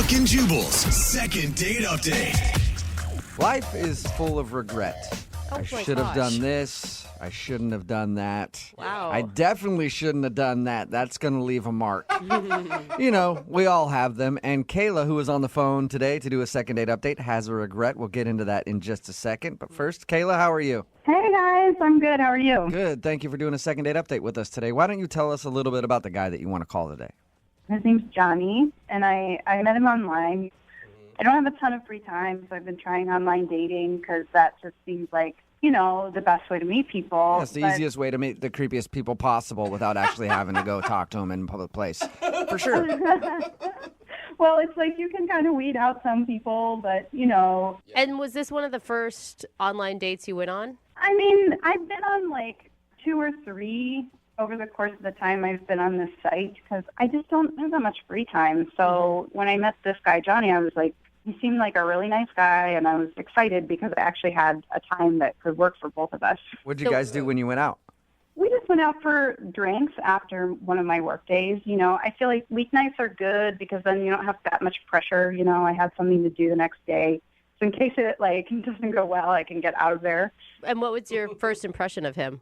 Brooke and Jubal's second date update. Life is full of regret. I my should have gosh. done this. I shouldn't have done that. Wow. I definitely shouldn't have done that. That's going to leave a mark. You know, we all have them. And Kayla, who is on the phone today to do a second date update, has a regret. We'll get into that in just a second. But first, Kayla, how are you? Hey guys, I'm good. How are you? Good. Thank you for doing a second date update with us today. Why don't you tell us a little bit about the guy that you want to call today? His name's Johnny, and I met him online. I don't have a ton of free time, so I've been trying online dating because that just seems like, you know, the best way to meet people. That's the easiest way to meet the creepiest people possible without actually having to go talk to them in a public place. For sure. Well, it's like you can kind of weed out some people, but, you know. And was this one of the first online dates you went on? I mean, I've been on like 2 or 3 over the course of the time I've been on this site because I just don't have that much free time. So when I met this guy, Johnny, I was like, he seemed like a really nice guy, and I was excited because I actually had a time that could work for both of us. What did you guys do when you went out? We just went out for drinks after one of my work days. You know, I feel like weeknights are good because then you don't have that much pressure. You know, I had something to do the next day. So in case it, like, doesn't go well, I can get out of there. And what was your first impression of him?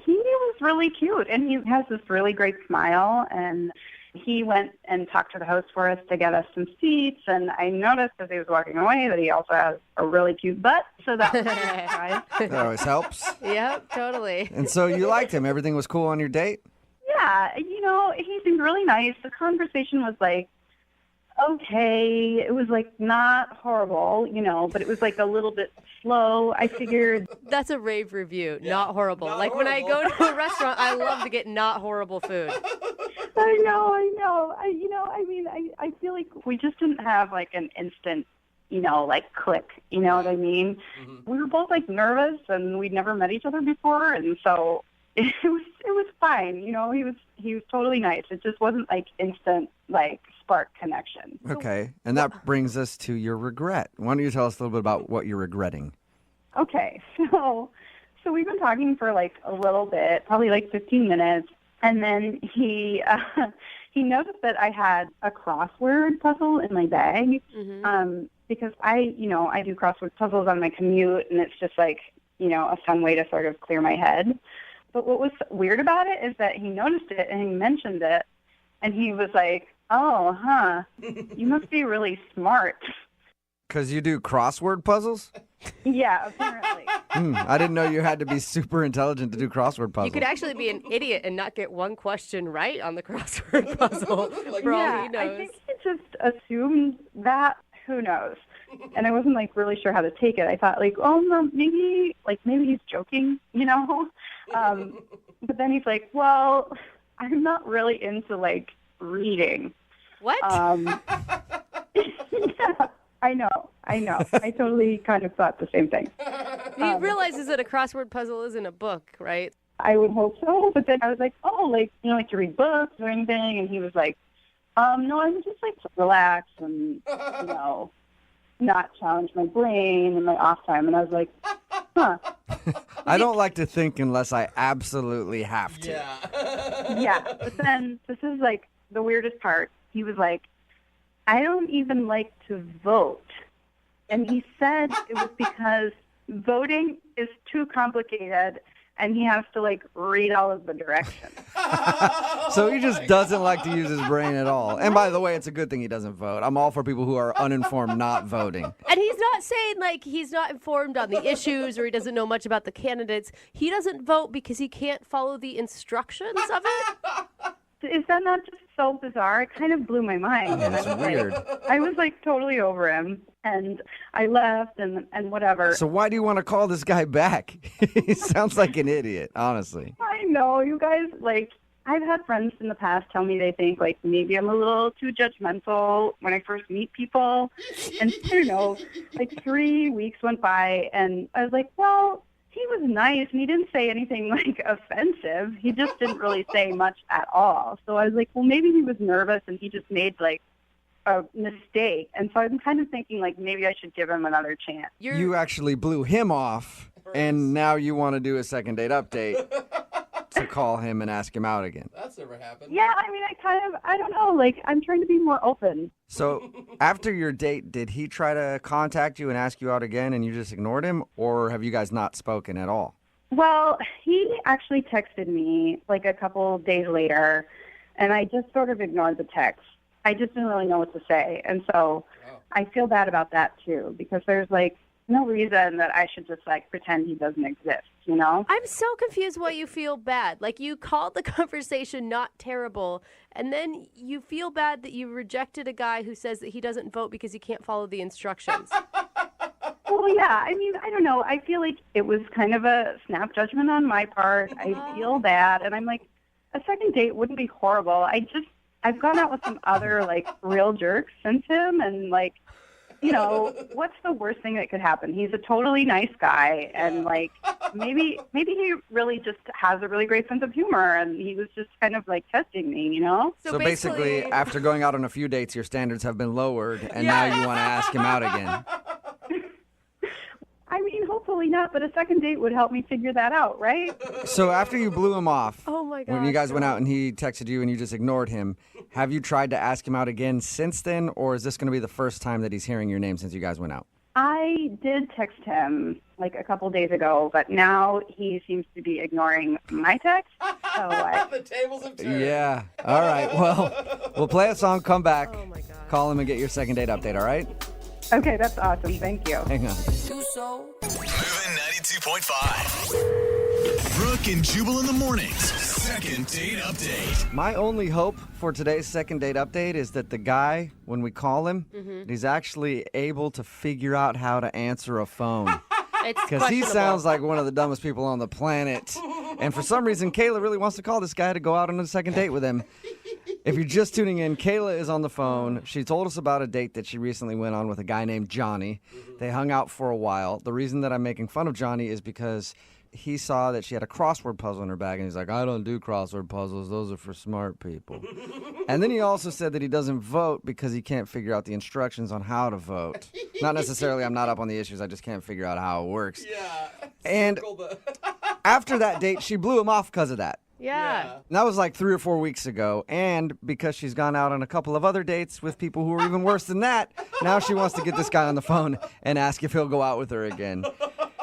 He was really cute, and he has this really great smile, and he went and talked to the host for us to get us some seats, and I noticed as he was walking away that he also has a really cute butt, so that was a surprise. That always helps. Yep, totally. And so you liked him. Everything was cool on your date? Yeah, you know, he seemed really nice. The conversation was like, okay, it was like not horrible, you know, but it was like a little bit slow. I figured. That's a rave review. Not horrible. Like when I go to a restaurant, I love to get not horrible food. I know. I feel like we just didn't have like an instant, you know, like click, you know what I mean? Mm-hmm. We were both like nervous and we'd never met each other before, and so it was fine. You know, he was totally nice. It just wasn't like instant like spark connection. Okay. And that brings us to your regret. Why don't you tell us a little bit about what you're regretting? Okay. So we've been talking for like a little bit, probably like 15 minutes. And then he noticed that I had a crossword puzzle in my bag, because I do crossword puzzles on my commute, and it's just like, you know, a fun way to sort of clear my head. But what was weird about it is that he noticed it and he mentioned it, and he was like, "Oh, huh, you must be really smart." Because you do crossword puzzles? Yeah, apparently. I didn't know you had to be super intelligent to do crossword puzzles. You could actually be an idiot and not get one question right on the crossword puzzle for all he knows. I think he just assumed that. Who knows? And I wasn't like really sure how to take it. I thought like, oh, no, maybe he's joking, you know? But then he's like, well, I'm not really into like reading. What? Yeah, I know. I totally kind of thought the same thing. He realizes that a crossword puzzle isn't a book, right? I would hope so. But then I was like, oh, like, you know, like to read books or anything? And he was like, no, I would just like to relax and, you know, not challenge my brain in my off time. And I was like, huh. I don't like to think unless I absolutely have to. Yeah. But then this is like the weirdest part. He was like, I don't even like to vote. And he said it was because voting is too complicated and he has to like read all of the directions. So he just doesn't like to use his brain at all. And by the way, it's a good thing he doesn't vote. I'm all for people who are uninformed not voting. And he's not saying like he's not informed on the issues or he doesn't know much about the candidates. He doesn't vote because he can't follow the instructions of it. Is that not just so bizarre? It kind of blew my mind. That's weird. I was like totally over him, and I left and whatever. So why do you want to call this guy back? He sounds like an idiot, honestly. I know, you guys, like, I've had friends in the past tell me they think, like, maybe I'm a little too judgmental when I first meet people. And, I don't know, like 3 weeks went by, and I was like, well, he was nice, and he didn't say anything, like, offensive. He just didn't really say much at all. So I was like, well, maybe he was nervous, and he just made, like, a mistake. And so I'm kind of thinking, like, maybe I should give him another chance. You actually blew him off, and now you want to do a second date update to call him and ask him out again. That's never happened. Yeah, I mean, I don't know. Like, I'm trying to be more open. So after your date, did he try to contact you and ask you out again and you just ignored him? Or have you guys not spoken at all? Well, he actually texted me like a couple days later, and I just sort of ignored the text. I just didn't really know what to say. And so I feel bad about that, too, because there's, like, no reason that I should just, like, pretend he doesn't exist, you know? I'm so confused why you feel bad. Like, you called the conversation not terrible, and then you feel bad that you rejected a guy who says that he doesn't vote because he can't follow the instructions. Well, yeah, I mean, I don't know. I feel like it was kind of a snap judgment on my part. I feel bad, and I'm like, a second date wouldn't be horrible. I've gone out with some other, like, real jerks since him, and, like, you know, what's the worst thing that could happen? He's a totally nice guy, and, like, maybe he really just has a really great sense of humor, and he was just kind of, like, testing me, you know? So basically, after going out on a few dates, your standards have been lowered, and now you want to ask him out again. I mean, hopefully not, but a second date would help me figure that out, right? So after you blew him off, Oh my God. when you guys went out and he texted you and you just ignored him, have you tried to ask him out again since then, or is this going to be the first time that he's hearing your name since you guys went out? I did text him like a couple days ago, but now he seems to be ignoring my text. So The tables have turned. Yeah. All right. Well, we'll play a song, come back, Oh my God. call him and get your second date update, all right? okay, that's awesome. Thank you. Hang on. Moving 92.5. Brooke and Jubal in the mornings. Second date update. My only hope for today's second date update is that the guy, when we call him, he's actually able to figure out how to answer a phone. It's Because he questionable. sounds like one of the dumbest people on the planet. And for some reason, Kayla really wants to call this guy to go out on a second date with him. If you're just tuning in, Kayla is on the phone. She told us about a date that she recently went on with a guy named Johnny. They hung out for a while. The reason that I'm making fun of Johnny is because he saw that she had a crossword puzzle in her bag, and he's like, I don't do crossword puzzles. Those are for smart people. And then he also said that he doesn't vote because he can't figure out the instructions on how to vote. Not necessarily I'm not up on the issues. I just can't figure out how it works. Yeah. And after that date, she blew him off because of that. Yeah. And that was like 3 or 4 weeks ago. And because she's gone out on a couple of other dates with people who are even worse than that, now she wants to get this guy on the phone and ask if he'll go out with her again.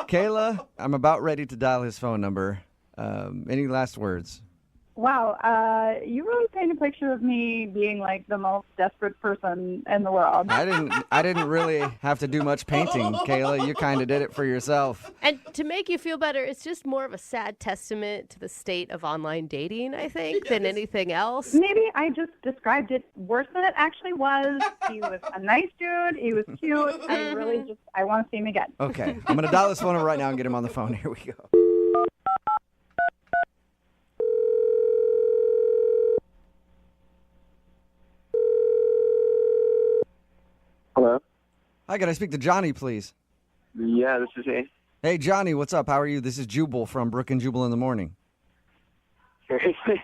Kayla, I'm about ready to dial his phone number. Any last words? Wow, you really paint a picture of me being like the most desperate person in the world. I didn't really have to do much painting, Kayla. You kind of did it for yourself. And to make you feel better, it's just more of a sad testament to the state of online dating, I think, than anything else. Maybe I just described it worse than it actually was. He was a nice dude. He was cute. I want to see him again. Okay, I'm going to dial his phone number right now and get him on the phone. Here we go. Hello? Hi, can I speak to Johnny, please? Yeah, this is he. Hey, Johnny, what's up? How are you? This is Jubal from Brooke and Jubal in the morning. Seriously?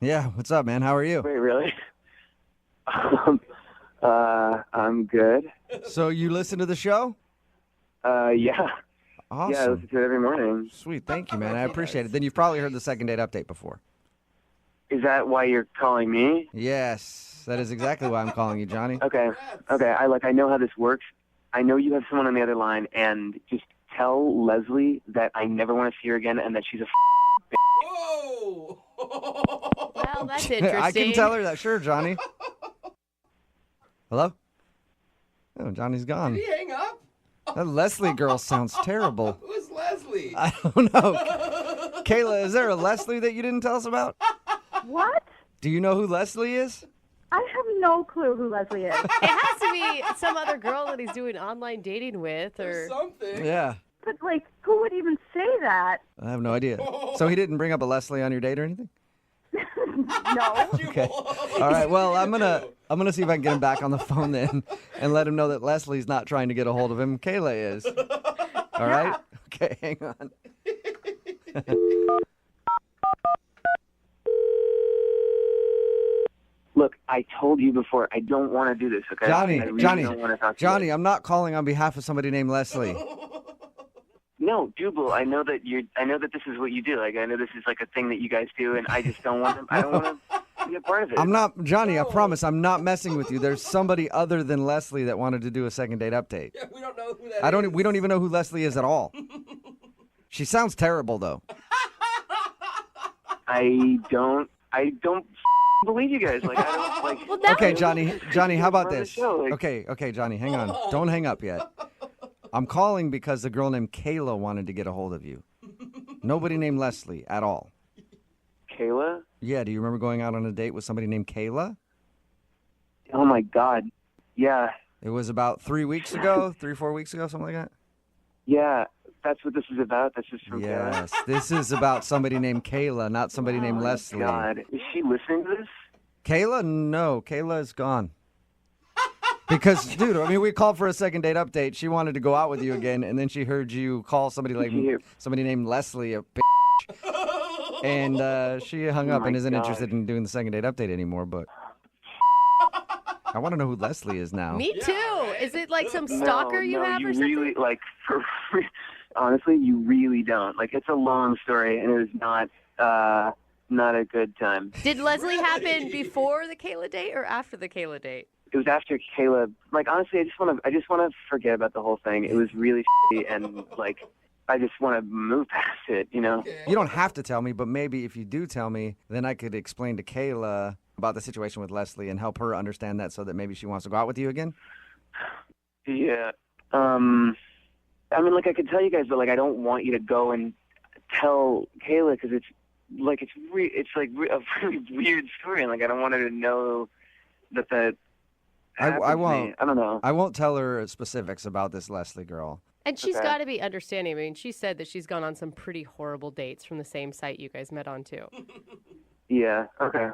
Yeah, what's up, man? How are you? Wait, really? I'm good. So you listen to the show? Yeah. Awesome. Yeah, I listen to it every morning. Sweet. Thank you, man. I appreciate it. Then you've probably heard the second date update before. Is that why you're calling me? Yes, that is exactly why I'm calling you, Johnny. Okay. I know how this works. I know you have someone on the other line, and just tell Leslie that I never want to see her again and that she's a Whoa! Well, that's interesting. I can tell her that. Sure, Johnny. Hello? Oh, Johnny's gone. Did he hang up? That Leslie girl sounds terrible. Who's Leslie? I don't know. Kayla, is there a Leslie that you didn't tell us about? What? Do you know who Leslie is? I have no clue who Leslie is. It has to be some other girl that he's doing online dating with, or Something. Yeah. But, like, who would even say that? I have no idea. So he didn't bring up a Leslie on your date or anything? No. Okay. All right. Well, I'm gonna see if I can get him back on the phone then, and let him know that Leslie's not trying to get a hold of him. Kayla is. All right. Okay. Hang on. Look, I told you before, I don't want to do this, okay? I really don't want to talk to Johnny, you. I'm not calling on behalf of somebody named Leslie. No, Jubal, I know that this is what you do. Like, I know this is like a thing that you guys do, and I just don't want to. I don't want to be a part of it. I'm not, Johnny, I promise I'm not messing with you. There's somebody other than Leslie that wanted to do a second date update. Yeah, we don't know who that is. We don't even know who Leslie is at all. She sounds terrible, though. I don't believe you guys. Like, I don't like. Well, now Okay, Johnny, how about Run the this? show, like- Okay, Johnny, hang on. Don't hang up yet. I'm calling because a girl named Kayla wanted to get a hold of you. Nobody named Leslie at all. Kayla? Yeah, do you remember going out on a date with somebody named Kayla? Oh my God. Yeah, It was about 3 weeks ago, 4 weeks ago, something like that? yeah. That's what this is about. This is from Kayla. Yes, this is about somebody named Kayla, not somebody named Leslie. God, is she listening to this? Kayla? No, Kayla is gone. Because, dude, I mean, we called for a second date update. She wanted to go out with you again, and then she heard you call somebody named Leslie a bitch. And she hung up my and isn't God. interested in doing the second date update anymore. But I want to know who Leslie is now. Me too. Is it like some stalker you have you or something? really, like, honestly, you really don't. Like, it's a long story, and it is not a good time. Did Leslie happen before the Kayla date or after the Kayla date? It was after Kayla. Like, honestly, I just want to forget about the whole thing. It was really shitty, and like, I just want to move past it. You know? You don't have to tell me, but maybe if you do tell me, then I could explain to Kayla about the situation with Leslie and help her understand that so that maybe she wants to go out with you again. Yeah. I mean, like, I could tell you guys, but like, I don't want you to go and tell Kayla because it's like a really weird story, and like, I don't want her to know that. I won't. I don't know. I won't tell her specifics about this Leslie girl. And she's Okay. got to be understanding. I mean, she said that she's gone on some pretty horrible dates from the same site you guys met on, too. Yeah. Okay.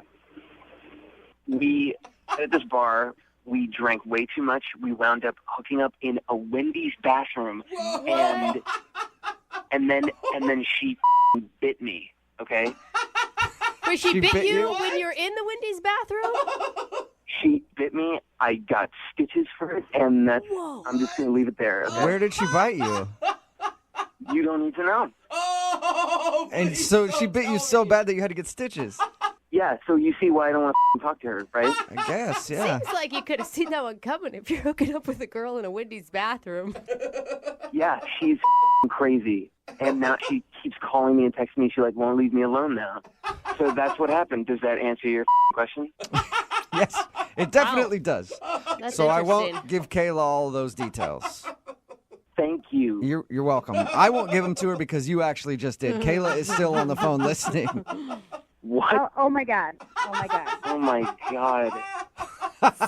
We at this bar. We drank way too much. We wound up hooking up in a Wendy's bathroom, and then she bit me. Okay. Wait, she She bit bit you you? when you're in the Wendy's bathroom? She bit me. I got stitches for it, and that's. Whoa. I'm just gonna leave it there. Okay? Where did she bite you? You don't need to know. Oh, And please so don't she bit tell you so me. bad that you had to get stitches. Yeah. So you see why I don't want to talk to her, right? I guess, yeah. Seems like you could have seen that one coming if you're hooking up with a girl in a Wendy's bathroom. Yeah. She's crazy, and now she keeps calling me and texting me. She like won't leave me alone now. So that's what happened. Does that answer your question? Yes, it definitely does. That's So I interesting. won't give Kayla all those details. Thank you. You're welcome. I won't give them to her because you actually just did. Kayla is still on the phone listening. What? Oh my God. Oh my God. Oh my God.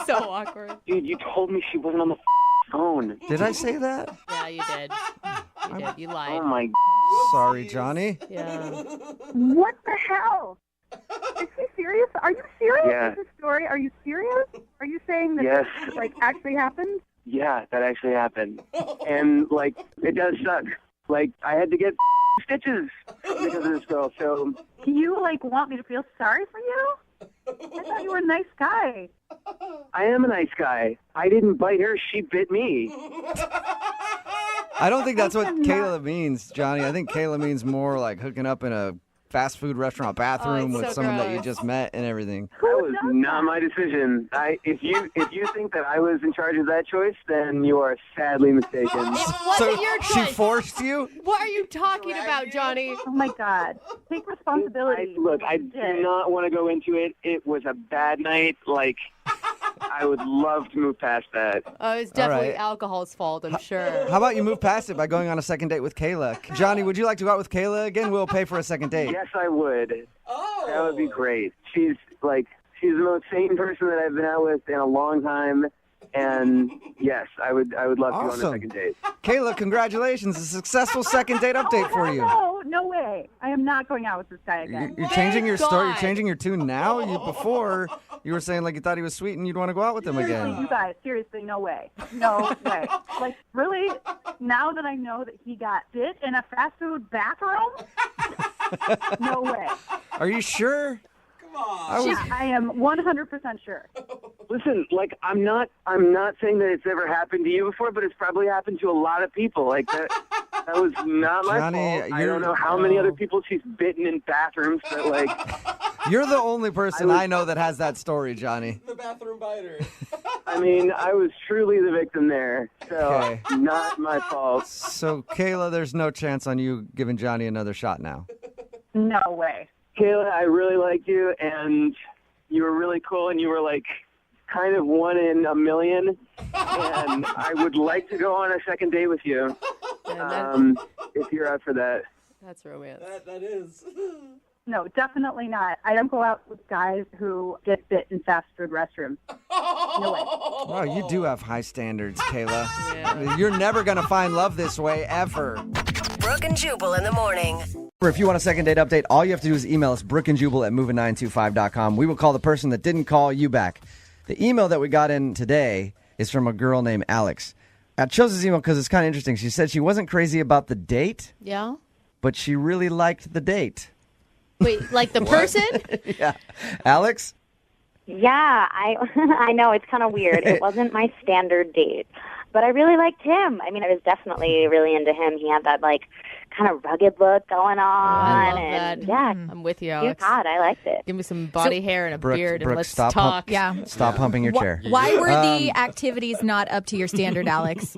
So awkward. Dude, you told me she wasn't on the phone. Did I say that? Yeah, you did. You did. You lied. Oh my. Sorry, Johnny. Yeah. What the hell? Is she serious? Are you serious Yeah. with this story? Are you serious? Are you saying that Yes. this like actually happened? Yeah, that actually happened. And like, it does suck. Like, I had to get stitches because of this girl. So Do you like want me to feel sorry for you? I thought you were a nice guy. I am a nice guy. I didn't bite her. She bit me. I don't think that's what I'm not- Kayla means, Johnny. I think Kayla means more like hooking up in a fast food restaurant bathroom it's with so someone that you gross. just met and everything. That was not my decision. If you think that I was in charge of that choice, then you are sadly mistaken. It wasn't So your she choice. forced you? What are you talking about, Johnny? Oh my God. Take responsibility. Look, I do not want to go into it. It was a bad night. Like, I would love to move past that. It's definitely right. alcohol's fault, I'm sure. How about you move past it by going on a second date with Kayla? Johnny, would you like to go out with Kayla again? We'll pay for a second date. Yes, I would. Oh. That would be great. She's the most sane person that I've been out with in a long time. And yes, I would love to go on a Awesome. second date. Kayla, congratulations. A successful second date update for you. No way. I am not going out with this guy again. You're changing your story. You're God. changing your tune now. Before, you were saying like you thought he was sweet and you'd want to go out with him Seriously, again. you guys, seriously, no way. No way. Like, really? Now that I know that he got bit in a fast food bathroom? No way. Are you sure? Come on. I was, I am 100% sure. Listen, like I'm not saying that it's ever happened to you before, but it's probably happened to a lot of people. Like that, That was not my Johnny, fault. I don't know how many other people she's bitten in bathrooms, but like, You're the only person I know that has that story, Johnny. The bathroom biter. I mean, I was truly the victim there, so Okay. not my fault. So, Kayla, there's no chance on you giving Johnny another shot now. No way. Kayla, I really liked you, and you were really cool, and you were like kind of one in a million, and I would like to go on a second date with you if you're up for that. That's romance. That is. No, definitely not. I don't go out with guys who get bit in fast food restrooms. No way. Wow, you do have high standards, Kayla. Yeah. You're never going to find love this way, ever. Brooke and Jubal in the morning. If you want a second date update, all you have to do is email us, brookeandjubal@moving925.com. We will call the person that didn't call you back. The email that we got in today is from a girl named Alex. I chose this email because it's kind of interesting. She said she wasn't crazy about the date, Yeah? but she really liked the date. Wait, like the person? Yeah. Alex? Yeah, I know it's kind of weird. It wasn't my standard date, but I really liked him. I mean, I was definitely really into him. He had that like kind of rugged look going on, I love and that. yeah, I'm with you, he was Alex. hot. I liked it. Give me some body hair and a Brooke, beard, and Brooke, let's stop talk. Stop humping your chair. Why were the activities not up to your standard, Alex?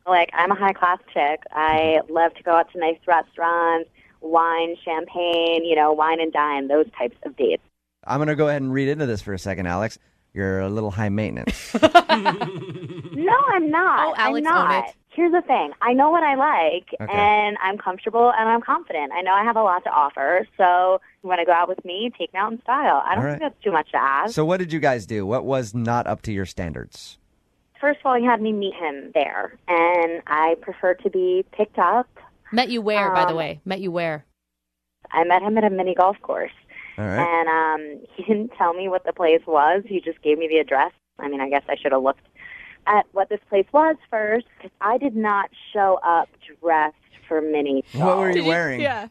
Like, I'm a high class chick. I love to go out to nice restaurants, wine, champagne, wine and dine, those types of dates. I'm going to go ahead and read into this for a second, Alex. You're a little high maintenance. No, I'm not. Oh, Alex, I'm not. own it. Here's the thing. I know what I like, Okay. and I'm comfortable, and I'm confident. I know I have a lot to offer, so you want to go out with me, take me out in style. I don't All think right. that's too much to ask. So what did you guys do? What was not up to your standards? First of all, he had me meet him there, and I prefer to be picked up. Met you where, by the way? Met you where? I met him at a mini golf course, All right. and he didn't tell me what the place was. He just gave me the address. I mean, I guess I should have looked at what this place was first, because I did not show up dressed for mini golf. What were you wearing? Yeah.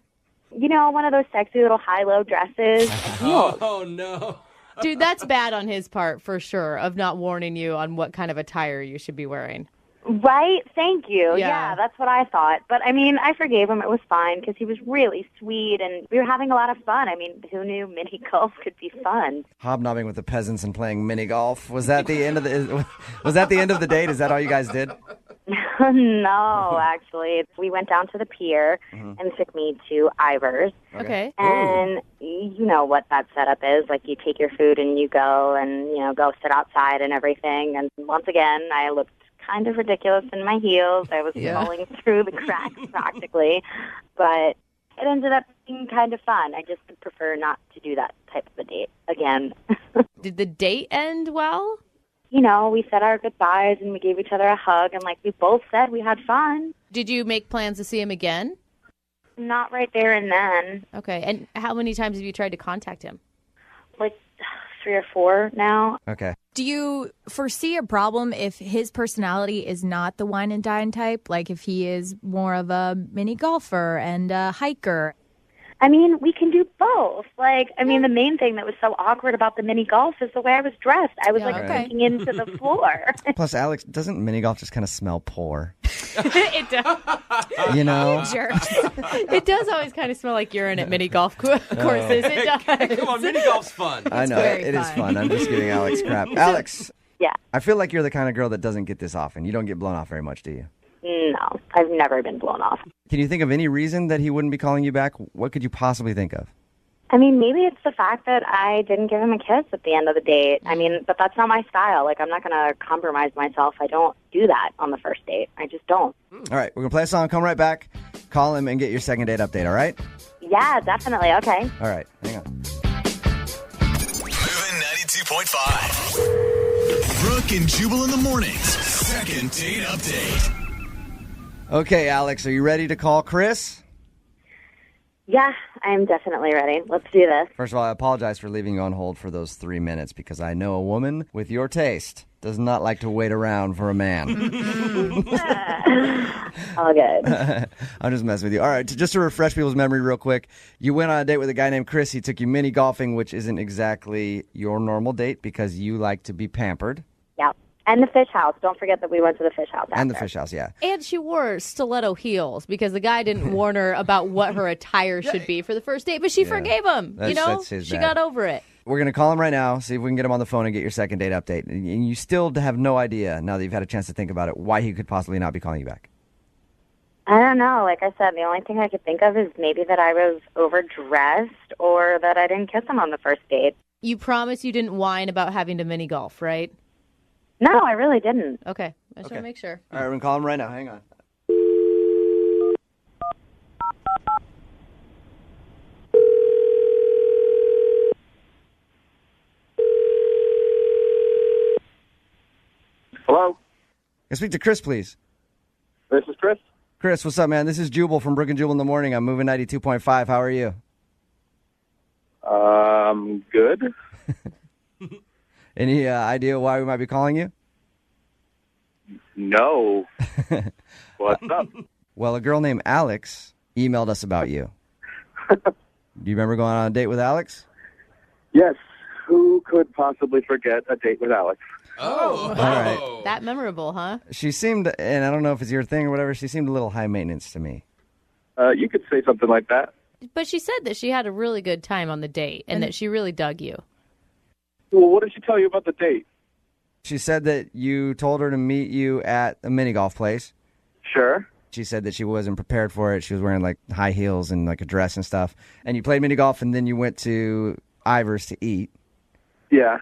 One of those sexy little high-low dresses. Oh, no. Dude, that's bad on his part, for sure, of not warning you on what kind of attire you should be wearing. Right? Thank you. Yeah. Yeah, that's what I thought. But, I mean, I forgave him. It was fine because he was really sweet, and we were having a lot of fun. I mean, who knew mini golf could be fun? Hobnobbing with the peasants and playing mini golf. Was that the end of the? Was that the end of the date? Is that all you guys did? No, actually. We went down to the pier and took me to Ivar's. Okay. And you know what that setup is. Like, you take your food and you go and, go sit outside and everything. And once again, I looked kind of ridiculous in my heels. I was falling through the cracks practically. But it ended up being kind of fun. I just prefer not to do that type of a date again. Did the date end well? We said our goodbyes and we gave each other a hug. And like we both said, we had fun. Did you make plans to see him again? Not right there and then. Okay. And how many times have you tried to contact him? Like 3 or 4 now. Okay. Do you foresee a problem if his personality is not the wine and dine type? Like if he is more of a mini golfer and a hiker? I mean, we can do both. Like, I mean, the main thing that was so awkward about the mini golf is the way I was dressed. I was like okay. sinking into the floor. Plus, Alex, doesn't mini golf just kind of smell poor? It does. You know? Jerks. It does always kind of smell like urine at mini golf courses. It does. Come on, mini golf's fun. I know very it is fun. fun. I'm just giving Alex crap. Alex, Yeah. I feel like you're the kind of girl that doesn't get this often. You don't get blown off very much, do you? No, I've never been blown off. Can you think of any reason that he wouldn't be calling you back? What could you possibly think of? I mean, maybe it's the fact that I didn't give him a kiss at the end of the date. I mean, but that's not my style. Like, I'm not going to compromise myself. I don't do that on the first date. I just don't. All right, we're going to play a song, come right back, call him, and get your second date update, all right? Yeah, definitely. Okay. All right, hang on. Moving 92.5. Brooke and Jubal in the mornings. Second date update. Okay, Alex, are you ready to call Chris? Yeah, I'm definitely ready. Let's do this. First of all, I apologize for leaving you on hold for those 3 minutes because I know a woman with your taste does not like to wait around for a man. All good. I'm just messing with you. All right, just to refresh people's memory real quick, you went on a date with a guy named Chris. He took you mini golfing, which isn't exactly your normal date because you like to be pampered. Yep. And the fish house. Don't forget that we went to the fish house And the after. fish house, yeah. And she wore stiletto heels because the guy didn't warn her about what her attire should be for the first date, but she forgave him. That's his She bad. got over it. We're going to call him right now, see if we can get him on the phone and get your second date update. And you still have no idea, now that you've had a chance to think about it, why he could possibly not be calling you back. I don't know. Like I said, the only thing I could think of is maybe that I was overdressed or that I didn't kiss him on the first date. You promise you didn't whine about having to mini golf, right? No, I really didn't. Okay. I just want to make sure. All right, we're going to call him right now. Hang on. Hello, Can I speak to Chris, please? this is Chris. Chris, what's up, man? This is Jubal from Brooke and Jubal in the morning. I'm moving 92.5. How are you? Good. Any idea why we might be calling you? No. What's up? Well, a girl named Alex emailed us about you. Do you remember going on a date with Alex? Yes. Who could possibly forget a date with Alex? Oh. All right. That memorable, huh? She seemed, and I don't know if it's your thing or whatever, she seemed a little high maintenance to me. You could say something like that. But she said that she had a really good time on the date and that she really dug you. Well, what did she tell you about the date? She said that you told her to meet you at a mini golf place. Sure. She said that she wasn't prepared for it. She was wearing like high heels and like a dress and stuff. And you played mini golf and then you went to Ivor's to eat. Yeah.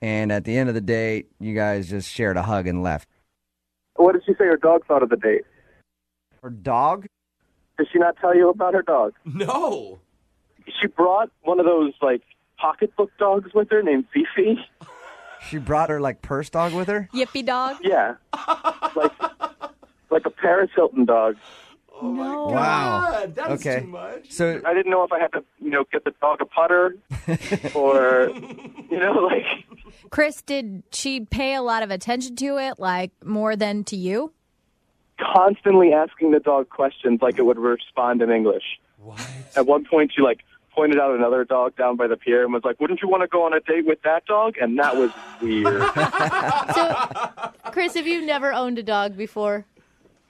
And at the end of the date, you guys just shared a hug and left. What did she say her dog thought of the date? Her dog? Did she not tell you about her dog? No. She brought one of those, like, pocketbook dogs with her named Fifi. She brought her like purse dog with her? Yippee dog? Yeah. like a Paris Hilton dog. No. Wow. God, that is Okay. too much. So I didn't know if I had to, get the dog a putter or, like... Chris, did she pay a lot of attention to it, like more than to you? Constantly asking the dog questions like it would respond in English. What? At one point, she, pointed out another dog down by the pier and was like, wouldn't you want to go on a date with that dog? And that was weird. So, Chris, have you never owned a dog before?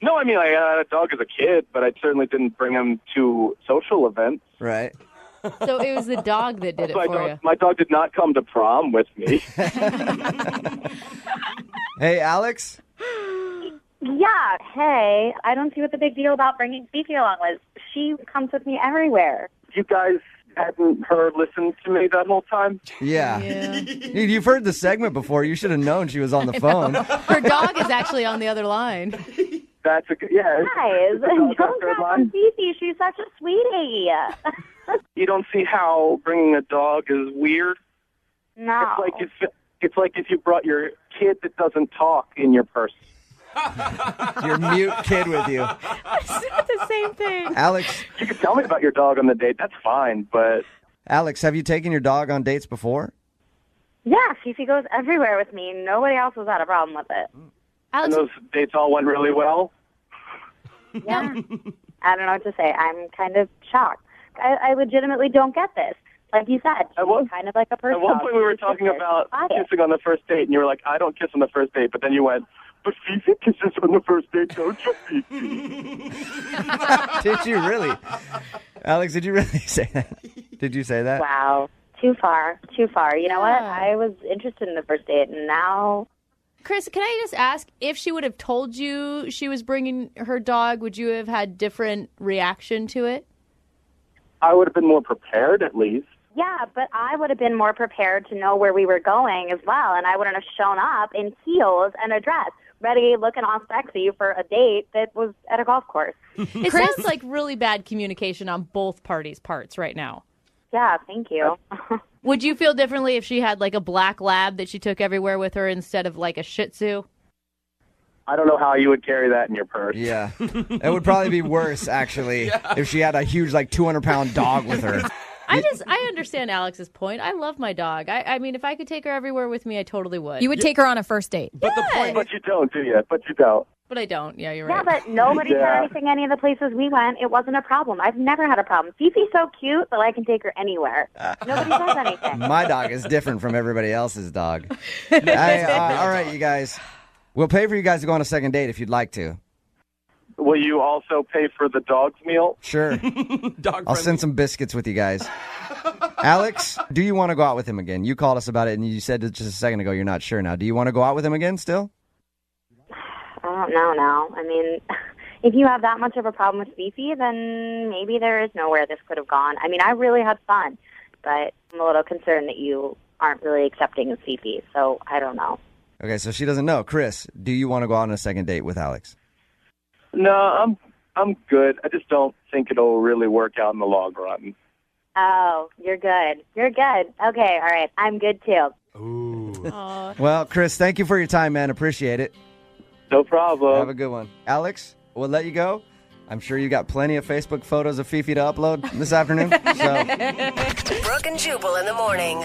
No, I mean, I had a dog as a kid, but I certainly didn't bring him to social events. right. So it was the dog that did it for you. My dog did not come to prom with me. Hey, Alex? Yeah, hey, I don't see what the big deal about bringing Fifi along was. She comes with me everywhere. You guys hadn't heard listened to me that whole time? Yeah. You've heard the segment before. You should have known she was on the phone. Her dog is actually on the other line. That's a good, yeah. Guys, don't crap on Fifi. She's such a sweetie. You don't see how bringing a dog is weird? No. It's like if you brought your kid that doesn't talk in your purse. Your mute kid with you. It's not the same thing. Alex, You can tell me about your dog on the date. That's fine, but Alex, have you taken your dog on dates before? Yeah, Fifi goes everywhere with me. Nobody else has had a problem with it. and Alex, those dates all went really well. Yeah. I don't know what to say. I'm kind of shocked. I legitimately don't get this. Like you said, she's kind of like a person. At one point we were talking about kissing on the first date, and you were like, I don't kiss on the first date, but then you went, but Fifi kisses on the first date, don't you, Fifi? Did you really? Alex, did you really say that? Did you say that? Wow. Too far. Too far. You know what? I was interested in the first date, and now... Chris, can I just ask, if she would have told you she was bringing her dog, would you have had different reaction to it? I would have been more prepared, at least. Yeah, but I would have been more prepared to know where we were going as well, and I wouldn't have shown up in heels and a dress, ready, looking all sexy for a date that was at a golf course. It sounds like really bad communication on both parties' parts right now. Yeah, thank you. Would you feel differently if she had like a black lab that she took everywhere with her instead of like a Shih Tzu? I don't know how you would carry that in your purse. Yeah. It would probably be worse, actually, if she had a huge, 200-pound dog with her. I understand Alex's point. I love my dog. I mean, if I could take her everywhere with me, I totally would. You would take her on a first date. But the point, but you don't, do you? But you don't. But I don't. Yeah, you're Yeah, right. but nobody said anything any of the places we went. It wasn't a problem. I've never had a problem. Fifi's so cute that I can take her anywhere. Nobody says anything. My dog is different from everybody else's dog. All right, you guys. We'll pay for you guys to go on a second date if you'd like to. Will you also pay for the dog's meal? Sure. I'll send some biscuits with you guys. Alex, do you want to go out with him again? You called us about it, and you said just a second ago you're not sure now. Do you want to go out with him again still? I don't know now. I mean, if you have that much of a problem with Fifi, then maybe there is nowhere this could have gone. I mean, I really had fun, but I'm a little concerned that you aren't really accepting of Fifi, so I don't know. Okay, so she doesn't know. Chris, do you want to go out on a second date with Alex? No, I'm good. I just don't think it'll really work out in the long run. Oh, you're good. You're good. Okay, all right. I'm good, too. Well, Chris, thank you for your time, man. Appreciate it. No problem. Have a good one. Alex, we'll let you go. I'm sure you got plenty of Facebook photos of Fifi to upload this afternoon. So, Brooke and Jubal in the morning.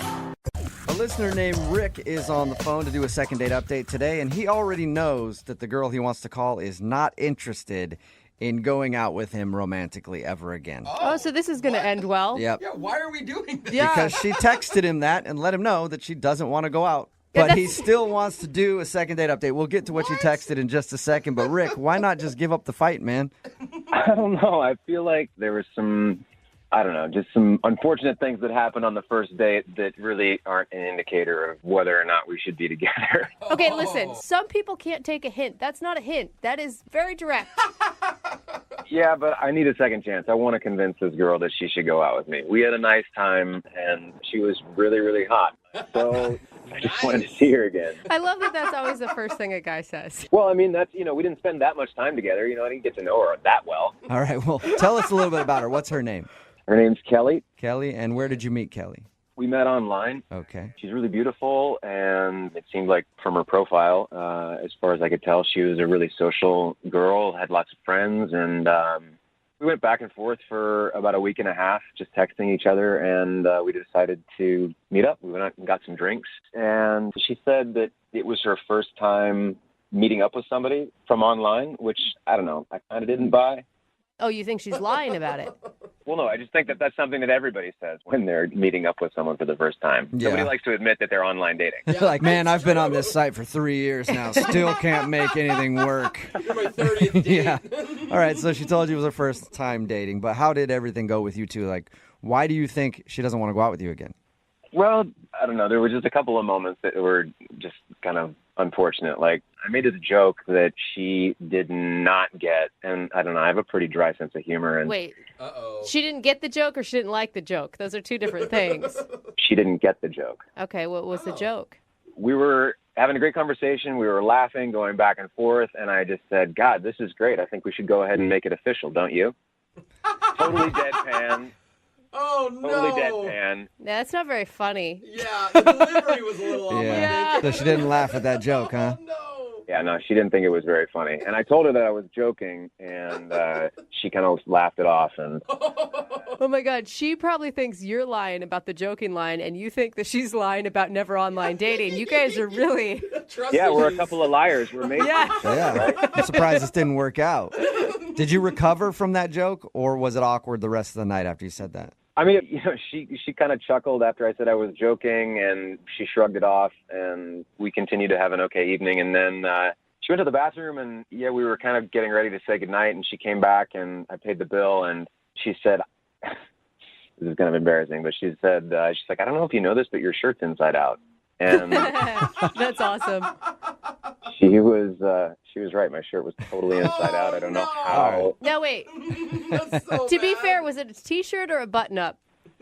a listener named Rick is on the phone to do a second date update today, and he already knows that the girl he wants to call is not interested in going out with him romantically ever again. Oh, so this is going to end well. Yep. Yeah, why are we doing this? Because she texted him that and let him know that she doesn't want to go out. But he still wants to do a second date update. We'll get to what you texted in just a second. But, Rick, why not just give up the fight, man? I don't know. I feel like there was just some unfortunate things that happened on the first date that really aren't an indicator of whether or not we should be together. Okay, listen. Some people can't take a hint. That's not a hint. That is very direct. Yeah, but I need a second chance. I want to convince this girl that she should go out with me. We had a nice time, and she was really, really hot. So I just wanted to see her again. I love that that's always the first thing a guy says. Well, I mean, we didn't spend that much time together. I didn't get to know her that well. All right, well, tell us a little bit about her. What's her name? Her name's Kelly. Kelly, and where did you meet Kelly? We met online. Okay. She's really beautiful, and it seemed like from her profile, as far as I could tell, she was a really social girl, had lots of friends, and we went back and forth for about a week and a half, just texting each other, and we decided to meet up. We went out and got some drinks, and she said that it was her first time meeting up with somebody from online, which, I don't know, I kind of didn't buy. Oh, you think she's lying about it? Well, no, I just think that that's something that everybody says when they're meeting up with someone for the first time. Yeah. Nobody likes to admit that they're online dating. Like, man, I've been on this site for 3 years now. Still can't make anything work. You're my 30th date. Yeah. All right, so she told you it was her first time dating, but how did everything go with you two? Like, why do you think she doesn't want to go out with you again? Well, I don't know. There were just a couple of moments that were just kind of unfortunate. Like, I made this joke that she did not get, and I don't know, I have a pretty dry sense of humor. And Wait, she didn't get the joke or she didn't like the joke? Those are two different things. She didn't get the joke. Okay, what was the joke? We were having a great conversation. We were laughing, going back and forth, and I just said, God, this is great. I think we should go ahead and make it official, don't you? Totally deadpan. Oh, no. Totally deadpan. Yeah, that's not very funny. Yeah, the delivery was a little off. Yeah. So she didn't laugh at that joke, huh? Yeah, no, she didn't think it was very funny. And I told her that I was joking, and she kind of laughed it off. And Oh, my God. She probably thinks you're lying about the joking line, and you think that she's lying about never online dating. You guys are really... yeah, we're a couple of liars. We're amazing. Yeah. I'm surprised this didn't work out. Did you recover from that joke, or was it awkward the rest of the night after you said that? I mean, she kind of chuckled after I said I was joking, and she shrugged it off, and we continued to have an okay evening. And then she went to the bathroom, and we were kind of getting ready to say goodnight, and she came back, and I paid the bill, and she said, this is kind of embarrassing, but she said, she's like, I don't know if you know this, but your shirt's inside out. And that's awesome. She was right. My shirt was totally inside out. I don't know how. No, wait. To be fair, was it a T-shirt or a button-up?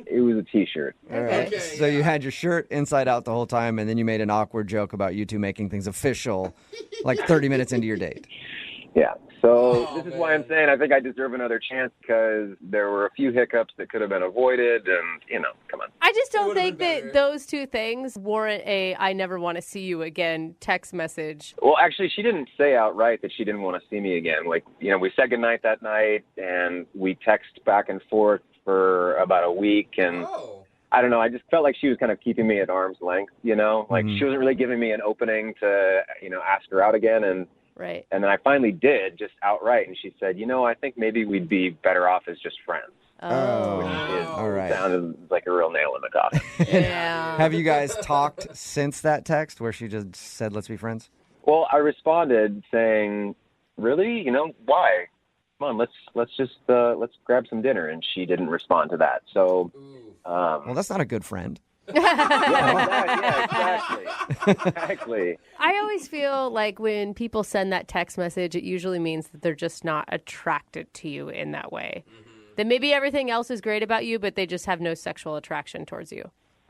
It was a T-shirt. All right. So you had your shirt inside out the whole time, and then you made an awkward joke about you two making things official like 30 minutes into your date. Yeah. So this is why I'm saying I think I deserve another chance, because there were a few hiccups that could have been avoided, and, come on. I just don't think that those two things warrant a I never want to see you again text message. Well, actually, she didn't say outright that she didn't want to see me again. Like, we said goodnight that night, and we text back and forth for about a week, and I don't know, I just felt like she was kind of keeping me at arm's length, Like, she wasn't really giving me an opening to, ask her out again, and Right. And then I finally did, just outright, and she said, I think maybe we'd be better off as just friends. Oh. All right. Sounded like a real nail in the coffin. Yeah. Have you guys talked since that text where she just said, let's be friends? Well, I responded saying, really? Why? Come on, let's grab some dinner. And she didn't respond to that. So, Well, that's not a good friend. Exactly. I always feel like when people send that text message, it usually means that they're just not attracted to you in that way. That maybe everything else is great about you, but they just have no sexual attraction towards you.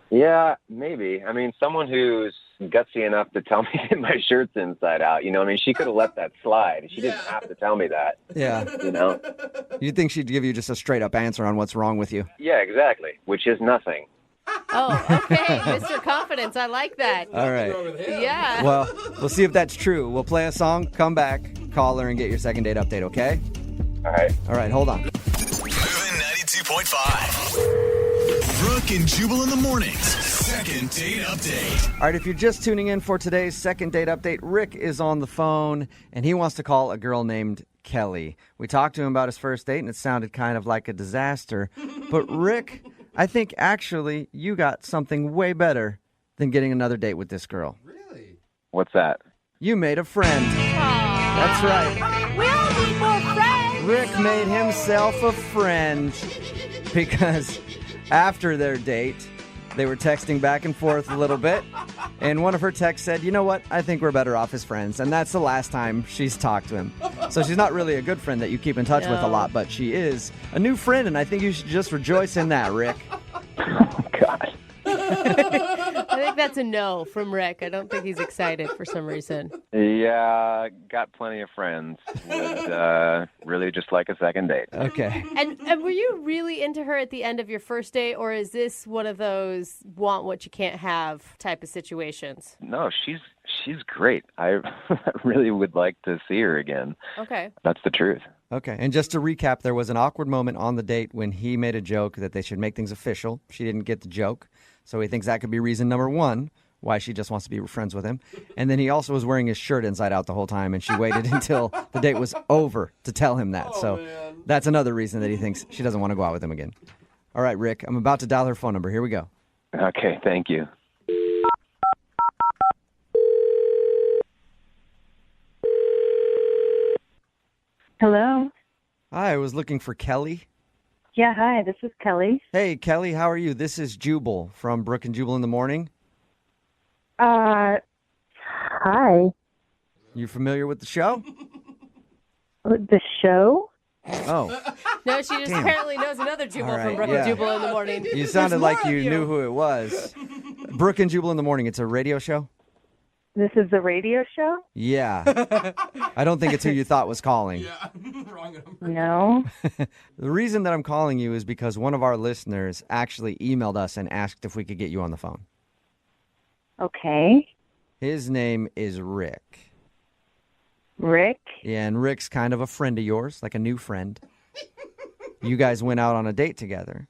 Yeah, maybe. I mean, someone who's gutsy enough to tell me that my shirt's inside out, she could have let that slide. She didn't have to tell me that. Yeah. You'd think she'd give you just a straight up answer on what's wrong with you. Yeah, exactly, which is nothing. Oh, okay. Mr. Confidence. I like that. All right. Yeah. Well, we'll see if that's true. We'll play a song, come back, call her, and get your second date update, okay? All right. All right, hold on. Moving 92.5. Brooke and Jubal in the mornings. Second date update. All right, if you're just tuning in for today's second date update, Rick is on the phone, and he wants to call a girl named Kelly. We talked to him about his first date, and it sounded kind of like a disaster. But Rick, I think actually you got something way better than getting another date with this girl. Really? What's that? You made a friend. That's right. We all need more friends. Rick made himself a friend because after their date, they were texting back and forth a little bit, and one of her texts said, you know what, I think we're better off as friends, and that's the last time she's talked to him. So she's not really a good friend that you keep in touch with a lot, but she is a new friend, and I think you should just rejoice in that, Rick. Oh, God. I think that's a no from Rick. I don't think he's excited for some reason. Yeah, got plenty of friends. Would really just like a second date. Okay. And were you really into her at the end of your first date, or is this one of those want what you can't have type of situations? No, she's great. I really would like to see her again. Okay. That's the truth. Okay, and just to recap, there was an awkward moment on the date when he made a joke that they should make things official. She didn't get the joke, so he thinks that could be reason number one why she just wants to be friends with him. And then he also was wearing his shirt inside out the whole time, and she waited until the date was over to tell him that. That's another reason that he thinks she doesn't want to go out with him again. All right, Rick, I'm about to dial her phone number. Here we go. Okay, thank you. Hello. Hi, I was looking for Kelly. Yeah, hi, this is Kelly. Hey, Kelly, how are you? This is Jubal from Brooke and Jubal in the morning. Hi. You familiar with the show? The show? Oh. No, she just apparently knows another Jubal All right, from Brooke yeah. and Jubal in the morning. You sounded There's like more you of knew who it was. Brooke and Jubal in the morning. It's a radio show? This is the radio show? Yeah. I don't think it's who you thought was calling. Yeah, wrong number. No. The reason that I'm calling you is because one of our listeners actually emailed us and asked if we could get you on the phone. Okay. His name is Rick. Rick? Yeah, and Rick's kind of a friend of yours, like a new friend. You guys went out on a date together.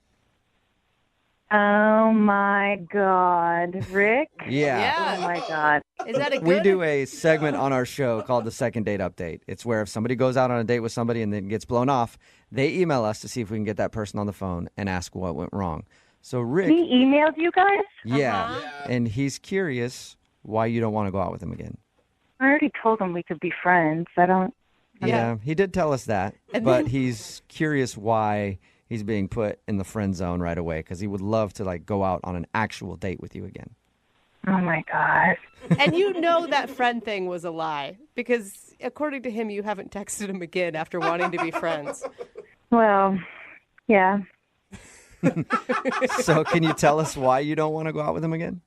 Oh, my God. Rick? Yeah. Oh, my God. Is that a good? We do a segment on our show called the Second Date Update. It's where if somebody goes out on a date with somebody and then gets blown off, they email us to see if we can get that person on the phone and ask what went wrong. So Rick, He emailed you guys? yeah, and he's curious why you don't want to go out with him again. I already told him we could be friends. Yeah, he did tell us that, but he's curious why he's being put in the friend zone right away because he would love to go out on an actual date with you again. Oh, my God. And you know that friend thing was a lie because according to him, you haven't texted him again after wanting to be friends. Well, yeah. So can you tell us why you don't want to go out with him again?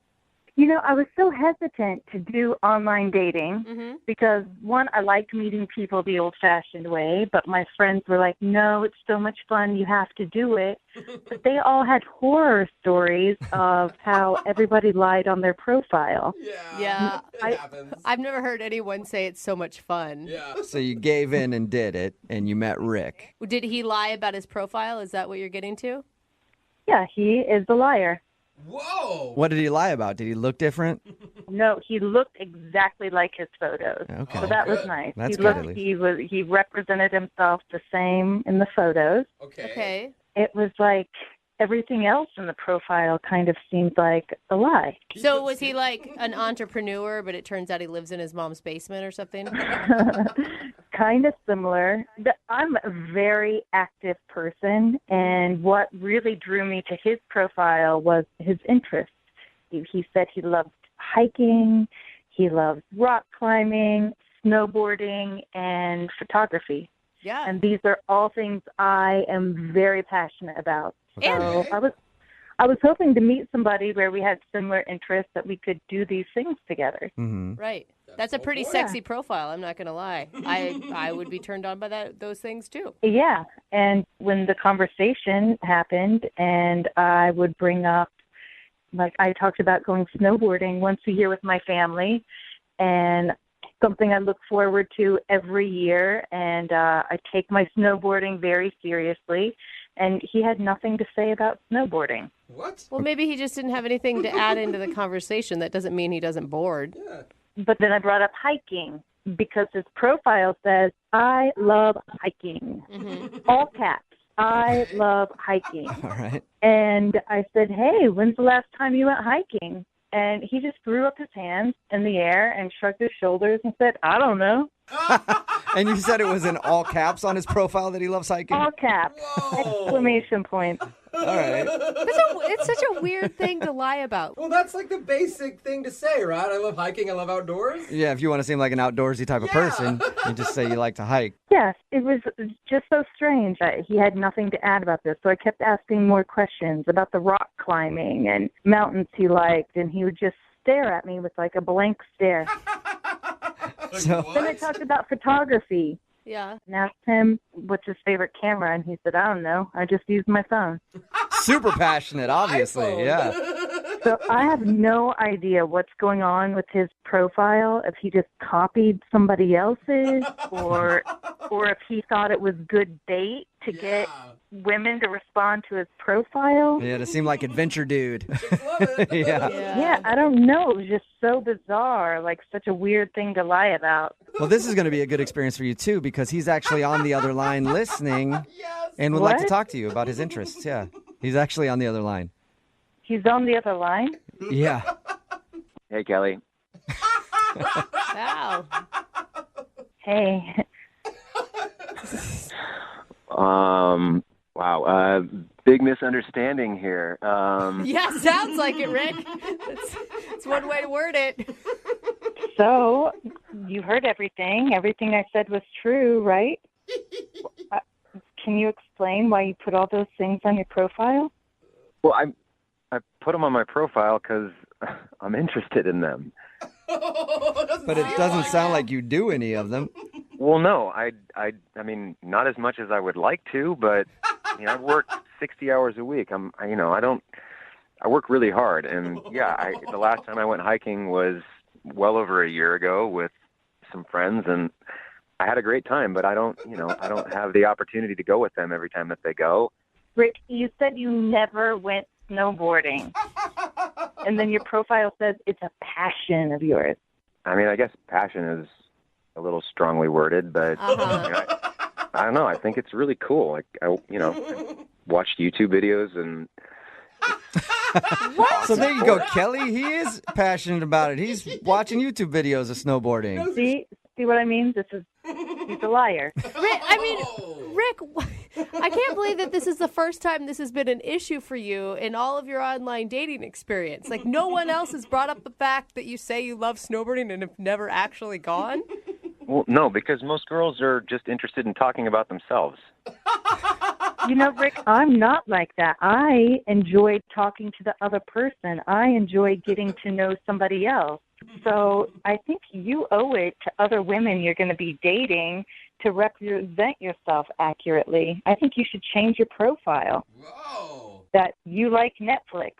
You know, I was so hesitant to do online dating because, one, I liked meeting people the old-fashioned way, but my friends were like, no, it's so much fun, you have to do it. But they all had horror stories of how everybody lied on their profile. Yeah. It happens. I've never heard anyone say it's so much fun. Yeah. So you gave in and did it, and you met Rick. Did he lie about his profile? Is that what you're getting to? Yeah, he is the liar. Whoa. What did he lie about? Did he look different? No, he looked exactly like his photos. Okay. So that was good. nice. That's he good, looked, at least. he represented himself the same in the photos. Okay. It was like everything else in the profile kind of seemed like a lie. So was he like an entrepreneur, but it turns out he lives in his mom's basement or something? Kind of similar. I'm a very active person, and what really drew me to his profile was his interests. He said he loved hiking, he loved rock climbing, snowboarding, and photography. Yeah. And these are all things I am very passionate about. So I was hoping to meet somebody where we had similar interests, that we could do these things together. Mm-hmm. Right. That's a pretty sexy profile, I'm not going to lie. I would be turned on by those things too. Yeah. And when the conversation happened and I would bring up, like I talked about going snowboarding once a year with my family, and something I look forward to every year, and I take my snowboarding very seriously, and he had nothing to say about snowboarding. What? Well, maybe he just didn't have anything to add into the conversation. That doesn't mean he doesn't bored. Yeah. But then I brought up hiking because his profile says, I love hiking. Mm-hmm. All caps. I love hiking. All right. And I said, hey, when's the last time you went hiking? And he just threw up his hands in the air and shrugged his shoulders and said, I don't know. And you said it was in all caps on his profile that he loves hiking? All caps. Exclamation point. All right. It's such a weird thing to lie about. Well, that's like the basic thing to say, right? I love hiking. I love outdoors. Yeah, if you want to seem like an outdoorsy type of person, you just say you like to hike. Yes, it was just so strange. He had nothing to add about this, so I kept asking more questions about the rock climbing and mountains he liked, and he would just stare at me with like a blank stare. So Then I talked about photography Yeah. and asked him what's his favorite camera, and he said, I don't know, I just use my phone. super passionate, obviously. iPhone. Yeah. So I have no idea what's going on with his profile, if he just copied somebody else's or if he thought it was good bait to get women to respond to his profile. Yeah, to seem like adventure dude. Love it. Yeah. Yeah, I don't know. It was just so bizarre, like such a weird thing to lie about. Well, this is going to be a good experience for you, too, because he's actually on the other line listening and would like to What? talk to you about his interests. Yeah. He's actually on the other line. He's on the other line? Yeah. Hey, Kelly. Wow. Hey. Wow. Big misunderstanding here. Yeah, sounds like it, Rick. It's one way to word it. So, you heard everything. Everything I said was true, right? Can you explain why you put all those things on your profile? Well, I put them on my profile because I'm interested in them. But it doesn't sound like you do any of them. Well, no, I mean, not as much as I would like to, but I work 60 hours a week. I work really hard, and yeah, the last time I went hiking was well over a year ago with some friends, and I had a great time. But I don't have the opportunity to go with them every time that they go. Rick, you said you never went snowboarding. And then your profile says it's a passion of yours. I mean, I guess passion is a little strongly worded, but I don't know. I think it's really cool. Like, I watched YouTube videos and. So there you go, Kelly. He is passionate about it. He's watching YouTube videos of snowboarding. See what I mean? He's a liar. Rick, I can't believe that this is the first time this has been an issue for you in all of your online dating experience. Like, no one else has brought up the fact that you say you love snowboarding and have never actually gone? Well, no, because most girls are just interested in talking about themselves. Rick, I'm not like that. I enjoy talking to the other person. I enjoy getting to know somebody else. So I think you owe it to other women you're going to be dating to represent yourself accurately. I think you should change your profile. Whoa. That you like Netflix.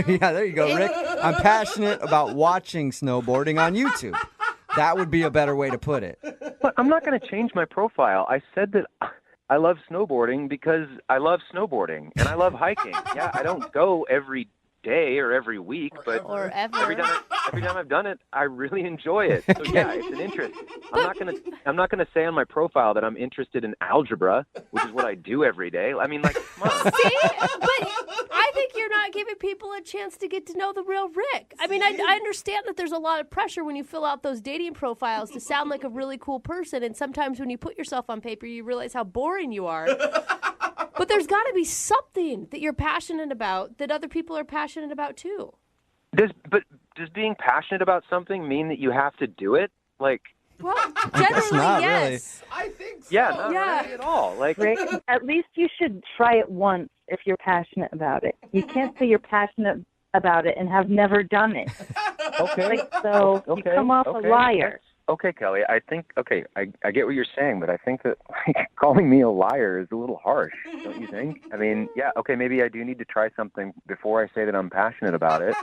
Yeah, there you go, Rick. I'm passionate about watching snowboarding on YouTube. That would be a better way to put it. But I'm not going to change my profile. I said that I love snowboarding because I love snowboarding and I love hiking. Yeah, I don't go every day or every week, but Or ever. every time I've done it, I really enjoy it. So yeah, it's an interest. I'm not gonna say on my profile that I'm interested in algebra, which is what I do every day. I mean, like, come on. See? But I think you're not giving people a chance to get to know the real Rick. I mean, I understand that there's a lot of pressure when you fill out those dating profiles to sound like a really cool person, and sometimes when you put yourself on paper, you realize how boring you are. But there's got to be something that you're passionate about that other people are passionate about too. Does being passionate about something mean that you have to do it? Like, well, generally, not, yes. I think so. yeah, not really at all. Like, Rick, at least you should try it once if you're passionate about it. You can't say you're passionate about it and have never done it. okay, you come off a liar. Okay, Kelly, I think, I get what you're saying, but I think that calling me a liar is a little harsh, don't you think? I mean, yeah, okay, maybe I do need to try something before I say that I'm passionate about it.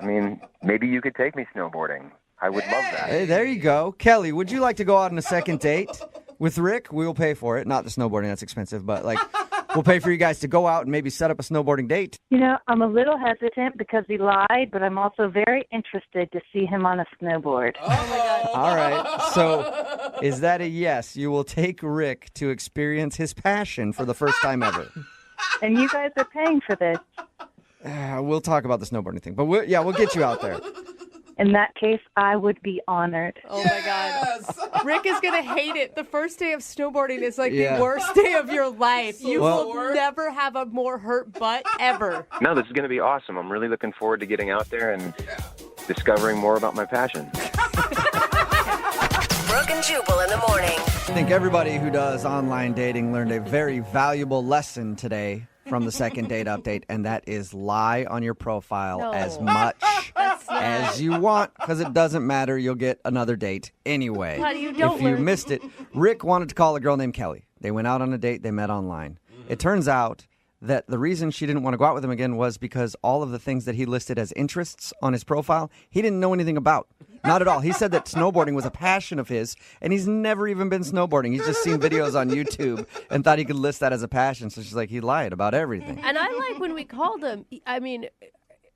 I mean, maybe you could take me snowboarding. I would love that. Hey, there you go. Kelly, would you like to go out on a second date with Rick? We will pay for it. Not the snowboarding, that's expensive, but like we'll pay for you guys to go out and maybe set up a snowboarding date. You know, I'm a little hesitant because he lied, but I'm also very interested to see him on a snowboard. Oh my God. All right. So is that a yes? You will take Rick to experience his passion for the first time ever. And you guys are paying for this. We'll talk about the snowboarding thing, but we'll get you out there. In that case, I would be honored. Oh, my God. Rick is going to hate it. The first day of snowboarding is like the worst day of your life. You will never have a more hurt butt ever. No, this is going to be awesome. I'm really looking forward to getting out there and discovering more about my passion. Brooke and Jubal in the morning. I think everybody who does online dating learned a very valuable lesson today from the second date update, and that is lie on your profile as much as you want, because it doesn't matter. You'll get another date anyway. If you missed it, Rick wanted to call a girl named Kelly. They went out on a date. They met online. It turns out that the reason she didn't want to go out with him again was because all of the things that he listed as interests on his profile, he didn't know anything about. Not at all. He said that snowboarding was a passion of his, and he's never even been snowboarding. He's just seen videos on YouTube and thought he could list that as a passion. So she's like, he lied about everything. And I like when we called him,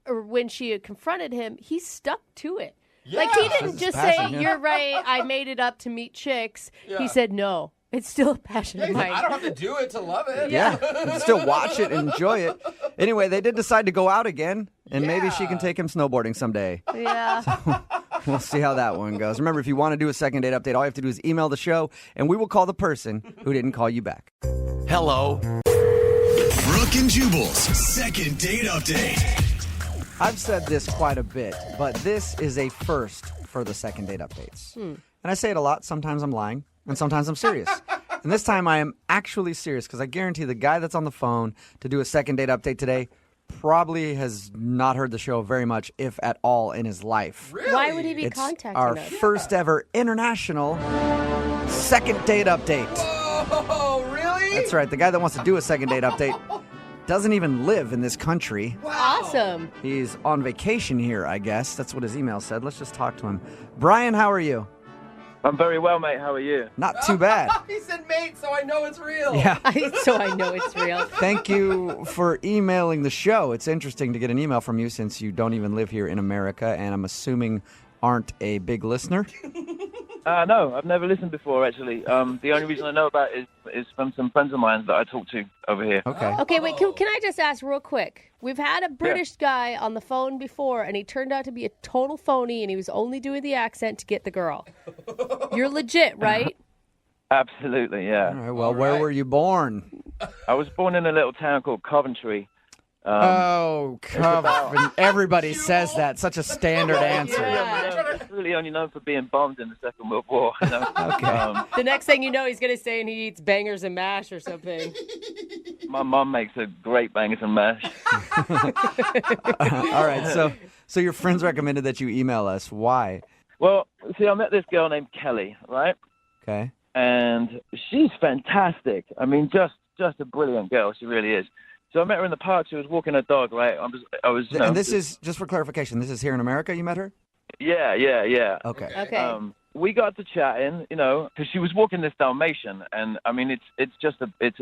or when she had confronted him, he stuck to it. Yeah. Like, he didn't just say, you're right, I made it up to meet chicks. Yeah. He said, no. It's still a passion of mine. I don't have to do it to love it. Yeah, you can still watch it and enjoy it. Anyway, they did decide to go out again, and maybe she can take him snowboarding someday. Yeah. So we'll see how that one goes. Remember, if you want to do a second date update, all you have to do is email the show, and we will call the person who didn't call you back. Hello. Brooke and Jubal's second date update. I've said this quite a bit, but this is a first for the second date updates. And I say it a lot. Sometimes I'm lying. And sometimes I'm serious. And this time I am actually serious because I guarantee the guy that's on the phone to do a second date update today probably has not heard the show very much, if at all, in his life. Really? Why would he be contacting our us? first ever international second date update. Oh, really? That's right. The guy that wants to do a second date update doesn't even live in this country. Wow. Awesome. He's on vacation here, I guess. That's what his email said. Let's just talk to him. Brian, how are you? I'm very well, mate. How are you? Not too bad. He said, mate, so I know it's real. Yeah. So I know it's real. Thank you for emailing the show. It's interesting to get an email from you since you don't even live here in America, and I'm assuming aren't a big listener. No, I've never listened before, actually. The only reason I know about it is from some friends of mine that I talk to over here. Okay. Okay, wait, can I just ask real quick? We've had a British guy on the phone before, and he turned out to be a total phony, and he was only doing the accent to get the girl. You're legit, right? Absolutely, yeah. All right, well, where were you born? I was born in a little town called Coventry. Everybody says that. Such a standard answer. Yeah. It's really only known for being bombed in the Second World War. You know? Okay. The next thing you know, he's going to say he eats bangers and mash or something. My mom makes a great bangers and mash. All right, so your friends recommended that you email us. Why? Well, see, I met this girl named Kelly, right? Okay. And she's fantastic. I mean, just a brilliant girl. She really is. So I met her in the park. She was walking her dog, right? I was. And this is, just for clarification, this is here in America you met her? Yeah. Okay. Okay. we got to chatting, because she was walking this Dalmatian, and I mean, it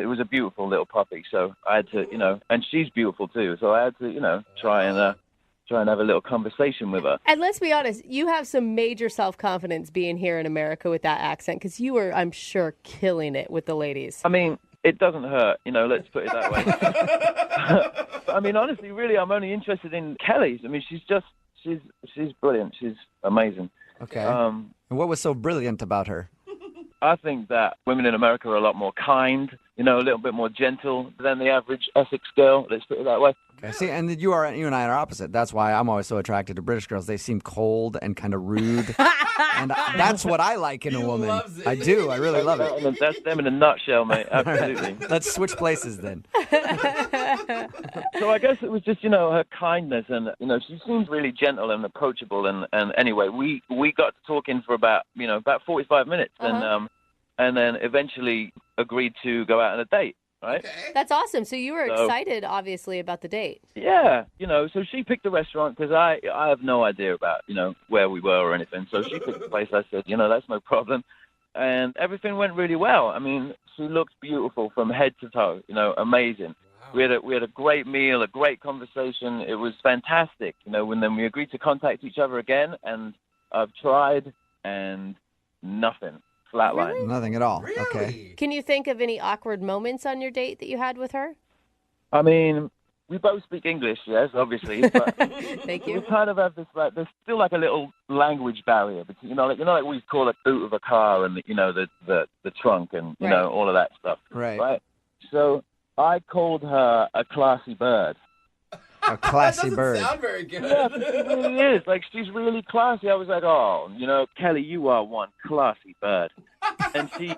was a beautiful little puppy. So I had to, and she's beautiful too. So I had to, try and have a little conversation with her. And let's be honest, you have some major self-confidence being here in America with that accent, because you were, I'm sure, killing it with the ladies. I mean, it doesn't hurt, let's put it that way. I mean, honestly, really, I'm only interested in Kelly's. I mean, she's brilliant. She's amazing. Okay. And what was so brilliant about her? I think that women in America are a lot more kind, a little bit more gentle than the average Essex girl. Let's put it that way. Okay. See, and you and I are opposite. That's why I'm always so attracted to British girls. They seem cold and kind of rude. And that's what I like in a woman. I do. I really love it. That's them in a nutshell, mate. Absolutely. Right. Let's switch places then. So I guess it was just, her kindness, and, she seems really gentle and approachable. And anyway, we got to talking for about 45 minutes, and then eventually agreed to go out on a date. Right? Okay. That's awesome. So you were excited, obviously, about the date. Yeah, so she picked the restaurant because I have no idea about, where we were or anything. So she picked the place. I said, that's no problem. And everything went really well. I mean, she looked beautiful from head to toe, amazing. Wow. We had a great meal, a great conversation. It was fantastic, and then we agreed to contact each other again, and I've tried and nothing. Flatline. Really? Nothing at all. Really? Okay. Can you think of any awkward moments on your date that you had with her? I mean, we both speak English, yes, obviously. But Thank you. We kind of have this, there's still like a little language barrier between, like we call a boot of a car and the trunk and all of that stuff. Right. So I called her a classy bird. A classy bird. That doesn't sound very good. Yeah, but she really is. Like, she's really classy. I was like, Kelly, you are one classy bird. And she,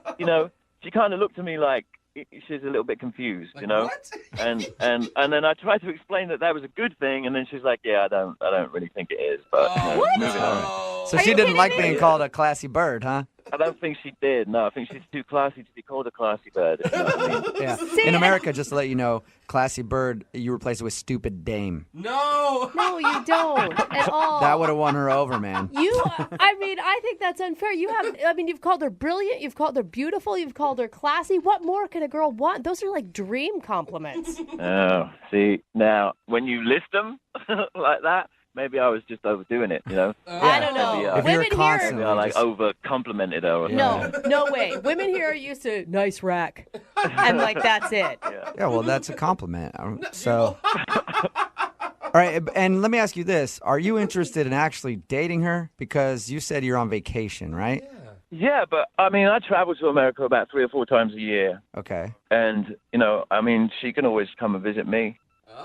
she kind of looked at me like she's a little bit confused, What? And then I tried to explain that was a good thing, and then she's like, yeah, I don't really think it is. But moving on. So she didn't like being called a classy bird, huh? I don't think she did. No, I think she's too classy to be called a classy bird. If you know what I mean. Yeah. In America, just to let you know, classy bird, you replace it with stupid dame. No, you don't at all. That would have won her over, man. I think that's unfair. You've called her brilliant, you've called her beautiful, you've called her classy. What more can a girl want? Those are like dream compliments. Oh, see, now, when you list them like that, maybe I was just overdoing it, I don't know. Maybe, if you're constantly maybe I over complimented her or something. No way. Women here are used to nice rack. And that's it. Yeah, well, that's a compliment. So, all right, and let me ask you this. Are you interested in actually dating her? Because you said you're on vacation, right? Yeah, but, I mean, I travel to America about 3 or 4 times a year. Okay. And, she can always come and visit me.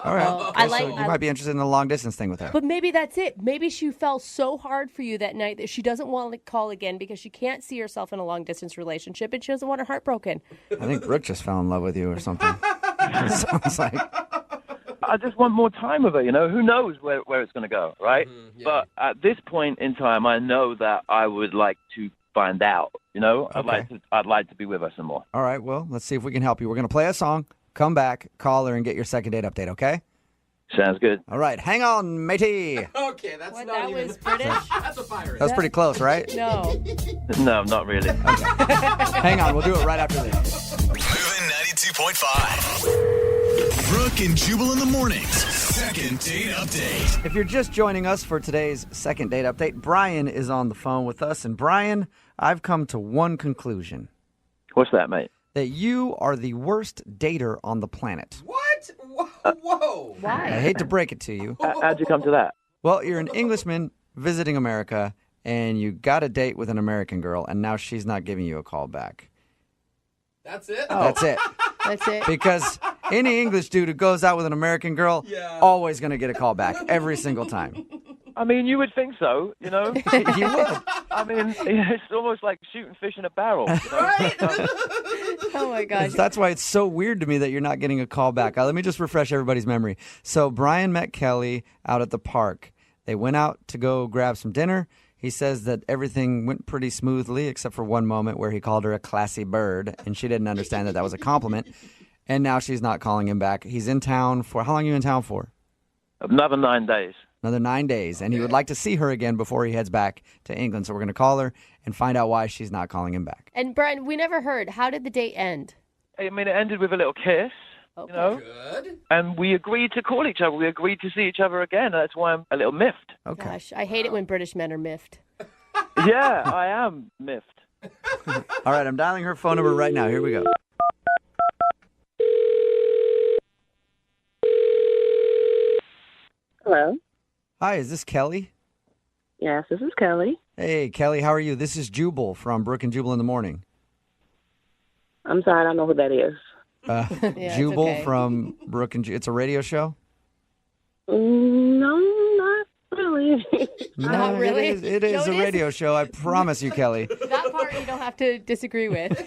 All right. So you might be interested in the long-distance thing with her. But maybe that's it. Maybe she fell so hard for you that night that she doesn't want to call again because she can't see herself in a long-distance relationship and she doesn't want her heart broken. I think Brooke just fell in love with you or something. Sounds like. I just want more time with her, Who knows where it's going to go, right? Yeah. But at this point in time, I know that I would like to find out, Okay. I'd like to be with her some more. All right, well, let's see if we can help you. We're going to play a song, come back, call her, and get your second date update, okay? Sounds good. All right, hang on, matey. Okay, that's not that even... was British? That's a pirate. That was pretty close, right? No. No, not really. Okay. Hang on, we'll do it right after this. Moving 92.5. Brooke and Jubal in the mornings. Second date update. If you're just joining us for today's second date update, Brian is on the phone with us. And Brian, I've come to one conclusion. What's that, mate? That you are the worst dater on the planet. What? Whoa. Why? I hate to break it to you. How'd you come to that? Well, you're an Englishman visiting America, and you got a date with an American girl, and now she's not giving you a call back. That's it? That's it. That's it. Because any English dude who goes out with an American girl, always going to get a call back every single time. I mean, you would think so, You would. I mean, it's almost like shooting fish in a barrel. Right? Oh, my gosh. That's why it's so weird to me that you're not getting a call back. Let me just refresh everybody's memory. So Brian met Kelly out at the park. They went out to go grab some dinner. He says that everything went pretty smoothly except for one moment where he called her a classy bird, and she didn't understand that was a compliment. And now she's not calling him back. He's in town for – how long are you in town for? Another 9 days. Another 9 days. And he would like to see her again before he heads back to England. So we're going to call her and find out why she's not calling him back. And Brian, we never heard. How did the date end? I mean, it ended with a little kiss. Okay. You know? Good. And we agreed to call each other. We agreed to see each other again. That's why I'm a little miffed. Okay. Gosh, I hate it when British men are miffed. Yeah, I am miffed. All right, I'm dialing her phone number right now. Here we go. Hello. Hi, is this Kelly? Yes, this is Kelly. Hey, Kelly, how are you? This is Jubal from Brooke and Jubal in the morning. I'm sorry, I don't know who that is. Yeah, Jubal it's okay. from Brooke and Jubal. It's a radio show? No, not really. Not really? It is No, a it radio show. I promise you, Kelly. That part you don't have to disagree with.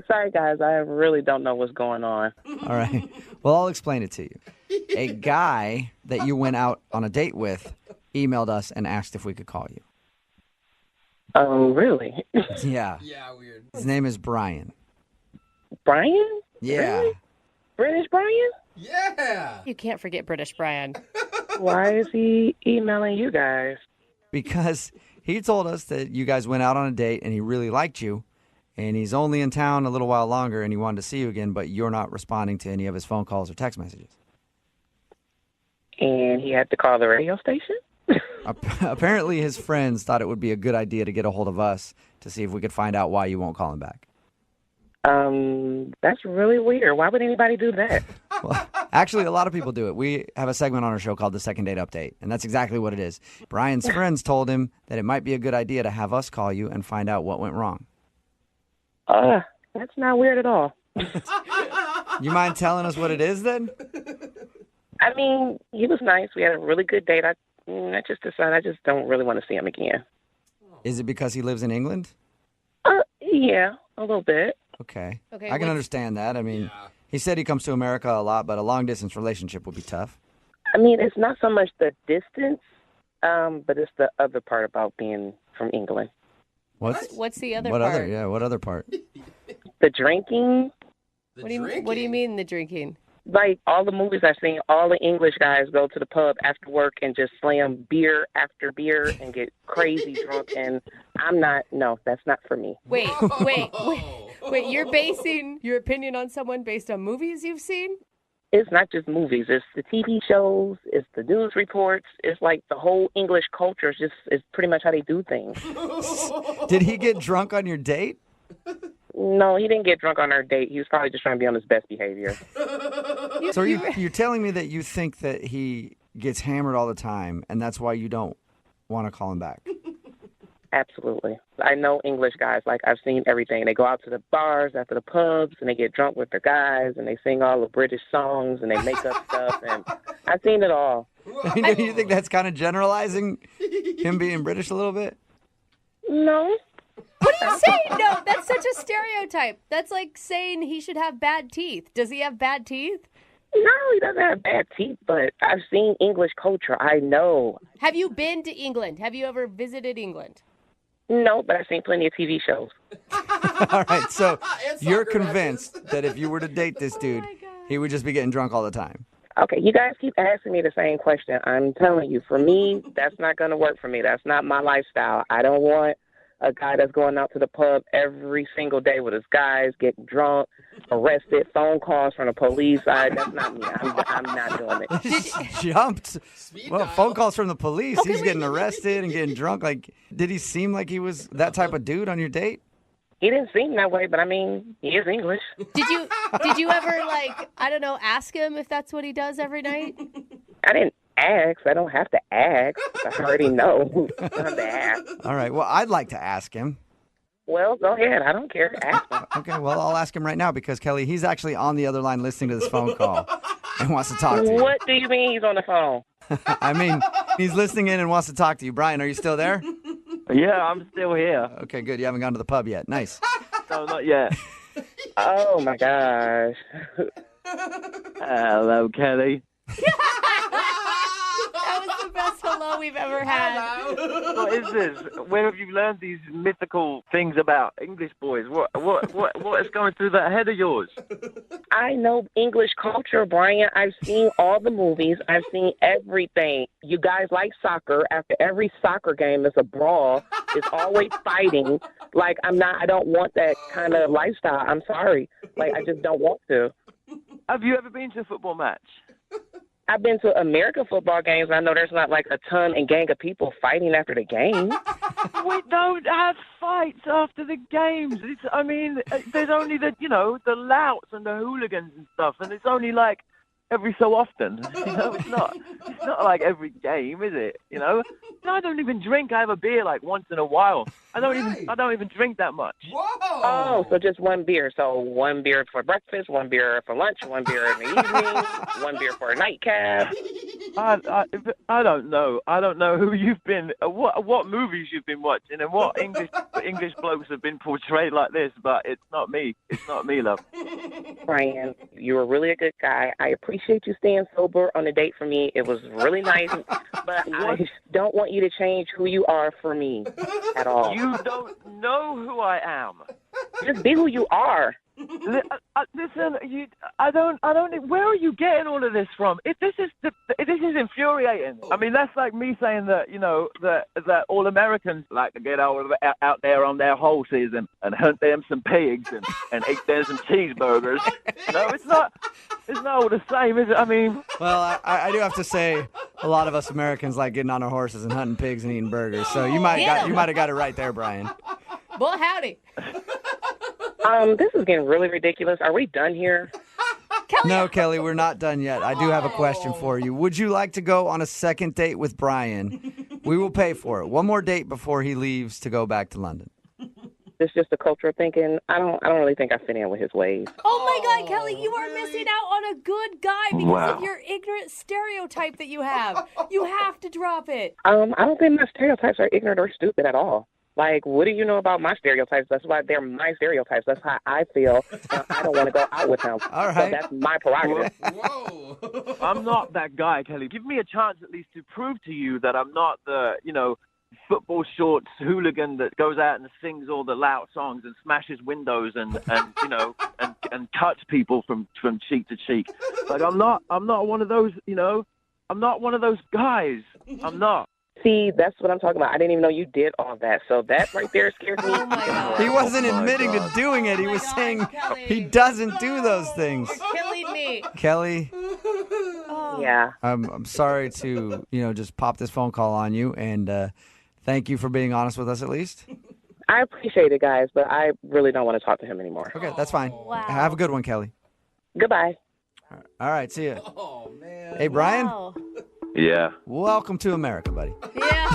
Sorry, guys, I really don't know what's going on. All right. Well, I'll explain it to you. A guy that you went out on a date with emailed us and asked if we could call you. Oh, really? Yeah. Yeah, weird. His name is Brian. Brian? Yeah. Really? British Brian? Yeah. You can't forget British Brian. Why is he emailing you guys? Because he told us that you guys went out on a date and he really liked you. And he's only in town a little while longer and he wanted to see you again, but you're not responding to any of his phone calls or text messages. And he had to call the radio station? Apparently his friends thought it would be a good idea to get a hold of us to see if we could find out why you won't call him back. That's really weird. Why would anybody do that? Well, actually, a lot of people do it. We have a segment on our show called the Second Date Update, and that's exactly what it is. Brian's friends told him that it might be a good idea to have us call you and find out what went wrong. That's not weird at all. You mind telling us what it is then? I mean, he was nice. We had a really good date. I just decided I just don't really want to see him again. Is it because he lives in England? Yeah, a little bit. Okay. Okay, I can understand that. I mean, he said he comes to America a lot, but a long-distance relationship would be tough. I mean, it's not so much the distance, but it's the other part about being from England. What's the other what part? What other part? The drinking. What do you mean the drinking? Like all the movies I've seen, all the English guys go to the pub after work and just slam beer after beer and get crazy drunk. And that's not for me. Wait. You're basing your opinion on someone based on movies you've seen? It's not just movies. It's the TV shows. It's the news reports. It's like the whole English culture is pretty much how they do things. Did he get drunk on your date? No, he didn't get drunk on our date. He was probably just trying to be on his best behavior. So you're telling me that you think that he gets hammered all the time, and that's why you don't want to call him back? Absolutely. I know English guys. Like, I've seen everything. They go out to the bars after the pubs, and they get drunk with their guys, and they sing all the British songs, and they make up stuff, and I've seen it all. You think that's kind of generalizing him being British a little bit? No. What are you saying? No, that's such a stereotype. That's like saying he should have bad teeth. Does he have bad teeth? No, he doesn't have bad teeth, but I've seen English culture. I know. Have you been to England? Have you ever visited England? No, but I've seen plenty of TV shows. All right, so you're convinced that if you were to date this dude, he would just be getting drunk all the time. Okay, you guys keep asking me the same question. I'm telling you, for me, that's not going to work for me. That's not my lifestyle. I don't want a guy that's going out to the pub every single day with his guys, getting drunk, arrested, phone calls from the police. That's not me. I'm not doing it. Jumped. Well, phone calls from the police. He's getting arrested and getting drunk. Like, did he seem like he was that type of dude on your date? He didn't seem that way, but I mean, he is English. Did you ever ask him if that's what he does every night? I didn't ask. I don't have to ask. I already know. I don't have to ask. All right. Well, I'd like to ask him. Well, go ahead. I don't care. Ask him. Okay. Well, I'll ask him right now because, Kelly, he's actually on the other line listening to this phone call and wants to talk to you. What do you mean he's on the phone? I mean, he's listening in and wants to talk to you. Brian, are you still there? Yeah, I'm still here. Okay, good. You haven't gone to the pub yet. Nice. No, not yet. Oh, my gosh. Hello, Kelly. That was the best hello we've ever had. What is this? Where have you learned these mythical things about English boys? What is going through that head of yours? I know English culture, Brian. I've seen all the movies. I've seen everything. You guys like soccer. After every soccer game is a brawl. It's always fighting. Like, I don't want that kind of lifestyle. I'm sorry. Like, I just don't want to. Have you ever been to a football match? I've been to American football games. I know there's not like a ton and gang of people fighting after the game. We don't have fights after the games. There's only the louts and the hooligans and stuff, and it's only like every so often. It's not like every game, is it? I don't even drink. I have a beer like once in a while. I don't even drink that much. Whoa! Oh, so just one beer. So one beer for breakfast, one beer for lunch, one beer in the evening, one beer for a nightcap. I don't know. I don't know who you've been, what movies you've been watching, and what English blokes have been portrayed like this. But it's not me. It's not me, love. Brian, you were really a good guy. I appreciate you staying sober on a date for me. It was really nice, but I don't want you to change who you are for me at all. You don't know who I am. Just be who you are. Listen, I don't. Where are you getting all of this from? This is infuriating. I mean, that's like me saying that that all Americans like to get out there on their horses and hunt them some pigs and eat them some cheeseburgers. No, it's not. It's not all the same, is it? I mean, well, I do have to say, a lot of us Americans like getting on our horses and hunting pigs and eating burgers. So you might have got it right there, Brian. Well, howdy. This is getting really ridiculous. Are we done here? No, Kelly, we're not done yet. I do have a question for you. Would you like to go on a second date with Brian? We will pay for it. One more date before he leaves to go back to London. It's just a culture of thinking. I don't really think I fit in with his ways. Oh my God, Kelly, you are missing out on a good guy because of your ignorant stereotype that you have. You have to drop it. I don't think my stereotypes are ignorant or stupid at all. Like, what do you know about my stereotypes? That's why they're my stereotypes. That's how I feel. And I don't want to go out with him. All right. So that's my prerogative. Whoa. I'm not that guy, Kelly. Give me a chance at least to prove to you that I'm not the, football shorts hooligan that goes out and sings all the loud songs and smashes windows and cuts people from cheek to cheek. Like, I'm not one of those, I'm not one of those guys. I'm not. See, that's what I'm talking about. I didn't even know you did all that. So that right there scares me. Oh my God. He wasn't admitting to doing it. He was saying Kelly. he doesn't do those things. You're killing me. Kelly, Yeah. I'm sorry to, just pop this phone call on you, and thank you for being honest with us at least. I appreciate it, guys, but I really don't want to talk to him anymore. Okay, that's fine. Wow. Have a good one, Kelly. Goodbye. All right, see ya. Oh, man. Hey, Brian, Wow. Yeah. welcome to America, buddy. Yeah.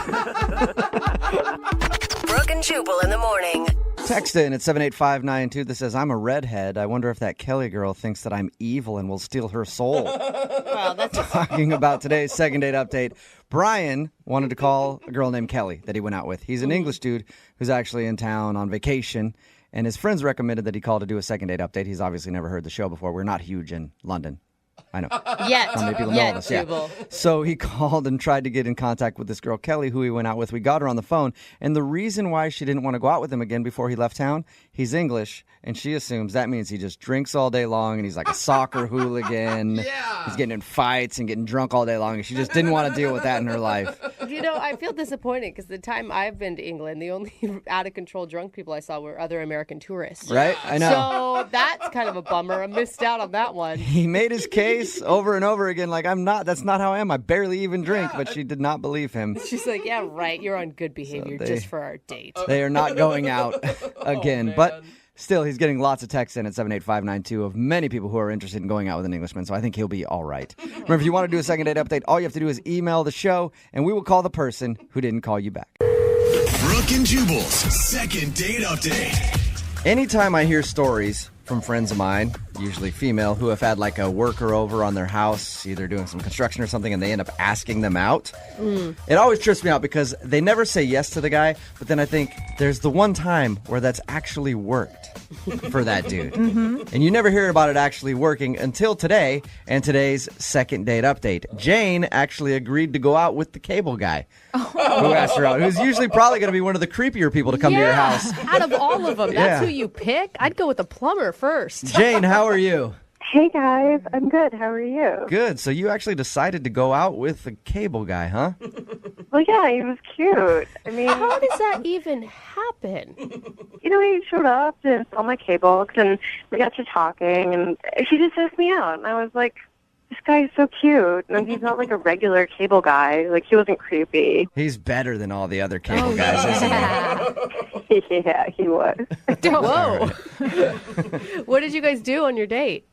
Brooke and Jubal in the morning. Text in at 78592 that says, I'm a redhead. I wonder if that Kelly girl thinks that I'm evil and will steal her soul. Wow, that's Talking about today's second date update, Brian wanted to call a girl named Kelly that he went out with. He's an English dude who's actually in town on vacation, and his friends recommended that he call to do a second date update. He's obviously never heard the show before. We're not huge in London. I know. Yet. How many people know this? Yeah. So he called and tried to get in contact with this girl, Kelly, who he went out with. We got her on the phone. And the reason why she didn't want to go out with him again before he left town, he's English, and she assumes that means he just drinks all day long and he's like a soccer hooligan. Yeah. He's getting in fights and getting drunk all day long. And she just didn't want to deal with that in her life. I feel disappointed because the time I've been to England, the only out-of-control drunk people I saw were other American tourists. Right? I know. So that's kind of a bummer. I missed out on that one. He made his case over and over again, like, that's not how I am. I barely even drink, but she did not believe him. She's like, yeah, right. You're on good behavior just for our date. They are not going out again. But still, he's getting lots of texts in at 78592 of many people who are interested in going out with an Englishman, so I think he'll be all right. Remember, if you want to do a second date update, all you have to do is email the show, and we will call the person who didn't call you back. Brooke and Jubal's second date update. Anytime I hear stories from friends of mine usually female, who have had like a worker over on their house, either doing some construction or something, and they end up asking them out. It always trips me out because they never say yes to the guy, but then I think there's the one time where that's actually worked for that dude. And you never hear about it actually working until today and today's second date update. Jane actually agreed to go out with the cable guy who asked her out, who's usually probably going to be one of the creepier people to come to your house. Out of all of them, Yeah. that's who you pick? I'd go with the plumber first. Jane, how are you? Hey guys, I'm good. How are you? Good. So you actually decided to go out with the cable guy, huh? Well, yeah, he was cute. I mean, How does that even happen? you know, he showed up to install my cables, and we got to talking, and he just asked me out, and I was like, this guy is so cute, and he's not like a regular cable guy. Like, he wasn't creepy. He's better than all the other cable guys, isn't he? Yeah, he was. Whoa. What did you guys do on your date?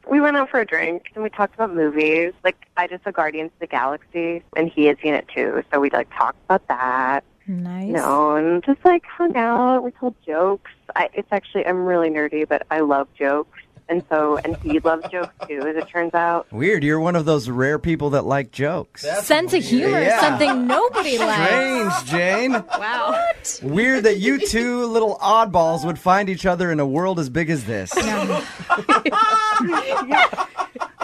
We went out for a drink, and we talked about movies. Like, I just saw Guardians of the Galaxy, and he had seen it too, so we, like, talked about that. Nice. You know, and just, like, hung out. We told jokes. It's actually, I'm really nerdy, but I love jokes. And he loves jokes too, as it turns out. Weird. You're one of those rare people that like jokes. Sense of humor is something nobody likes. Strange, Jane. Wow. What? Weird that you two little oddballs would find each other in a world as big as this. Are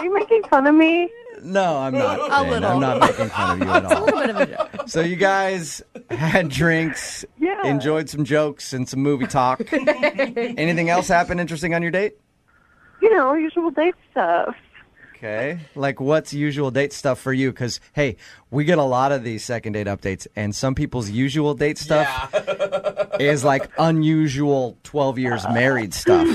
you making fun of me? No, I'm not. A Jane. little. I'm not making fun of you at A all. little bit of a joke. So you guys had drinks, Yeah. enjoyed some jokes and some movie talk. Anything else happen interesting on your date? You know, usual date stuff. Okay. Like, what's usual date stuff for you? Because, hey, we get a lot of these second date updates, and some people's usual date stuff is like unusual 12 years married stuff.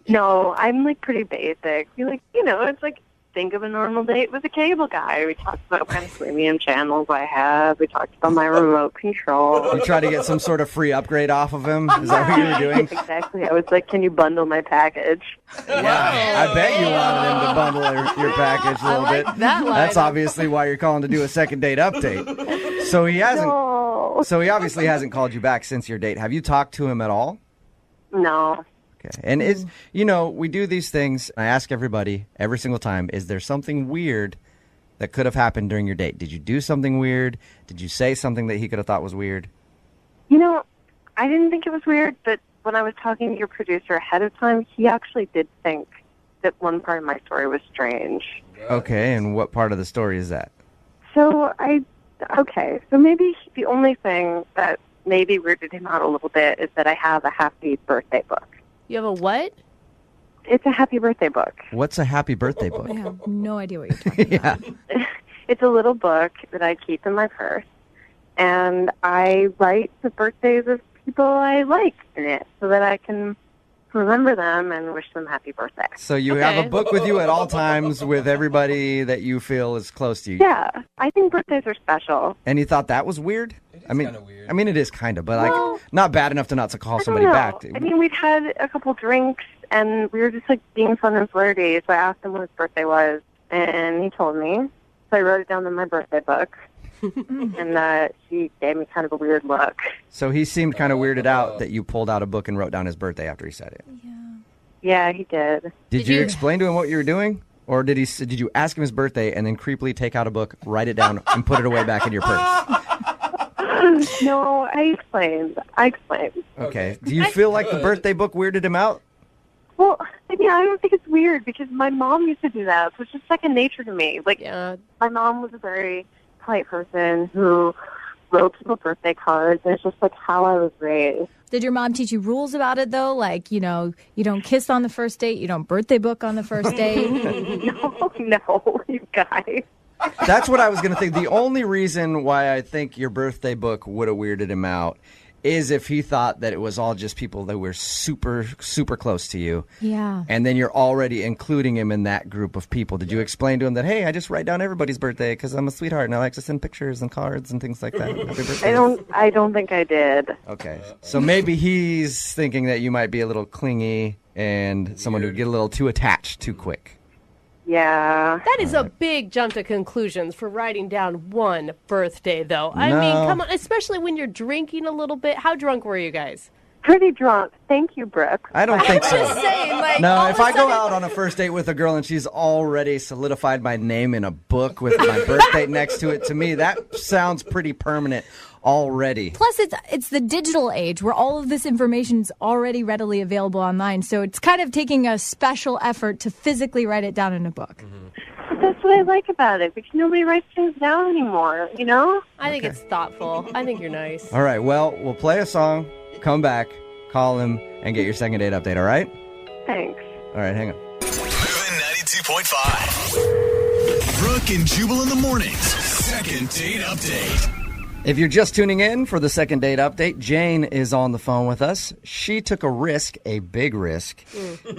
No, I'm like pretty basic. It's like think of a normal date with a cable guy. We talked about what kind of premium channels I have. We talked about my remote control. You try to get some sort of free upgrade off of him? Is that what you were doing? Exactly. I was like, can you bundle my package? Yeah, I bet you wanted him to bundle your package a little bit. that line. That's obviously why you're calling to do a second date update. So he hasn't. No. So he obviously hasn't called you back since your date. Have you talked to him at all? No. Okay. And we do these things. I ask everybody every single time, is there something weird that could have happened during your date? Did you do something weird? Did you say something that he could have thought was weird? You know, I didn't think it was weird, but when I was talking to your producer ahead of time, he actually did think that one part of my story was strange. Okay. And what part of the story is that? So maybe the only thing that maybe weirded him out a little bit is that I have a happy birthday book. You have a what? It's a happy birthday book. What's a happy birthday book? I have no idea what you're talking about. It's a little book that I keep in my purse, and I write the birthdays of people I like in it so that I can remember them and wish them happy birthday. So you have a book with you at all times with everybody that you feel is close to you. Yeah, I think birthdays are special. And you thought that was weird? I mean, it is kind of, but Well, like not bad enough to not to call somebody I back. don't know. I mean, we'd had a couple drinks, and we were just like being fun and flirty. So I asked him what his birthday was, and he told me. So I wrote it down in my birthday book, and he gave me kind of a weird look. So he seemed kind of weirded out that you pulled out a book and wrote down his birthday after he said it. Yeah, he did. Did you explain to him what you were doing? Or did you ask him his birthday and then creepily take out a book, write it down, and put it away back in your purse? No, I explained. Okay. Do you feel like the birthday book weirded him out? Well, I mean, I don't think it's weird because my mom used to do that, so it's just second nature to me. Like, my mom was a very polite person who wrote people birthday cards, and it's just like how I was raised. Did your mom teach you rules about it, though? Like, you don't kiss on the first date, you don't birthday book on the first date? No, you guys. That's what I was going to think. The only reason why I think your birthday book would have weirded him out is if he thought that it was all just people that were super, super close to you. Yeah. And then you're already including him in that group of people. Did you explain to him that, hey, I just write down everybody's birthday because I'm a sweetheart and I like to send pictures and cards and things like that? Happy birthday. I don't think I did. Okay. So maybe he's thinking that you might be a little clingy and someone who'd get a little too attached too quick. Yeah. That is a big jump to conclusions for writing down one birthday, though. I mean, No. come on, especially when you're drinking a little bit. How drunk were you guys? pretty drunk. Thank you, Brooke. I don't think so. Just saying, like, No, all if of a I go sudden- out on a first date with a girl and she's already solidified my name in a book with my birth date next to it, to me, that sounds pretty permanent already. Plus, it's the digital age where all of this information is already readily available online. So it's kind of taking a special effort to physically write it down in a book. But that's what I like about it, because nobody writes things down anymore, you know? I think it's thoughtful. I think you're nice. All right, well, we'll play a song, come back, call him, and get your second date update, all right? Thanks. All right, hang on. Moving 92.5. Brooke and Jubal in the mornings. Second date update. If you're just tuning in for the second date update, Jane is on the phone with us. She took a risk, a big risk,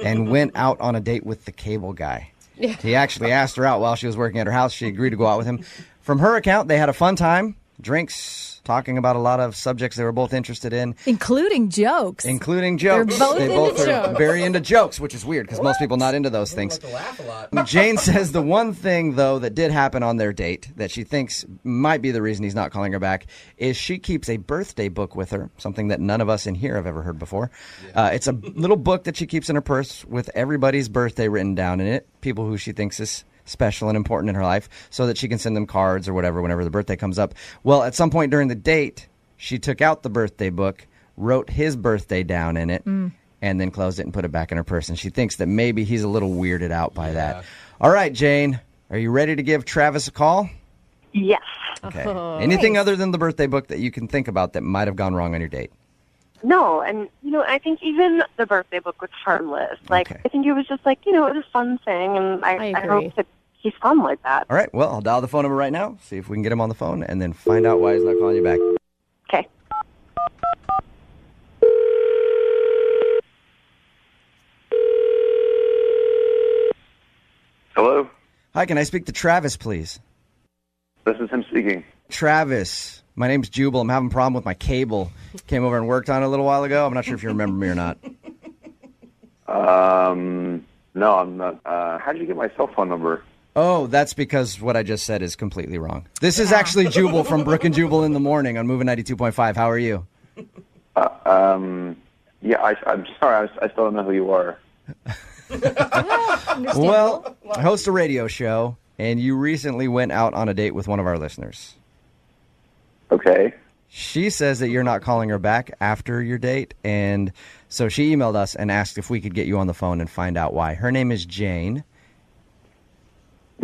and went out on a date with the cable guy. Yeah. He actually asked her out while she was working at her house. She agreed to go out with him. From her account, they had a fun time, drinks, talking about a lot of subjects they were both interested in. Including jokes. Including jokes. They're both they into both are jokes. very into jokes, which is weird because most people not into those things. To laugh a lot. Jane says the one thing, though, that did happen on their date that she thinks might be the reason he's not calling her back is she keeps a birthday book with her, something that none of us in here have ever heard before. It's a little book that she keeps in her purse with everybody's birthday written down in it, people who she thinks is special and important in her life, so that she can send them cards or whatever whenever the birthday comes up. Well, at some point during the date, she took out the birthday book, wrote his birthday down in it, and then closed it and put it back in her purse. And she thinks that maybe he's a little weirded out by that. All right, Jane, are you ready to give Travis a call? Yes. Okay. Oh, Anything nice. other than the birthday book that you can think about that might have gone wrong on your date? No, and, I think even the birthday book was harmless. Like, Okay. I think it was just like, it was a fun thing, and I agree. hope that he's fun like that. All right, well, I'll dial the phone number right now, see if we can get him on the phone, and then find out why he's not calling you back. Okay. Hello? Hi, can I speak to Travis, please? This is him speaking. Travis, my name's Jubal. I'm having a problem with my cable. Came over and worked on it a little while ago. I'm not sure if you remember me or not. No, I'm not. How did you get my cell phone number? Oh, that's because what I just said is completely wrong. This is actually Jubal from Brooke and Jubal in the morning on Moving 92.5. How are you? Yeah, I'm sorry. I still don't know who you are. Well, I host a radio show, and you recently went out on a date with one of our listeners. Okay. She says that you're not calling her back after your date, and so she emailed us and asked if we could get you on the phone and find out why. Her name is Jane.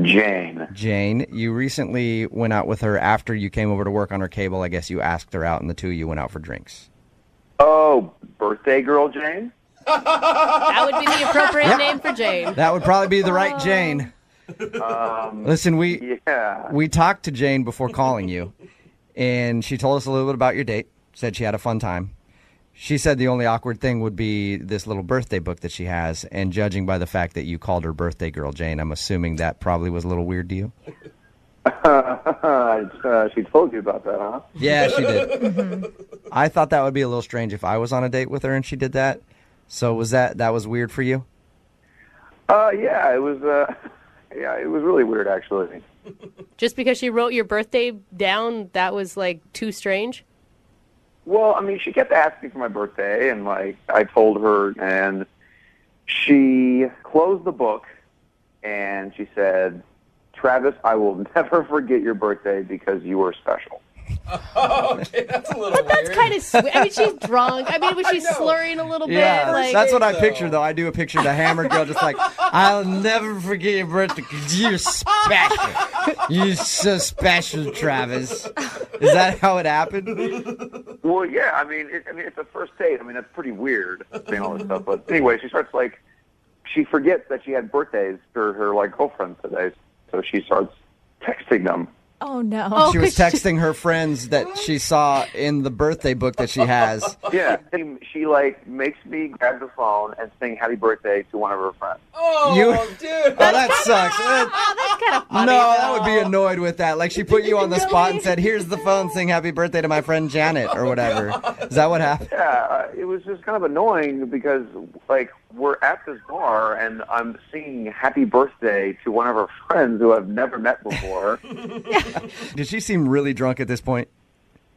Jane, you recently went out with her after you came over to work on her cable. I guess you asked her out, and the two of you went out for drinks. Oh, birthday girl Jane? That would be the appropriate name for Jane. That would probably be the right Jane. Listen, we talked to Jane before calling you, and she told us a little bit about your date, said she had a fun time. She said the only awkward thing would be this little birthday book that she has, and judging by the fact that you called her birthday girl Jane, I'm assuming that probably was a little weird to you. She told you about that, huh? Yeah, she did. I thought that would be a little strange if I was on a date with her and she did that. So was that was weird for you? Yeah, it was. Yeah, it was really weird, actually. Just because she wrote your birthday down, that was like too strange? Well, I mean, she kept asking for my birthday, and like I told her, and she closed the book, and she said, "Travis, I will never forget your birthday because you were special." Okay, that's a little But that's weird. kind of sweet. I mean, she's drunk. I mean, was she slurring a little bit? Like, that's what I picture, though. I do a picture of the hammered girl just like, I'll never forget your birthday because you're special. You're so special, Travis. Is that how it happened? Well, yeah. I mean, it's a first date. I mean, that's pretty weird saying all this stuff. But anyway, she starts like, she forgets that she had birthdays for her like girlfriends today, so she starts texting them. Oh, no. She was texting her friends that she saw in the birthday book that she has. Yeah, she like makes me grab the phone and sing "Happy Birthday" to one of her friends. Oh, dude. Oh, that sucks. that's kind of funny. No, I would be annoyed with that. Like, she put you on the spot and said, here's the phone, sing happy birthday to my friend Janet, or whatever. Is that what happened? Yeah, it was just kind of annoying because, like, we're at this bar and I'm singing "Happy Birthday" to one of her friends who I've never met before. Did she seem really drunk at this point?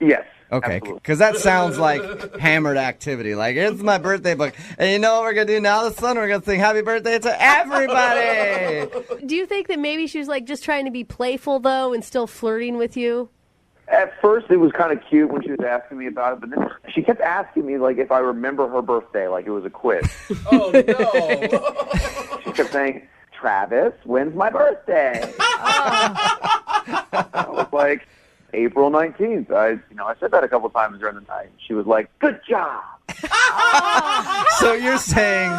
Yes. Okay, Absolutely. because that sounds like hammered activity. Like, it's my birthday book. And you know what we're going to do now this Sunday? We're going to sing happy birthday to everybody. Do you think that maybe she was like just trying to be playful though and still flirting with you? At first, it was kind of cute when she was asking me about it, but then she kept asking me, like, if I remember her birthday, like it was a quiz. Oh, no. She kept saying, Travis, when's my birthday? I was like, April 19th. I said that a couple times during the night. She was like, good job. So you're saying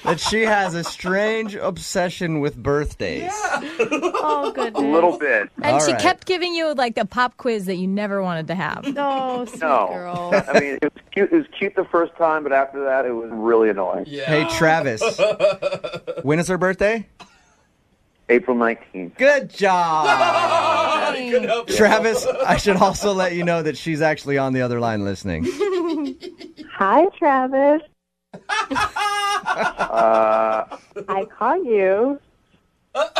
that she has a strange obsession with birthdays. Oh, goodness. A little bit. And All she right. kept giving you like a pop quiz that you never wanted to have. Oh, sweet No. girl. I mean, it was cute. It was cute the first time, but after that, it was really annoying. Hey, Travis, when is her birthday? April 19th. Good job. He couldn't help it. Travis, I should also let you know that she's actually on the other line listening. Hi, Travis. I caught you. What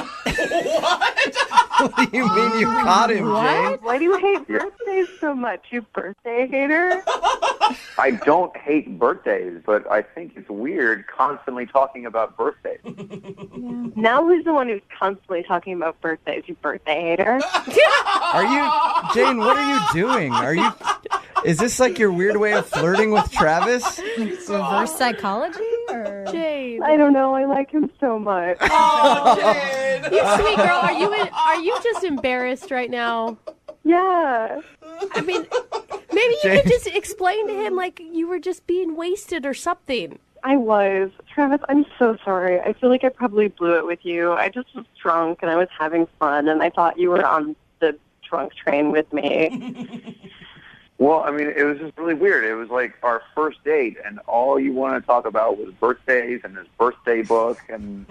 do you mean you caught him, Jane? Why do you hate birthdays so much, you birthday hater? I don't hate birthdays, but I think it's weird constantly talking about birthdays. Now who's the one who's constantly talking about birthdays, you birthday hater? Are you, Jane, what are you doing? Is this like your weird way of flirting with Travis? Reverse psychology? Or? Jane. I don't know. I like him so much. Oh, Jane. You sweet girl, are you just embarrassed right now? Yeah. I mean, maybe you could just explain to him like you were just being wasted or something. I was. Travis, I'm so sorry. I feel like I probably blew it with you. I just was drunk and I was having fun and I thought you were on the drunk train with me. Well, I mean, it was just really weird. It was like our first date, and all you wanted to talk about was birthdays and his birthday book, and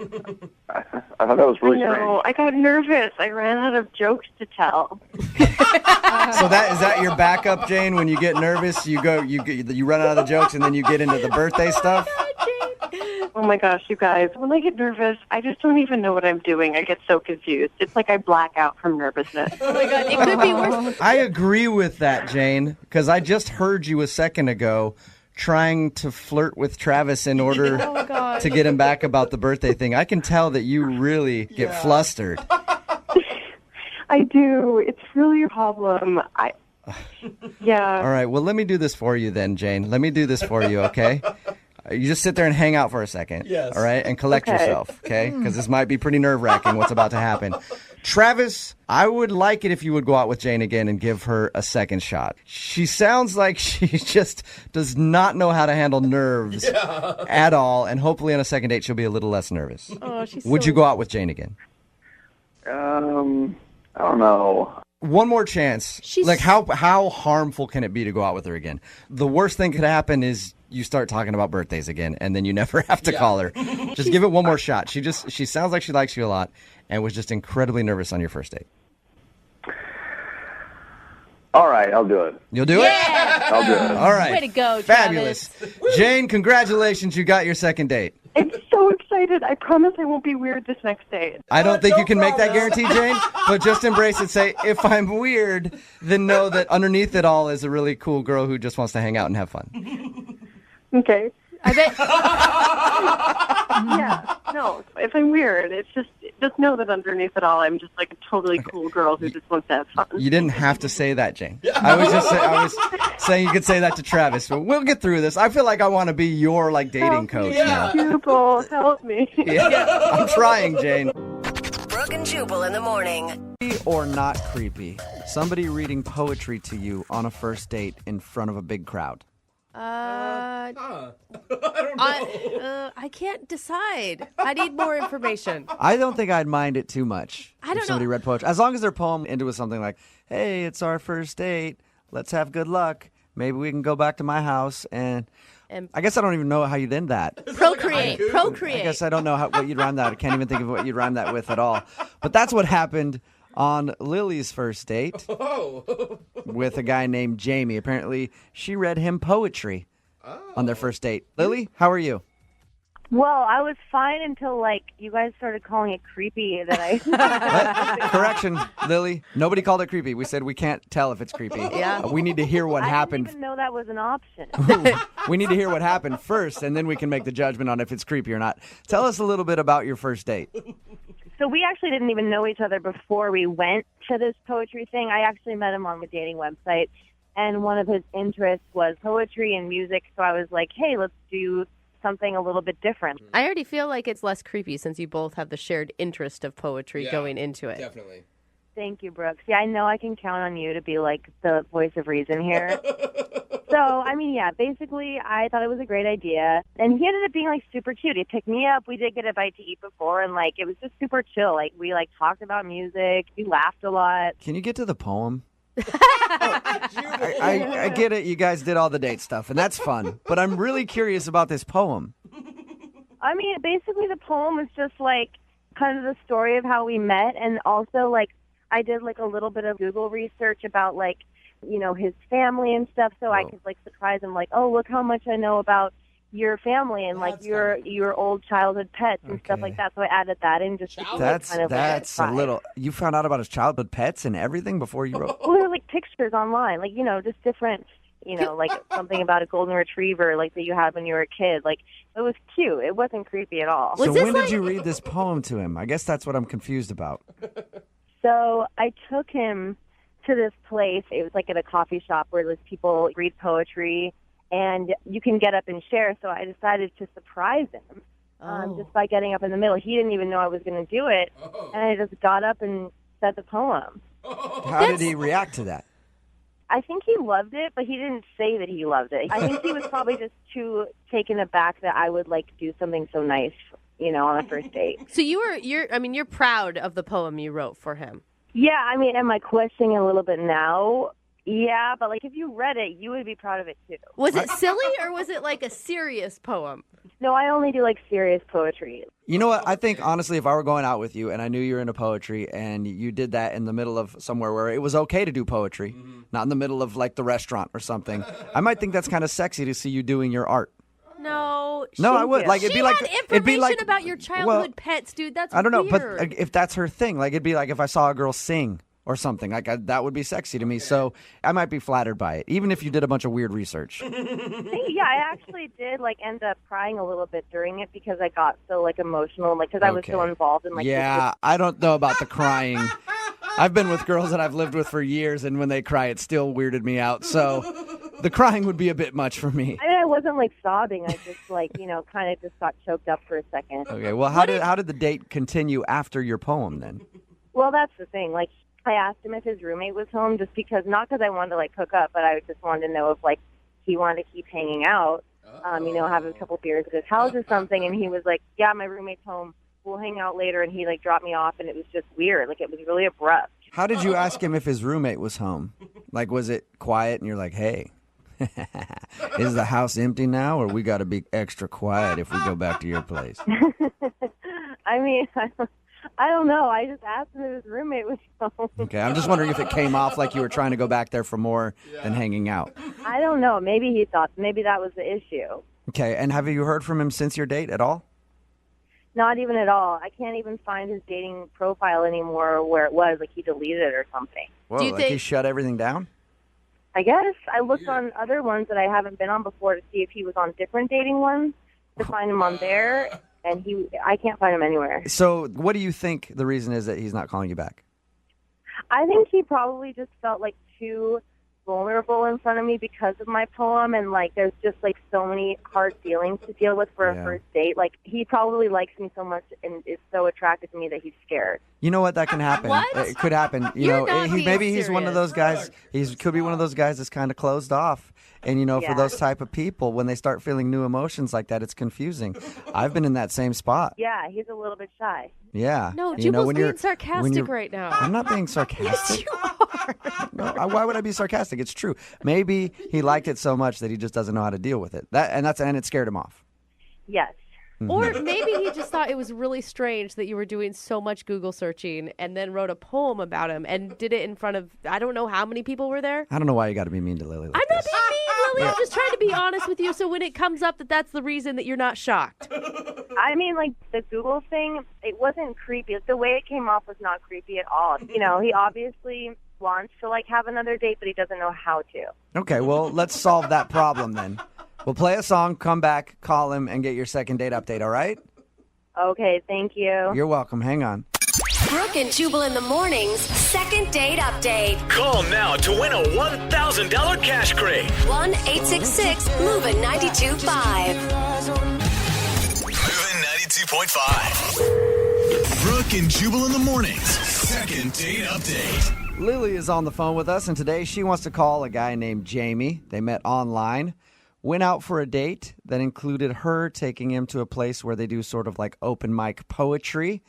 I thought that was really I know. strange. I got nervous. I ran out of jokes to tell. So is that your backup, Jane? When you get nervous, you run out of the jokes, and then you get into the birthday stuff? Oh my gosh, you guys. When I get nervous, I just don't even know what I'm doing. I get so confused. It's like I black out from nervousness. Oh my God, it could be worse. I agree with that, Jane, because I just heard you a second ago trying to flirt with Travis in order to get him back about the birthday thing. I can tell that you really get flustered. I do. It's really a problem. Yeah. All right, well, let me do this for you then, Jane. Let me do this for you, okay? You just sit there and hang out for a second. Yes. All right? And collect yourself, okay? Because this might be pretty nerve-wracking what's about to happen. Travis, I would like it if you would go out with Jane again and give her a second shot. She sounds like she just does not know how to handle nerves at all. And hopefully on a second date, she'll be a little less nervous. Oh, she's Would you go out with Jane again? I don't know. One more chance. Like, how harmful can it be to go out with her again? The worst thing could happen is you start talking about birthdays again, and then you never have to call her. Just give it one more shot. She sounds like she likes you a lot and was just incredibly nervous on your first date. All right, I'll do it. You'll do it? I'll do it. All right. Way to go, Fabulous. Jane, congratulations. You got your second date. I'm so excited. I promise I won't be weird this next date. I don't think you can make that guarantee, Jane, but just embrace it. Say, if I'm weird, then know that underneath it all is a really cool girl who just wants to hang out and have fun. Okay. I bet. Yeah. No, if I'm weird, it's just know that underneath it all, I'm just like a totally cool girl who just wants to have fun. You didn't have to say that, Jane. I was saying you could say that to Travis, but we'll get through this. I feel like I want to be your dating coach now. Jubal, help me. Yeah, I'm trying, Jane. Brooke and Jubal in the morning. Creepy or not creepy? Somebody reading poetry to you on a first date in front of a big crowd. I can't decide. I need more information. I don't think I'd mind it too much. I don't if somebody know. read poetry. As long as their poem ended with something like, hey, it's our first date. Let's have good luck. Maybe we can go back to my house and I guess I don't even know how you'd end that. Procreate. I guess I don't know what you'd rhyme that. I can't even think of what you'd rhyme that with at all. But that's what happened on Lily's first date with a guy named Jamie. Apparently, she read him poetry on their first date. Lily, how are you? Well, I was fine until, like, you guys started calling it creepy that I... Correction, Lily. Nobody called it creepy. We said we can't tell if it's creepy. Yeah. We need to hear what I happened. didn't even know that was an option. We need to hear what happened first, and then we can make the judgment on if it's creepy or not. Tell us a little bit about your first date. So we actually didn't even know each other before we went to this poetry thing. I actually met him on the dating website, and one of his interests was poetry and music, so I was like, hey, let's do something a little bit different. I already feel like it's less creepy since you both have the shared interest of poetry going into it. Definitely. Thank you, Brooks. Yeah, I know I can count on you to be like the voice of reason here. So, I mean, yeah, basically I thought it was a great idea. And he ended up being like super cute. He picked me up. We did get a bite to eat before, and like it was just super chill. Like we like talked about music. We laughed a lot. Can you get to the poem? I get it. You guys did all the date stuff, and that's fun. But I'm really curious about this poem. I mean, basically the poem is just like kind of the story of how we met, and also like I did like a little bit of Google research about like, you know, his family and stuff, so I could like surprise him, like, oh, look how much I know about your family and like your old childhood pets and stuff like that. So I added that in just to That's kind of that's a little. You found out about his childhood pets and everything before you wrote. Well, there were like pictures online, like, you know, just different, you know, like something about a golden retriever, like that you had when you were a kid. Like it was cute. It wasn't creepy at all. So when did you read this poem to him? I guess that's what I'm confused about. So I took him to this place. It was like at a coffee shop where there's people read poetry. And you can get up and share, so I decided to surprise him just by getting up in the middle. He didn't even know I was going to do it, and I just got up and said the poem. How did he react to that? I think he loved it, but he didn't say that he loved it. I think he was probably just too taken aback that I would like do something so nice, you know, on a first date. So you're proud of the poem you wrote for him. Yeah, I mean, am I questioning a little bit now? Yeah, but like if you read it, you would be proud of it too. Was it silly or was it like a serious poem? No, I only do like serious poetry. You know what? I think honestly, if I were going out with you and I knew you were into poetry and you did that in the middle of somewhere where it was okay to do poetry, not in the middle of like the restaurant or something, I might think that's kind of sexy to see you doing your art. No, I would. Like it'd be like information about your childhood pets, dude. That's I don't know, weird. but if that's her thing, like it'd be like if I saw a girl sing or something, like that would be sexy to me. So I might be flattered by it, even if you did a bunch of weird research. Yeah, I actually did like end up crying a little bit during it because I got so like emotional, like because I was so involved in like. Yeah, I don't know about the crying. I've been with girls that I've lived with for years, and when they cry, it still weirded me out. So the crying would be a bit much for me. I mean, I wasn't like sobbing. I just like, you know, kind of just got choked up for a second. Okay, well, how did the date continue after your poem then? Well, that's the thing. Like, I asked him if his roommate was home, just because not because I wanted to like hook up, but I just wanted to know if like he wanted to keep hanging out, you know, have a couple beers at his house or something. And he was like, "Yeah, my roommate's home. We'll hang out later." And he like dropped me off, and it was just weird. Like it was really abrupt. How did you ask him if his roommate was home? Like, was it quiet and you're like, "Hey, is the house empty now, or we got to be extra quiet if we go back to your place?" I mean, I don't know. I just asked him if his roommate was home. Okay, I'm just wondering if it came off like you were trying to go back there for more than hanging out. I don't know. Maybe he thought maybe that was the issue. Okay, and have you heard from him since your date at all? Not even at all. I can't even find his dating profile anymore where it was. Like he deleted it or something. Whoa, like he shut everything down? I guess. I looked on other ones that I haven't been on before to see if he was on different dating ones, to find him on there. And I can't find him anywhere. So what do you think the reason is that he's not calling you back? I think he probably just felt like too vulnerable in front of me because of my poem, and like there's just like so many hard feelings to deal with for a first date. Like he probably likes me so much and is so attracted to me that he's scared. You know what? That can happen. It could happen. You're not being Maybe he's serious. one of those guys. He could be one of those guys that's kind of closed off. And, you know, for those type of people, when they start feeling new emotions like that, it's confusing. I've been in that same spot. Yeah, he's a little bit shy. Yeah. No, Jubal's being sarcastic right now. I'm not being sarcastic. Yes, you are. No, why would I be sarcastic? It's true. Maybe he liked it so much that he just doesn't know how to deal with it. And it scared him off. Yes. Or maybe he just thought it was really strange that you were doing so much Google searching and then wrote a poem about him and did it in front of, I don't know how many people were there. I don't know why you got to be mean to Lily. I'm not being mean, Lily, I'm just trying to be honest with you so when it comes up that's the reason that you're not shocked. I mean, like, the Google thing, it wasn't creepy. The way it came off was not creepy at all. You know, he obviously wants to, like, have another date, but he doesn't know how to. Okay, well, let's solve that problem then. We'll play a song, come back, call him, and get your second date update, all right? Okay, thank you. You're welcome. Hang on. Brooke and Jubal in the mornings, second date update. Call now to win a $1,000 cash crate. 1-866-MOVE-925. Moving 92.5. Brooke and Jubal in the mornings, second date update. Lily is on the phone with us, and today she wants to call a guy named Jamie. They met online, went out for a date that included her taking him to a place where they do sort of like open mic poetry.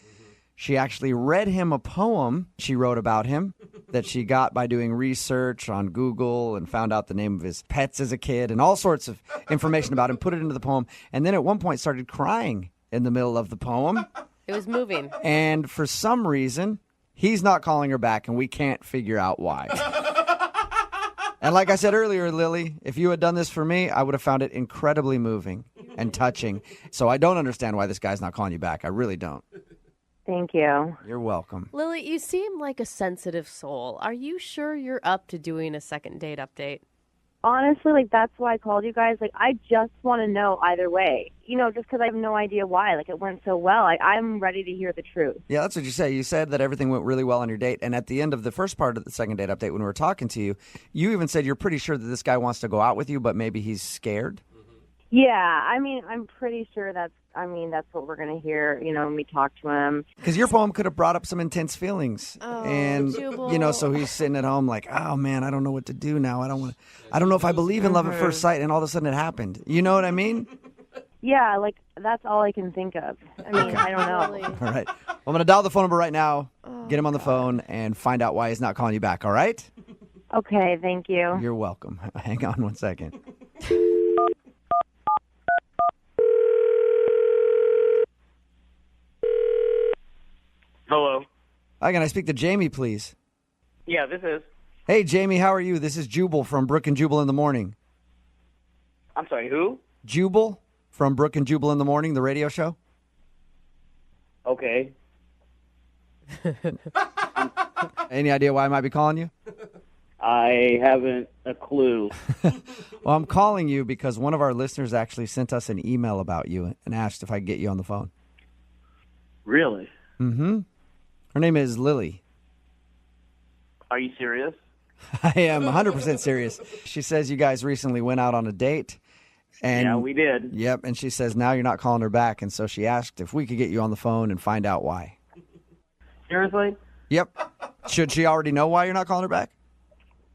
She actually read him a poem she wrote about him that she got by doing research on Google and found out the name of his pets as a kid and all sorts of information about him, put it into the poem, and then at one point started crying in the middle of the poem. It was moving. And for some reason, he's not calling her back, and we can't figure out why. And like I said earlier, Lily, if you had done this for me, I would have found it incredibly moving and touching. So I don't understand why this guy's not calling you back. I really don't. Thank you. You're welcome. Lily, you seem like a sensitive soul. Are you sure you're up to doing a second date update? Honestly, like, that's why I called you guys. Like, I just want to know either way. You know, just because I have no idea why. Like, it went so well. I'm ready to hear the truth. Yeah, that's what you say. You said that everything went really well on your date. And at the end of the first part of the second date update, when we were talking to you, you even said you're pretty sure that this guy wants to go out with you, but maybe he's scared. Yeah, I mean, I'm pretty sure that's what we're going to hear, you know, when we talk to him. Because your poem could have brought up some intense feelings. Oh, and, Jubal. you know, so he's sitting at home like, oh, man, I don't know what to do now. I don't know if I believe in love at first sight. And all of a sudden it happened. You know what I mean? Yeah, like, that's all I can think of. I mean, I don't know. All right. Well, I'm going to dial the phone number right now, get him on the phone, and find out why he's not calling you back, all right? Okay, thank you. You're welcome. Hang on one second. Hello. Hi, can I speak to Jamie, please? Yeah, this is. Hey, Jamie, how are you? This is Jubal from Brooke and Jubal in the Morning. I'm sorry, who? Jubal from Brooke and Jubal in the Morning, the radio show. Okay. Any idea why I might be calling you? I haven't a clue. Well, I'm calling you because one of our listeners actually sent us an email about you and asked if I could get you on the phone. Really? Mm-hmm. Her name is Lily. Are you serious? I am 100% serious. She says you guys recently went out on a date. And, yeah, we did. Yep, and she says now you're not calling her back, and so she asked if we could get you on the phone and find out why. Seriously? Yep. Should she already know why you're not calling her back?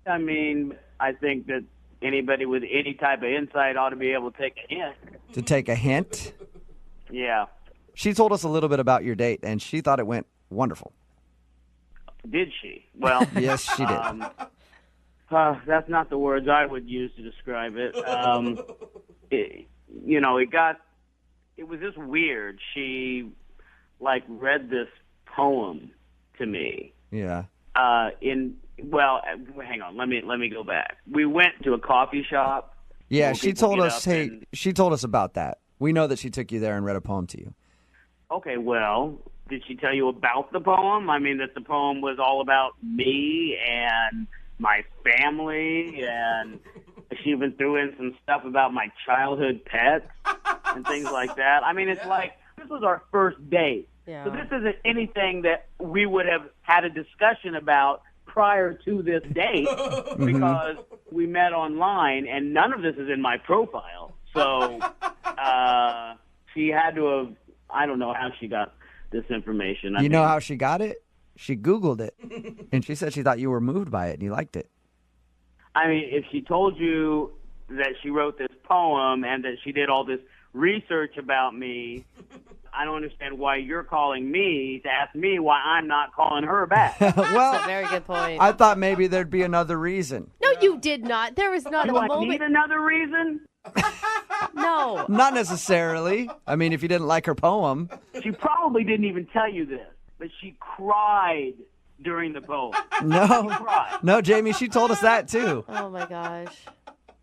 I mean, I think that anybody with any type of insight ought to be able to take a hint. To take a hint? Yeah. She told us a little bit about your date, and she thought it went wonderful. Did she? Well, yes, she did. That's not the words I would use to describe it. It was just weird. She, like, read this poem to me. Yeah. Hang on. Let me go back. We went to a coffee shop. Yeah, she told us. She told us about that. We know that she took you there and read a poem to you. Okay, well, did she tell you about the poem? I mean, that the poem was all about me and my family, and she even threw in some stuff about my childhood pets and things like that. I mean, it's like, this was our first date. Yeah. So this isn't anything that we would have had a discussion about prior to this date because we met online, and none of this is in my profile. So she had to have, I don't know how she got this information. You know how she got it? She Googled it, and she said she thought you were moved by it and you liked it. I mean, if she told you that she wrote this poem and that she did all this research about me, I don't understand why you're calling me to ask me why I'm not calling her back. Well, that's a very good point. I thought maybe there'd be another reason. No, you did not. There was not Do a I moment. need another reason? No. Not necessarily. I mean, if you didn't like her poem. She probably didn't even tell you this, but she cried during the poem. No. She cried. No, Jamie, she told us that too. Oh, my gosh.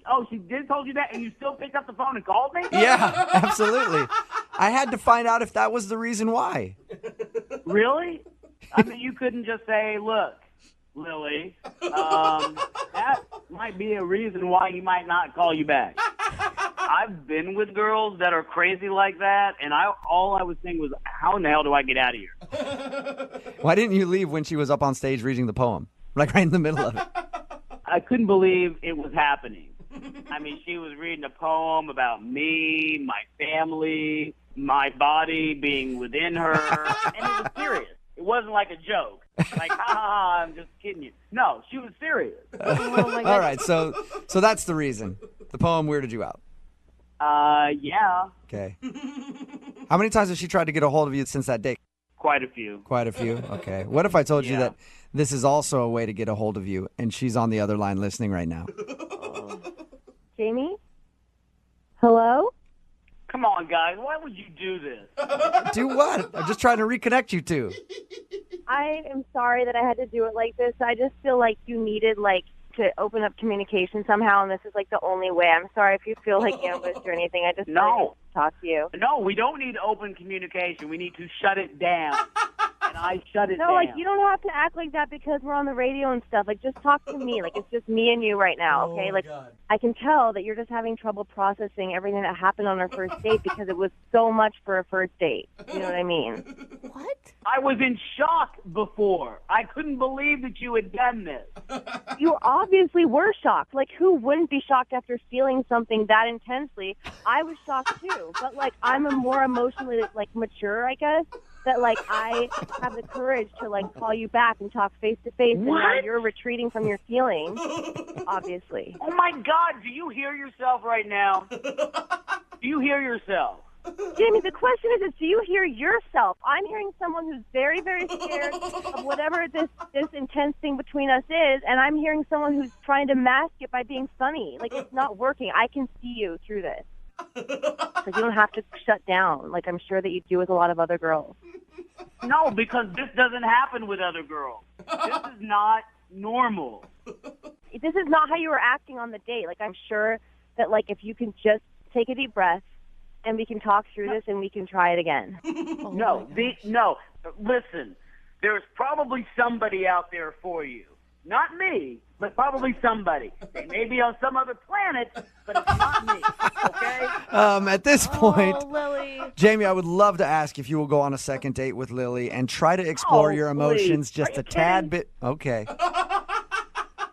Oh, she did told you that, and you still picked up the phone and called me? Yeah, absolutely. I had to find out if that was the reason why. Really? I mean, you couldn't just say, look, Lily, that might be a reason why he might not call you back. I've been with girls that are crazy like that, and all I was thinking was, how in the hell do I get out of here? Why didn't you leave when she was up on stage reading the poem? Like right in the middle of it. I couldn't believe it was happening. I mean, she was reading a poem about me, my family, my body being within her, and it was serious. It wasn't like a joke. Like, ha ha ha, I'm just kidding you. No, she was serious. All right, so that's the reason. The poem weirded you out. Yeah. Okay. How many times has she tried to get a hold of you since that date? Quite a few. Quite a few? Okay. What if I told you that this is also a way to get a hold of you, and she's on the other line listening right now? Jamie? Hello? Come on, guys. Why would you do this? Do what? I'm just trying to reconnect you two. I am sorry that I had to do it like this. I just feel like you needed, to open up communication somehow, and this is, the only way. I'm sorry if you feel like ambushed or anything. I just really need to talk to you. No, we don't need open communication. We need to shut it down. And I shut it down. No, you don't have to act like that because we're on the radio and stuff. Just talk to me. It's just me and you right now, okay? God. I can tell that you're just having trouble processing everything that happened on our first date because it was so much for a first date. You know what I mean? What? I was in shock before. I couldn't believe that you had done this. You obviously were shocked. Who wouldn't be shocked after feeling something that intensely? I was shocked too. But, I'm a more emotionally, mature, I guess. That I have the courage to call you back and talk face to face, and now you're retreating from your feelings, obviously. Oh my God! Do you hear yourself right now? Do you hear yourself? Jamie, the question is, do you hear yourself? I'm hearing someone who's very, very scared of whatever this intense thing between us is, and I'm hearing someone who's trying to mask it by being funny. It's not working. I can see you through this. You don't have to shut down, I'm sure that you do with a lot of other girls. No, because this doesn't happen with other girls. This is not normal. This is not how you were acting on the date. I'm sure that, if you can just take a deep breath and we can talk through this and we can try it again. No. Listen, there's probably somebody out there for you. Not me, but probably somebody. They may be on some other planet, but it's not me, okay? At this point, Lily. Jamie, I would love to ask if you will go on a second date with Lily and try to explore your emotions just a tad bit. Okay.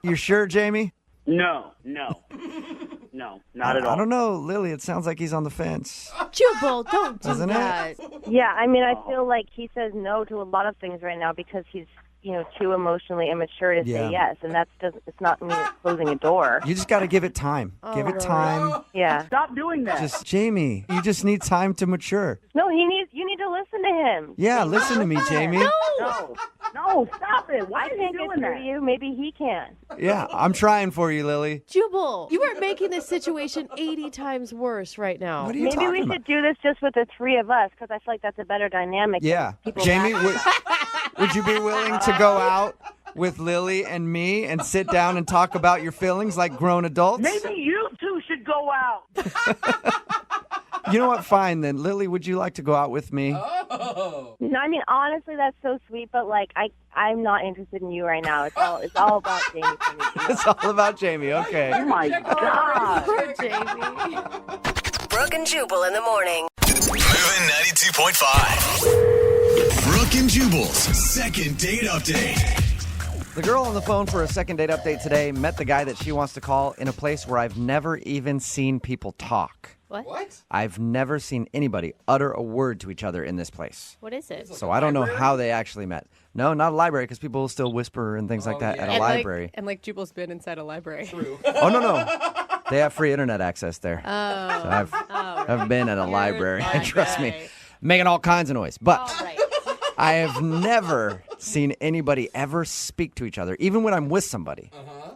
You sure, Jamie? No, not at all. I don't know, Lily. It sounds like he's on the fence. Jubal, don't do Doesn't it? that. Yeah, I feel like he says no to a lot of things right now because he's too emotionally immature to say yes, and it's not me closing a door. You just got to give it time. Give it time. Yeah. Stop doing that. Just Jamie, you just need time to mature. No, you need to listen to him. Yeah, listen to me, Jamie. No, stop it. Why I are you can't doing get through that? to you. Maybe he can. Yeah, I'm trying for you, Lily. Jubal, you are making this situation 80 times worse right now. What are you Maybe talking we about? should do this just with the three of us because I feel like that's a better dynamic. Yeah. People Jamie, would you be willing to go out with Lily and me and sit down and talk about your feelings like grown adults? Maybe you two should go out. You know what? Fine then. Lily, would you like to go out with me? No, honestly, that's so sweet, but I'm not interested in you right now. It's all about Jamie for me. It's all about Jamie. Okay. Oh my God. Poor Jamie. Brooke and Jubal in the morning. Moving 92.5. Brooke and Jubal's second date update. The girl on the phone for a second date update today met the guy that she wants to call in a place where I've never even seen people talk. What? I've never seen anybody utter a word to each other in this place. What is it? So I don't know how they actually met. No, not a library, because people still whisper and things like that at a library. And Jubal's been inside a library. True. Oh, no. They have free internet access there. Oh. So I've been at a library, and trust me, making all kinds of noise. But I have never seen anybody ever speak to each other, even when I'm with somebody,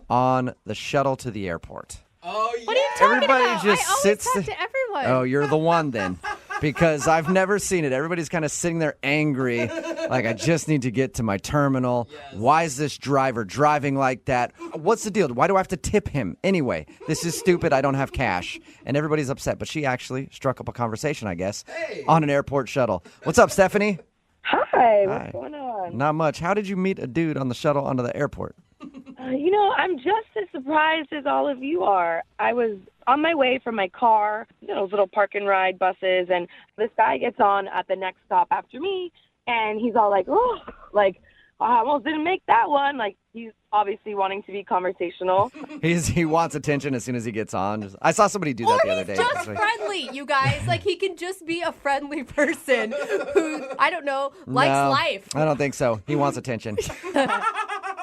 on the shuttle to the airport. Oh, yeah. What are you talking Everybody about? just I always sits talk to everyone. Oh, you're the one then. because I've never seen it. Everybody's kind of sitting there angry, like, I just need to get to my terminal. Yes. Why is this driver driving like that? What's the deal? Why do I have to tip him? Anyway, this is stupid. I don't have cash. And everybody's upset. But she actually struck up a conversation, I guess, on an airport shuttle. What's up, Stephanie? Hi, what's going on? Not much. How did you meet a dude on the shuttle onto the airport? I'm just as surprised as all of you are. I was on my way from my car, those little park and ride buses, and this guy gets on at the next stop after me, and he's all like, oh, like, I almost didn't make that one. Like, he's obviously wanting to be conversational. He wants attention as soon as he gets on. I saw somebody do that the other day. Or he's just friendly, you guys. Like, he can just be a friendly person who, I don't know, likes life. I don't think so. He wants attention.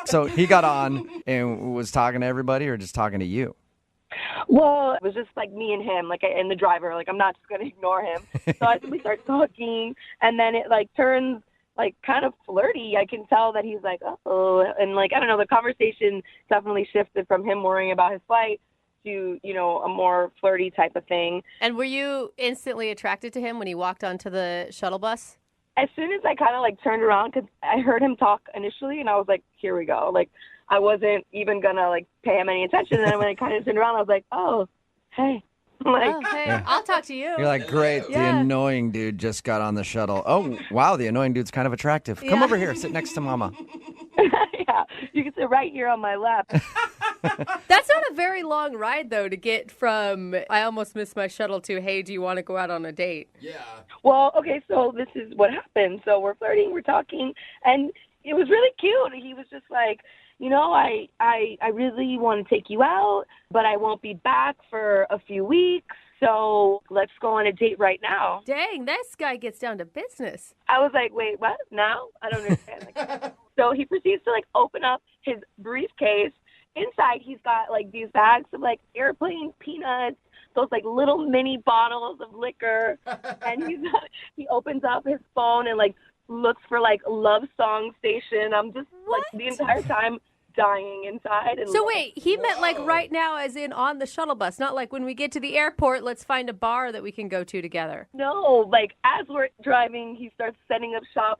So he got on and was talking to everybody or just talking to you? Well, it was just like me and him, and the driver. Like, I'm not just going to ignore him. So we start talking, and then it, turns kind of flirty. I can tell that he's like, oh, and I don't know, the conversation definitely shifted from him worrying about his flight to, a more flirty type of thing. And were you instantly attracted to him when he walked onto the shuttle bus? As soon as I kind of turned around, because I heard him talk initially, and I was like, here we go. I wasn't even going to pay him any attention. And then when I kind of turned around, I was like, oh, hey. Hey, I'll talk to you. You're like, great, the annoying dude just got on the shuttle. Oh, wow, the annoying dude's kind of attractive. Come over here, sit next to Mama. Yeah, you can sit right here on my lap. That's not a very long ride, though, to get from, I almost missed my shuttle to, hey, do you want to go out on a date? Yeah. Well, okay, so this is what happened. So we're flirting, we're talking, and it was really cute. He was just like, I really want to take you out, but I won't be back for a few weeks, so let's go on a date right now. Dang, this guy gets down to business. I was like, wait, what? Now? I don't understand. So he proceeds to open up his briefcase. Inside, he's got these bags of airplane peanuts, those little mini bottles of liquor, and he opens up his phone and looks for love song station. I'm just the entire time dying inside. And so wait, he meant right now, as in on the shuttle bus, not when we get to the airport, let's find a bar that we can go to together. No, as we're driving, he starts setting up shop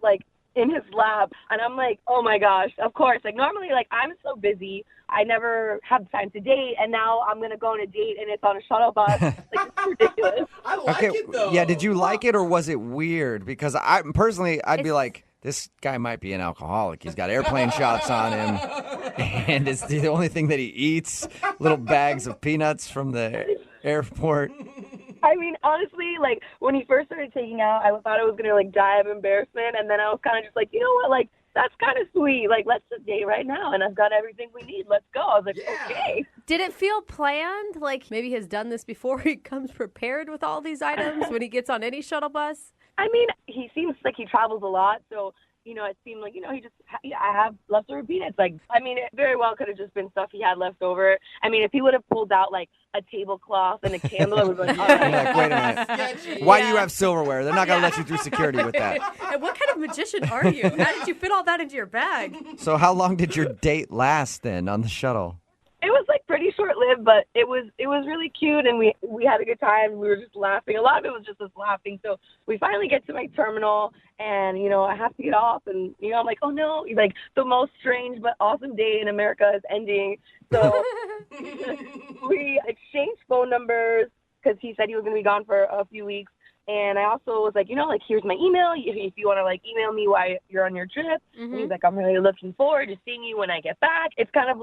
in his lap, and I'm like, oh my gosh, of course. Normally, I'm so busy, I never have time to date, and now I'm gonna go on a date and it's on a shuttle bus. It's ridiculous. I like it though. Yeah, did you like it or was it weird? Because I'd be like, this guy might be an alcoholic. He's got airplane shots on him, and it's the only thing that he eats, little bags of peanuts from the airport. I mean, honestly, when he first started taking out, I thought I was going to, die of embarrassment, and then I was kind of just like, you know what, that's kind of sweet. Let's just date right now, and I've got everything we need. Let's go. I was like, okay. Did it feel planned? Maybe he's done this before? He comes prepared with all these items when he gets on any shuttle bus? I mean, he seems like he travels a lot, so, it seemed like, he just, I have leftover peanuts. I mean, it very well could have just been stuff he had left over. I mean, if he would have pulled out, a tablecloth and a candle, it was like, all right. Wait a minute. Why do you have silverware? They're not going to let you through security with that. And what kind of magician are you? How did you fit all that into your bag? So how long did your date last then on the shuttle? It was pretty short-lived, but it was really cute, and we had a good time. We were just laughing. A lot of it was just us laughing. So we finally get to my terminal, and I have to get off, and I'm like, oh no, the most strange but awesome day in America is ending. So we exchanged phone numbers because he said he was going to be gone for a few weeks. And I also was like, here's my email. If you want to email me while you're on your trip. Mm-hmm. And he's like, I'm really looking forward to seeing you when I get back. It's kind of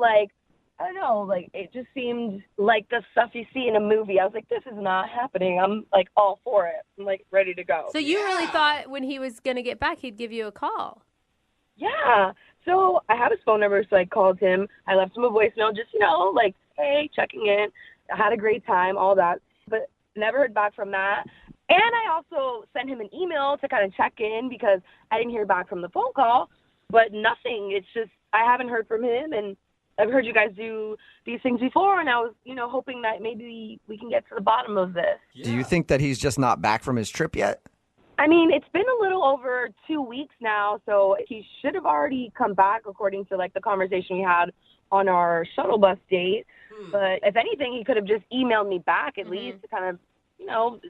I don't know, it just seemed like the stuff you see in a movie. I was like, this is not happening. I'm all for it. I'm ready to go. So you really thought when he was going to get back, he'd give you a call? Yeah. So I have his phone number, so I called him. I left him a voicemail, just, hey, checking in. I had a great time, all that. But never heard back from that. And I also sent him an email to kind of check in because I didn't hear back from the phone call. But nothing. It's just I haven't heard from him, and I've heard you guys do these things before, and I was, hoping that maybe we can get to the bottom of this. Yeah. Do you think that he's just not back from his trip yet? I mean, it's been a little over 2 weeks now, so he should have already come back according to, the conversation we had on our shuttle bus date. But if anything, he could have just emailed me back at least to kind of,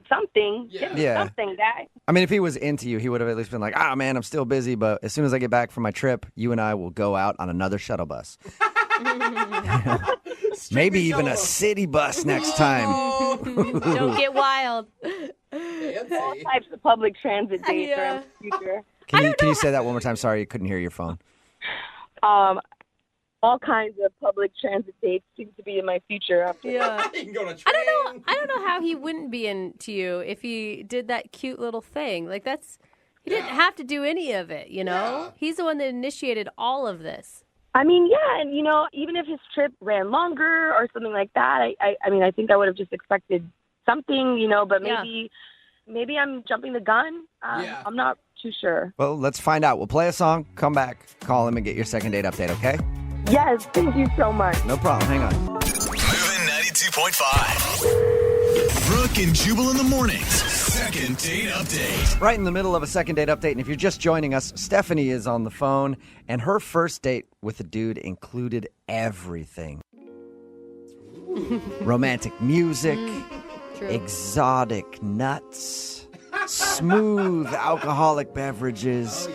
something. Give me something, guy. I mean, if he was into you, he would have at least been like, man, I'm still busy, but as soon as I get back from my trip, you and I will go out on another shuttle bus. Maybe even a city bus next time. Don't get wild. All types of public transit dates are in the future. Can you say that one more time? Sorry, I couldn't hear your phone. All kinds of public transit dates seem to be in my future. After Yeah. You can go on a train. I don't know how he wouldn't be into you if he did that cute little thing. Like he didn't have to do any of it, you know? Yeah. He's the one that initiated all of this. I mean, yeah, and even if his trip ran longer or something like that, I mean, I think I would have just expected something, but maybe I'm jumping the gun. I'm not too sure. Well, let's find out. We'll play a song, come back, call him, and get your second date update, okay? Yes, thank you so much. No problem. Hang on. Moving 92.5. Brooke and Jubal in the mornings. Second date update. Right in the middle of a second date update, and if you're just joining us, Stephanie is on the phone, and her first date with a dude included everything. Romantic music, exotic nuts, smooth alcoholic beverages.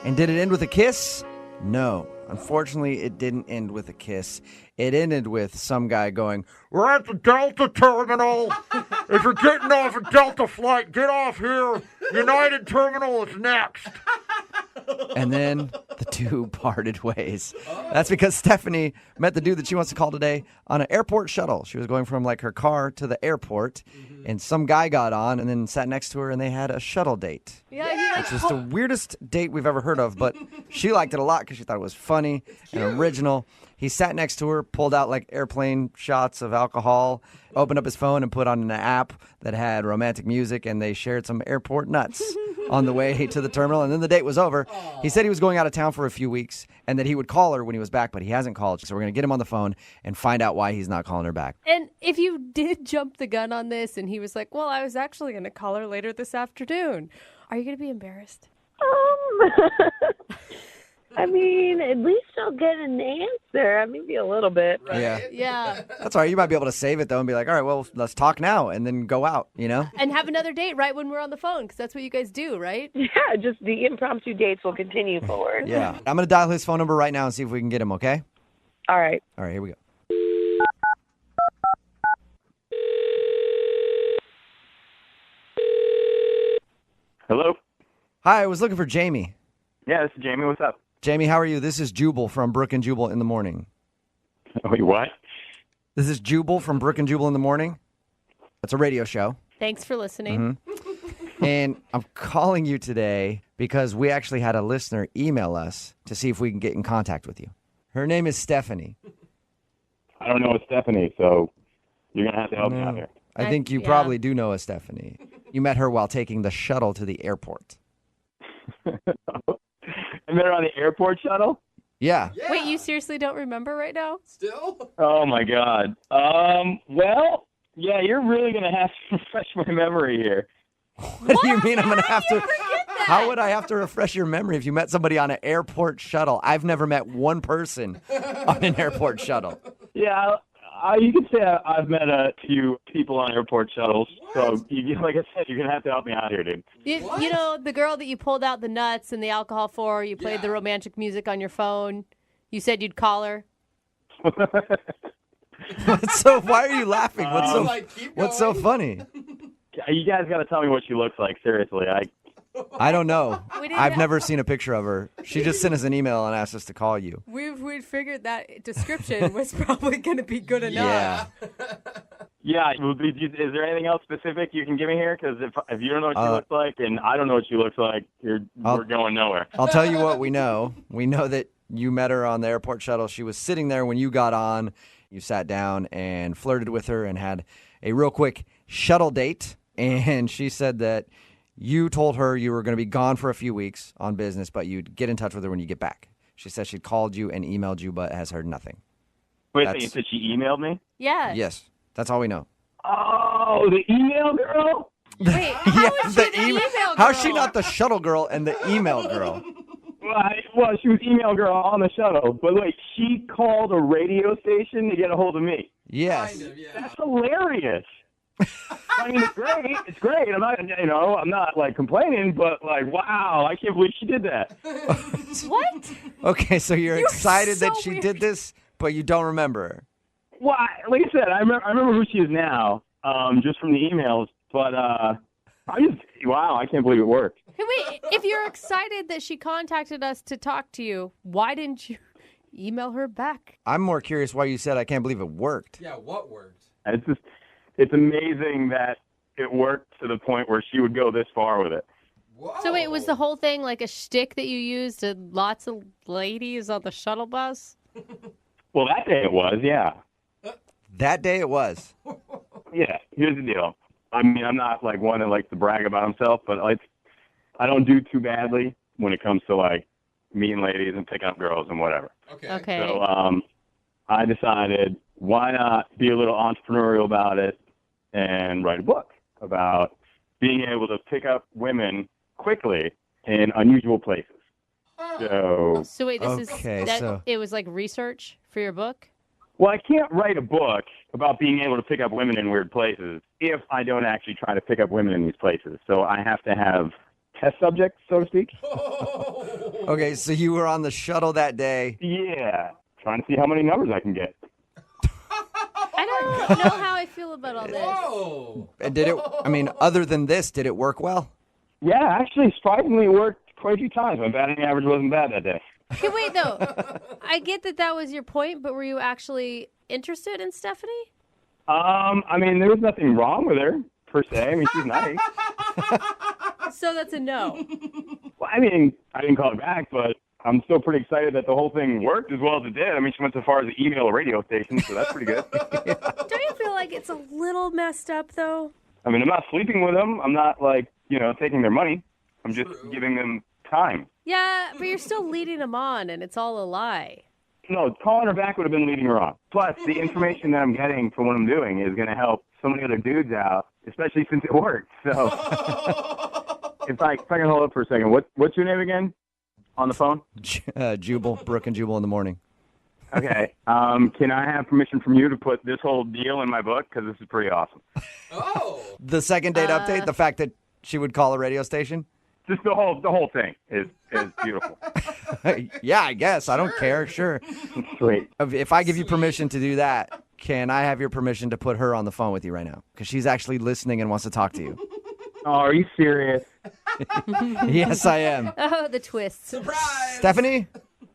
And did it end with a kiss? No. Unfortunately, it didn't end with a kiss. It ended with some guy going, "We're at the Delta terminal. If you're getting off a Delta flight, get off here. United Terminal is next." And then the two parted ways. That's because Stephanie met the dude that she wants to call today on an airport shuttle. She was going from her car to the airport, and some guy got on and then sat next to her, and they had a shuttle date. Which is the weirdest date we've ever heard of, but she liked it a lot because she thought it was funny and original. He sat next to her, pulled out airplane shots of alcohol, opened up his phone and put on an app that had romantic music, and they shared some airport nuts on the way to the terminal, and then the date was over. He said he was going out of town for a few weeks and that he would call her when he was back, but he hasn't called. So we're going to get him on the phone and find out why he's not calling her back. And if you did jump the gun on this and he was like, well, I was actually going to call her later this afternoon, are you going to be embarrassed? I mean, at least I'll get an answer. Maybe a little bit. Right? Yeah. That's all right. You might be able to save it, though, and be like, all right, well, let's talk now, and then go out, And have another date right when we're on the phone, because that's what you guys do, right? Yeah, just the impromptu dates will continue forward. Yeah. I'm going to dial his phone number right now and see if we can get him, okay? All right. All right, here we go. Hello? Hi, I was looking for Jamie. Yeah, this is Jamie. What's up? Jamie, how are you? This is Jubal from Brooke and Jubal in the morning. Wait, what? This is Jubal from Brooke and Jubal in the morning. It's a radio show. Thanks for listening. Mm-hmm. And I'm calling you today because we actually had a listener email us to see if we can get in contact with you. Her name is Stephanie. I don't know a Stephanie, so you're going to have to help me out here. I think you probably do know a Stephanie. You met her while taking the shuttle to the airport. I met her on the airport shuttle? Yeah. Wait, you seriously don't remember right now? Still? Oh, my God. Well, yeah, you're really going to have to refresh my memory here. What do you mean I'm going to have to? How would I have to refresh your memory if you met somebody on an airport shuttle? I've never met one person on an airport shuttle. Yeah, you could say I've met a few people on airport shuttles. So, like I said, you're going to have to help me out here, dude. You know, the girl that you pulled out the nuts and the alcohol for, you played the romantic music on your phone. You said you'd call her. So why are you laughing? What's so funny? You guys got to tell me what she looks like. Seriously, I don't know. I've never seen a picture of her. She just sent us an email and asked us to call you. We figured that description was probably going to be good enough. Yeah. Yeah. Is there anything else specific you can give me here? Because if you don't know what she looks like and I don't know what she looks like, we're going nowhere. I'll tell you what we know. We know that you met her on the airport shuttle. She was sitting there when you got on. You sat down and flirted with her and had a real quick shuttle date. And she said that you told her you were going to be gone for a few weeks on business, but you'd get in touch with her when you get back. She said she called you and emailed you, but has heard nothing. Wait, so you said she emailed me? Yeah. Yes. That's all we know. Oh, the email girl? Wait, how is she the email girl? How is she not the shuttle girl and the email girl? Well, she was email girl on the shuttle, but wait, she called a radio station to get a hold of me. Yes. Kind of, yeah. That's hilarious. I mean, it's great. It's great. I'm not like complaining, but like, wow, I can't believe she did that. What? Okay, so you're excited so that she weird. did this, but you don't remember her. Well, like I said, I remember who she is now, just from the emails. But wow, I can't believe it worked. Hey, wait, if you're excited that she contacted us to talk to you, why didn't you email her back? I'm more curious why you said I can't believe it worked. Yeah, what worked? It's amazing that it worked to the point where she would go this far with it. So wait, was the whole thing like a shtick that you used to lots of ladies on the shuttle bus? Well, that day it was, yeah. That day it was. Yeah, here's the deal. I mean, I'm not like one that likes to brag about himself, but I don't do too badly when it comes to like meeting ladies and picking up girls and whatever. Okay. So I decided, why not be a little entrepreneurial about it and write a book about being able to pick up women quickly in unusual places. So wait, so it was like research for your book? Well, I can't write a book about being able to pick up women in weird places if I don't actually try to pick up women in these places. So I have to have test subjects, so to speak. Okay, so you were on the shuttle that day. Yeah, trying to see how many numbers I can get. I don't know how I feel about all this. And other than this, did it work well? Yeah, actually, surprisingly, it worked quite a few times. My batting average wasn't bad that day. Okay, wait, though. I get that was your point, but were you actually interested in Stephanie? I mean, there was nothing wrong with her, per se. I mean, she's nice. So that's a no. Well, I mean, I didn't call her back, but I'm still pretty excited that the whole thing worked as well as it did. I mean, she went so far as to email a radio station, so that's pretty good. Don't you feel like it's a little messed up, though? I mean, I'm not sleeping with them. I'm not, like, taking their money. I'm just giving them time. Yeah, but you're still leading them on, and it's all a lie. No, calling her back would have been leading her on. Plus, the information that I'm getting from what I'm doing is going to help so many other dudes out, especially since it worked. So, if I can hold up for a second, what's your name again on the phone? Jubal, Brooke and Jubal in the morning. Okay. Can I have permission from you to put this whole deal in my book? Because this is pretty awesome. The second date update, the fact that she would call a radio station? Just the whole thing is beautiful. Yeah, I guess. I don't care. Sure. Sweet. If I give you permission to do that, can I have your permission to put her on the phone with you right now? Because she's actually listening and wants to talk to you. Oh, are you serious? Yes, I am. Oh, the twist. Surprise! Stephanie?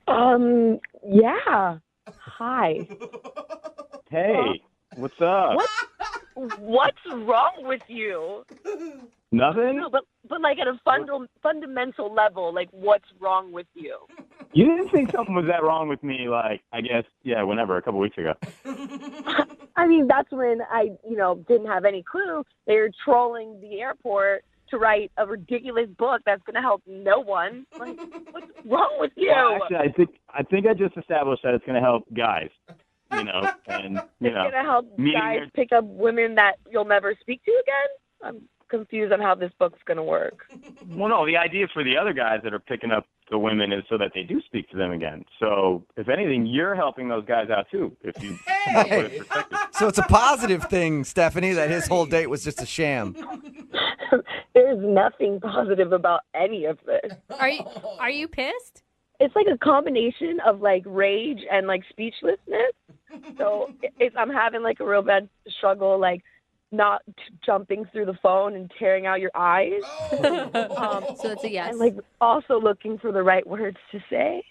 Yeah. Hi. Hey, what's up? What's wrong with you? Nothing? No, but like at a fundamental level, like what's wrong with you? You didn't think something was that wrong with me, like, I guess, whenever, a couple weeks ago. I mean, that's when I, didn't have any clue they were trolling the airport to write a ridiculous book that's going to help no one. Like, what's wrong with you? Well, actually, I think I just established that it's going to help guys, and, It's going to help guys pick up women that you'll never speak to again? I'm confused on how this book's going to work. Well, no, the idea for the other guys that are picking up the women is so that they do speak to them again. So, if anything, you're helping those guys out, too, if you put it in perspective. So it's a positive thing, Stephanie, that his whole date was just a sham. There's nothing positive about any of this. Are you pissed? It's like a combination of like rage and like speechlessness. So I'm having like a real bad struggle, like not jumping through the phone and tearing out your eyes. So that's a yes. And like also looking for the right words to say.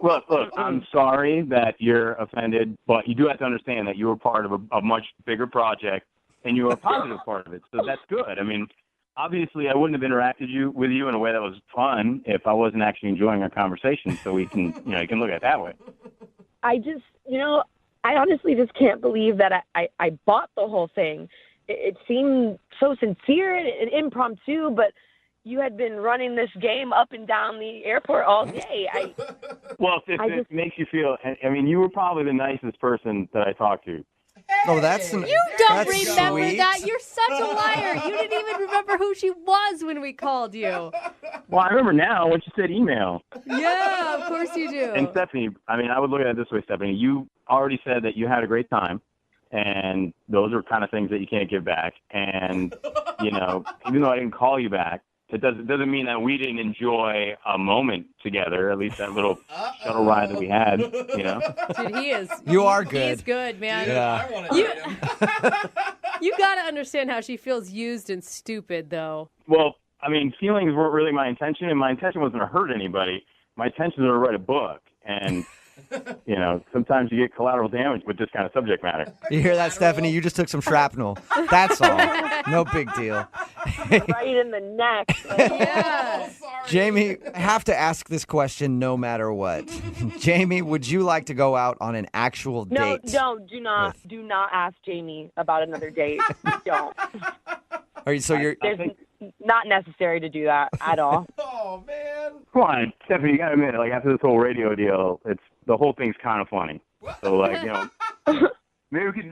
Look, I'm sorry that you're offended, but you do have to understand that you were part of a much bigger project, and you were a positive part of it. So that's good. I mean, obviously, I wouldn't have interacted with you in a way that was fun if I wasn't actually enjoying our conversation. So we can, you can look at it that way. I just, I honestly just can't believe that I bought the whole thing. It seemed so sincere and impromptu, but you had been running this game up and down the airport all day. Well, if it makes you feel, I mean, you were probably the nicest person that I talked to. Oh, that's You don't that's remember sweet. that. You're such a liar. You didn't even remember who she was when we called you. Well, I remember now when you said email. Yeah, of course you do. And Stephanie, I mean, I would look at it this way, Stephanie. You already said that you had a great time. And those are kind of things that you can't give back. And, even though I didn't call you back, it doesn't mean that we didn't enjoy a moment together, at least that little shuttle ride that we had, Dude, he is. You are good. He's good, man. Yeah. I want to date him. You got to understand how she feels used and stupid, though. Well, I mean, feelings weren't really my intention, and my intention wasn't to hurt anybody. My intention was to write a book. And, sometimes you get collateral damage with this kind of subject matter. You hear that, Stephanie? You just took some shrapnel. That's all. No big deal. Right in the neck. Yeah. Jamie, I have to ask this question no matter what. Jamie, would you like to go out on an actual date? No, do not ask Jamie about another date. Don't. You're not necessary to do that at all. Oh, man. Come on, Stephanie, you got to admit, after this whole radio deal, the whole thing's kind of funny. So, maybe we could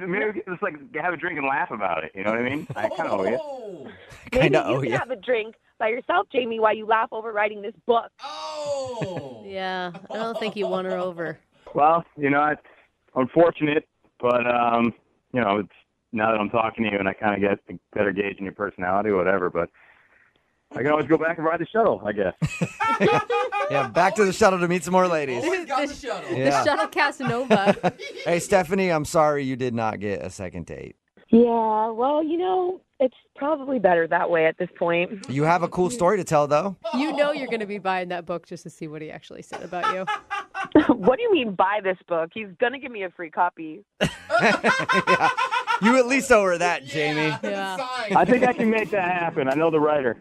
just, have a drink and laugh about it. You know what I mean? I kind of owe you. Maybe you can have a drink by yourself, Jamie, while you laugh over writing this book. Oh. Yeah, I don't think you won her over. Well, it's unfortunate, but, it's now that I'm talking to you and I kind of get a better gauge in your personality or whatever, but I can always go back and ride the shuttle, I guess. Yeah, back to the shuttle to meet some more ladies. Always got the shuttle. Yeah. The shuttle Casanova. Hey, Stephanie, I'm sorry you did not get a second date. Yeah, well, it's probably better that way at this point. You have a cool story to tell, though. You know you're going to be buying that book just to see what he actually said about you. What do you mean buy this book? He's going to give me a free copy. Yeah. You at least owe her that, Jamie. Yeah. I think I can make that happen. I know the writer.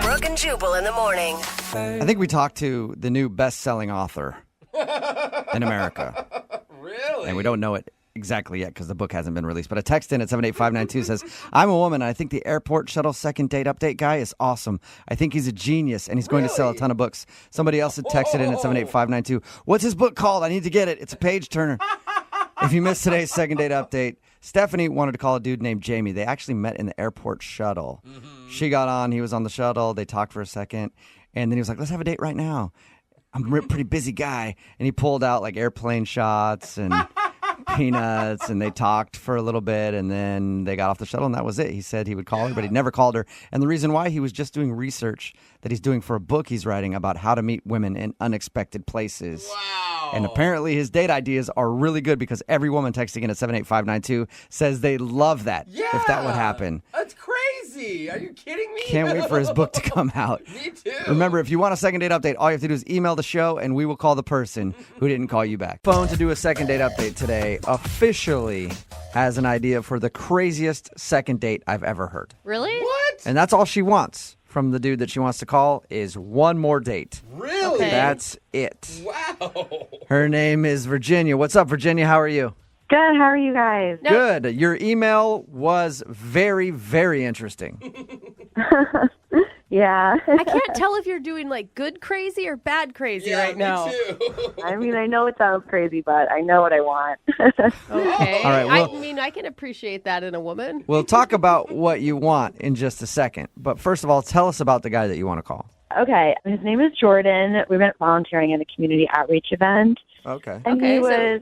Brooke and Jubal in the morning. I think we talked to the new best-selling author in America. Really? And we don't know it exactly yet because the book hasn't been released. But a text in at 78592 says, I'm a woman, and I think the airport shuttle second date update guy is awesome. I think he's a genius, and he's going to sell a ton of books. Somebody else had texted in at 78592. What's his book called? I need to get it. It's a page turner. If you missed today's second date update, Stephanie wanted to call a dude named Jamie. They actually met in the airport shuttle. Mm-hmm. She got on. He was on the shuttle. They talked for a second. And then he was like, let's have a date right now. I'm a pretty busy guy. And he pulled out airplane shots and peanuts. And they talked for a little bit. And then they got off the shuttle. And that was it. He said he would call her, but he never called her. And the reason why, he was just doing research that he's doing for a book he's writing about how to meet women in unexpected places. Wow. And apparently his date ideas are really good because every woman texting in at 78592 says they love that if that would happen. That's crazy. Are you kidding me? Can't wait for his book to come out. Me too. Remember, if you want a second date update, all you have to do is email the show and we will call the person who didn't call you back. Phone to do a second date update today officially has an idea for the craziest second date I've ever heard. Really? What? And that's all she wants from the dude that she wants to call is one more date. Really? Okay. That's it. Wow. Her name is Virginia. What's up, Virginia? How are you? Good. How are you guys? Good. Your email was very, very interesting. Yeah. I can't tell if you're doing good crazy or bad crazy right now. Me too. I mean, I know it sounds crazy, but I know what I want. Okay. All right, well- I mean, I can appreciate that in a woman. We'll talk about what you want in just a second. But first of all, tell us about the guy that you want to call. Okay. His name is Jordan. We went volunteering at a community outreach event. Okay. And he was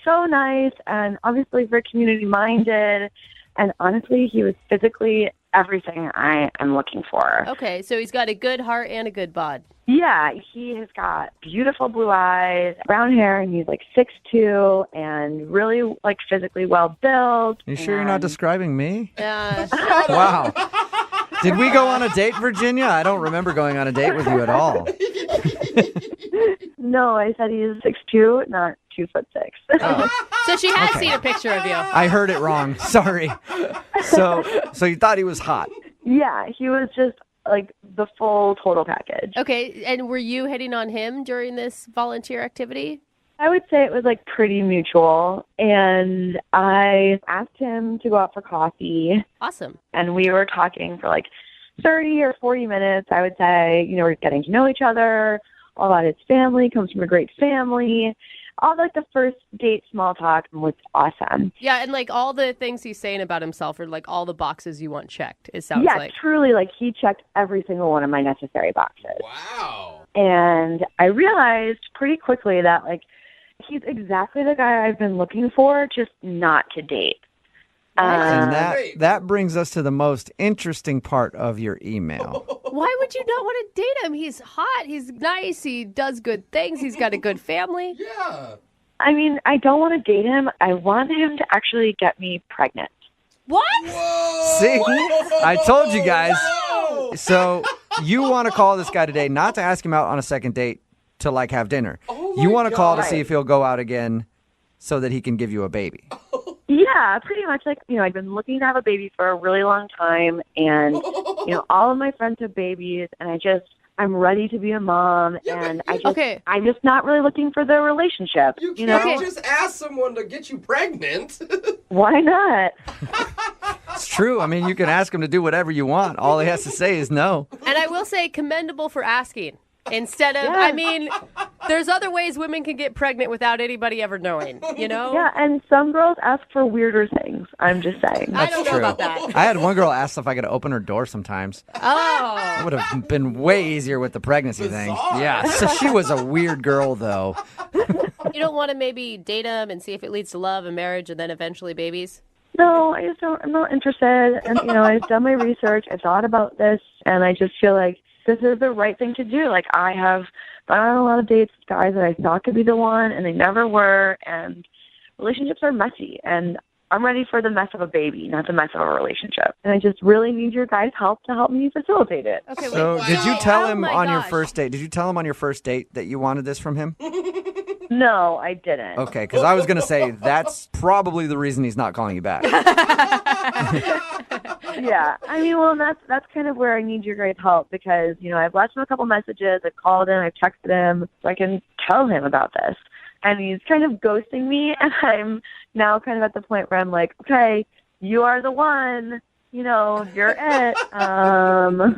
so nice and obviously very community minded. And honestly, he was physically everything I am looking for. Okay, so he's got a good heart and a good bod. Yeah, he has got beautiful blue eyes, brown hair, and he's 6'2", and really physically well built. You sure you're not describing me? Yeah. Wow. Did we go on a date, Virginia? I don't remember going on a date with you at all. No, I said he's 6'2", not 2'6". Oh. So she has Okay. seen a picture of you. I heard it wrong. Sorry. So you thought he was hot. Yeah, he was just the full total package. Okay, and were you hitting on him during this volunteer activity? I would say it was pretty mutual, and I asked him to go out for coffee. Awesome. And we were talking for 30 or 40 minutes. I would say, we're getting to know each other. All about his family, comes from a great family. All the first date small talk was awesome. Yeah, and all the things he's saying about himself are all the boxes you want checked, it sounds Yeah, like. truly, he checked every single one of my necessary boxes. Wow. And I realized pretty quickly that, he's exactly the guy I've been looking for, just not to date. And that brings us to the most interesting part of your email. Why would you not want to date him? He's hot. He's nice. He does good things. He's got a good family. Yeah. I mean, I don't want to date him. I want him to actually get me pregnant. What? See? I told you guys. So you want to call this guy today, not to ask him out on a second date to like have dinner. You want to call to see if he'll go out again so that he can give you a baby. Yeah, pretty much. Like, I've been looking to have a baby for a really long time, and all of my friends have babies, and I'm ready to be a mom, and I'm just not really looking for the relationship. You can't just ask someone to get you pregnant. Why not? It's true. I mean, you can ask him to do whatever you want. All he has to say is no. And I will say commendable for asking. Instead of, I mean, there's other ways women can get pregnant without anybody ever knowing, Yeah, and some girls ask for weirder things. I'm just saying. I don't know about that. I had one girl ask if I could open her door sometimes. Oh. It would have been way easier with the pregnancy thing. Yeah, so she was a weird girl, though. You don't want to maybe date him and see if it leads to love and marriage and then eventually babies? No, I just don't. I'm not interested. And, I've done my research. I've thought about this, and I just feel like this is the right thing to do. Like, I have gone on a lot of dates with guys that I thought could be the one, and they never were, and relationships are messy, and I'm ready for the mess of a baby, not the mess of a relationship. And I just really need your guys' help to help me facilitate it. Okay, so did you tell him on your first date? Did you tell him on your first date that you wanted this from him? No, I didn't. Okay, because I was going to say that's probably the reason he's not calling you back. Yeah, I mean, well, that's kind of where I need your guys' help because, I've left him a couple messages, I've called him, I've texted him, so I can tell him about this. And he's kind of ghosting me, and I'm now kind of at the point where I'm like, okay, you are the one, you're it.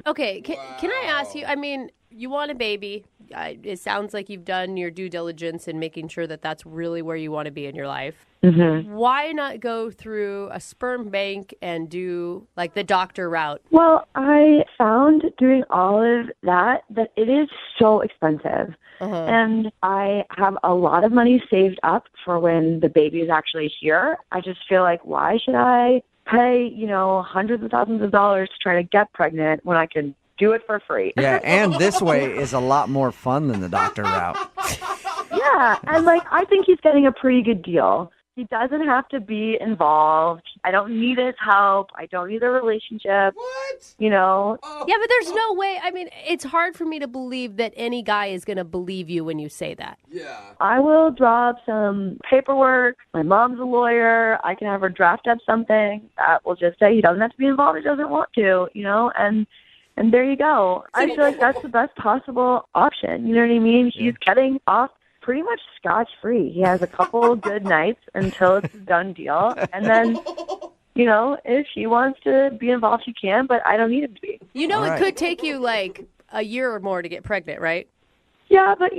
Okay, can I ask you, I mean, you want a baby. It sounds like you've done your due diligence in making sure that that's really where you want to be in your life. Mm-hmm. Why not go through a sperm bank and do like the doctor route? Well, I found doing all of that it is so expensive. And I have a lot of money saved up for when the baby is actually here. I just feel like, why should I pay, hundreds of thousands of dollars to try to get pregnant when I can do it for free? Yeah, and this way is a lot more fun than the doctor route. Yeah, and I think he's getting a pretty good deal. He doesn't have to be involved. I don't need his help. I don't need a relationship. What? Yeah, but there's no way. I mean, it's hard for me to believe that any guy is going to believe you when you say that. Yeah. I will draw up some paperwork. My mom's a lawyer. I can have her draft up something that will just say he doesn't have to be involved. He doesn't want to, and there you go. I feel like that's the best possible option. You know what I mean? He's getting off pretty much scotch-free. He has a couple good nights until it's a done deal. And then, if he wants to be involved, he can, but I don't need him to be. It could take you like a year or more to get pregnant, right? Yeah, but,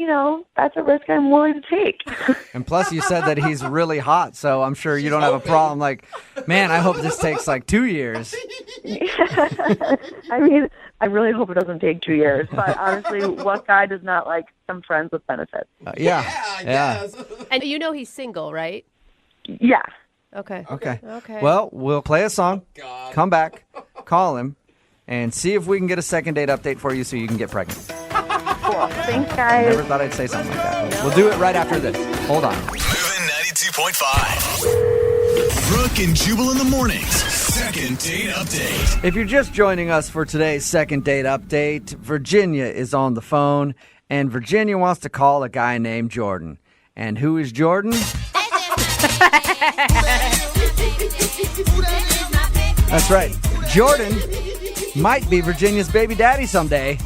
that's a risk I'm willing to take. And plus, you said that he's really hot, so I'm sure you don't have a problem. Like, man, I hope this takes like 2 years. I mean, I really hope it doesn't take 2 years. But honestly, what guy does not like some friends with benefits? Yeah. And he's single, right? Yeah. Okay. Well, we'll play a song, come back, call him, and see if we can get a second date update for you so you can get pregnant. Cool. Thanks, guys. Never thought I'd say something like that. We'll do it right after this. Hold on. Moving 92.5. Brooke and Jubal in the mornings. Second date update. If you're just joining us for today's second date update, Virginia is on the phone, and Virginia wants to call a guy named Jordan. And who is Jordan? That's right. Jordan might be Virginia's baby daddy someday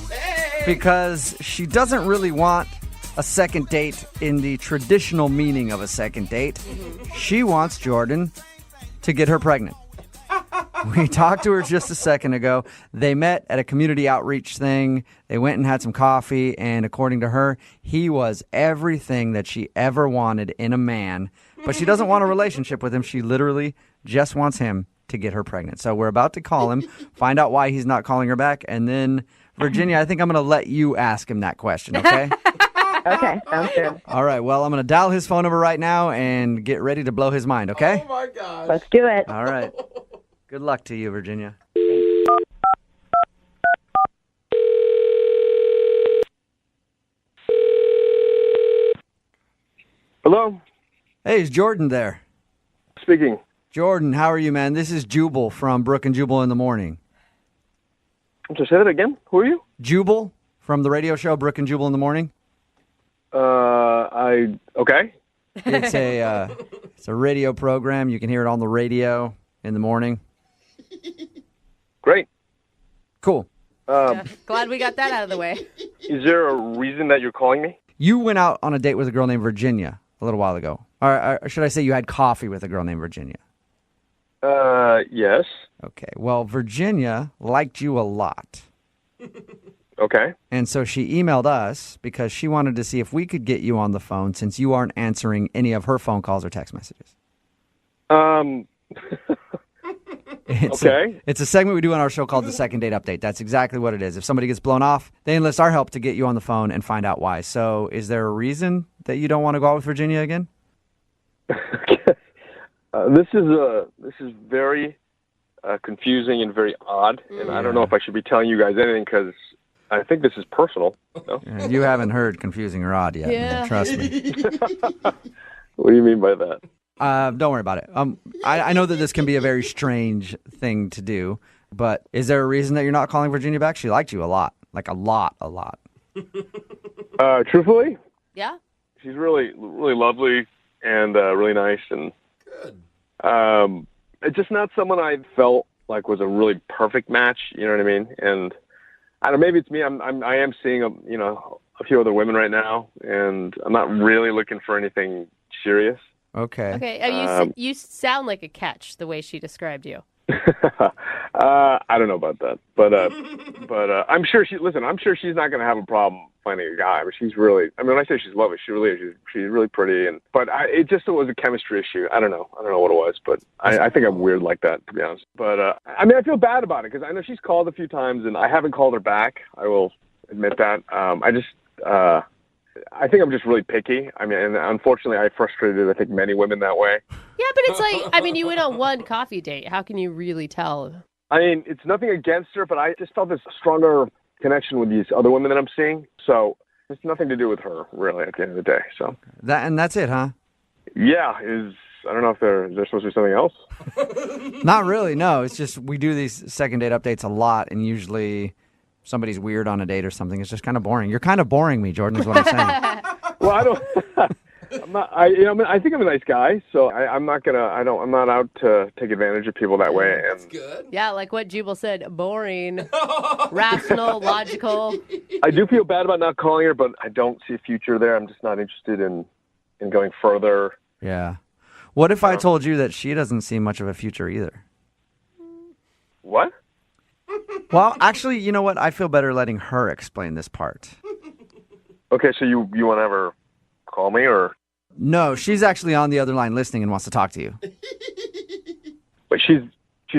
because she doesn't really want a second date in the traditional meaning of a second date. She wants Jordan to get her pregnant. We talked to her just a second ago. They met at a community outreach thing. They went and had some coffee, and according to her, he was everything that she ever wanted in a man. But she doesn't want a relationship with him. She literally just wants him to get her pregnant. So we're about to call him, find out why he's not calling her back, and then, Virginia, I think I'm going to let you ask him that question, okay? Okay, sounds good. All right, well, I'm going to dial his phone number right now and get ready to blow his mind, okay? Oh my gosh. Let's do it. All right. Good luck to you, Virginia. Hello? Hey, is Jordan there? Speaking. Jordan, how are you, man? This is Jubal from Brooke and Jubal in the Morning. Just say that again. Who are you? Jubal from the radio show Brooke and Jubal in the Morning. Okay. It's a radio program. You can hear it on the radio in the morning. Great. Cool. Glad we got that out of the way. Is there a reason that you're calling me? You went out on a date with a girl named Virginia a little while ago. Or should I say you had coffee with a girl named Virginia? Yes. Okay. Well, Virginia liked you a lot. Okay. And so she emailed us because she wanted to see if we could get you on the phone since you aren't answering any of her phone calls or text messages. It's a segment we do on our show called the Second Date Update. That's exactly what it is. If somebody gets blown off, they enlist our help to get you on the phone and find out why. So is there a reason that you don't want to go out with Virginia again? This is very confusing and very odd, and I don't know if I should be telling you guys anything because I think this is personal. No? You haven't heard confusing or odd yet. Yeah. Man, trust me. What do you mean by that? Don't worry about it. I know that this can be a very strange thing to do, but is there a reason that you're not calling Virginia back? She liked you a lot, like a lot. Truthfully, Yeah? she's really, really lovely and really nice, and it's just not someone I felt like was a really perfect match. You know what I mean? And I don't know, maybe it's me. I am seeing a few other women right now, and I'm not really looking for anything serious. Okay. Okay. You sound like a catch the way she described you. I don't know about that, but I'm sure I'm sure she's not going to have a problem finding a guy. But she's really, I mean, when I say she's lovely, she really is. She's really pretty, but it was a chemistry issue. I don't know what it was, but I think I'm weird like that, to be honest. But I mean, I feel bad about it because I know she's called a few times and I haven't called her back. I will admit that. I think I'm just really picky. I mean, and unfortunately, I frustrated, I think, many women that way. Yeah, but it's like, I mean, you went on one coffee date. How can you really tell? I mean, it's nothing against her, but I just felt this stronger connection with these other women that I'm seeing. So it's nothing to do with her, really, at the end of the day. So That's it, huh? Yeah, I don't know if there's supposed to be something else. Not really, no. It's just we do these second date updates a lot, and usually somebody's weird on a date or something. It's just kind of boring. You're kind of boring me, Jordan, is what I'm saying. Well, I don't. I'm not. I think I'm a nice guy, so I'm not gonna. I'm not out to take advantage of people that way. And That's good. Yeah, like what Jubal said, boring, rational, logical. I do feel bad about not calling her, but I don't see a future there. I'm just not interested in going further. Yeah. What if I told you that she doesn't see much of a future either? What? Well, actually, you know what? I feel better letting her explain this part. Okay, so you want to ever call me or? No, she's actually on the other line listening and wants to talk to you. Wait, she's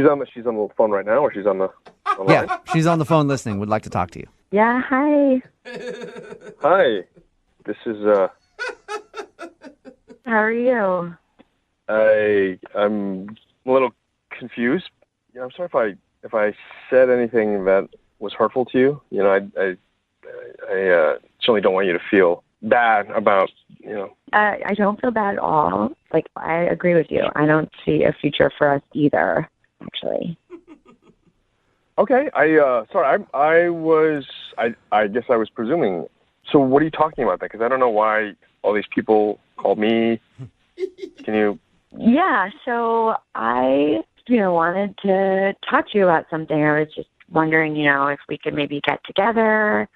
on the phone right now, or she's on the line? Yeah, she's on the phone listening. Would like to talk to you. Yeah, hi. Hi, this is How are you? I'm a little confused. Yeah, I'm sorry if I said anything that was hurtful to you. You know, I certainly don't want you to feel bad about, I don't feel bad at all. Like, I agree with you. I don't see a future for us either, actually. Okay, sorry, I guess I was presuming. So what are you talking about then? Because I don't know why all these people called me. Can you? Yeah, so I, wanted to talk to you about something. I was just wondering, if we could maybe get together.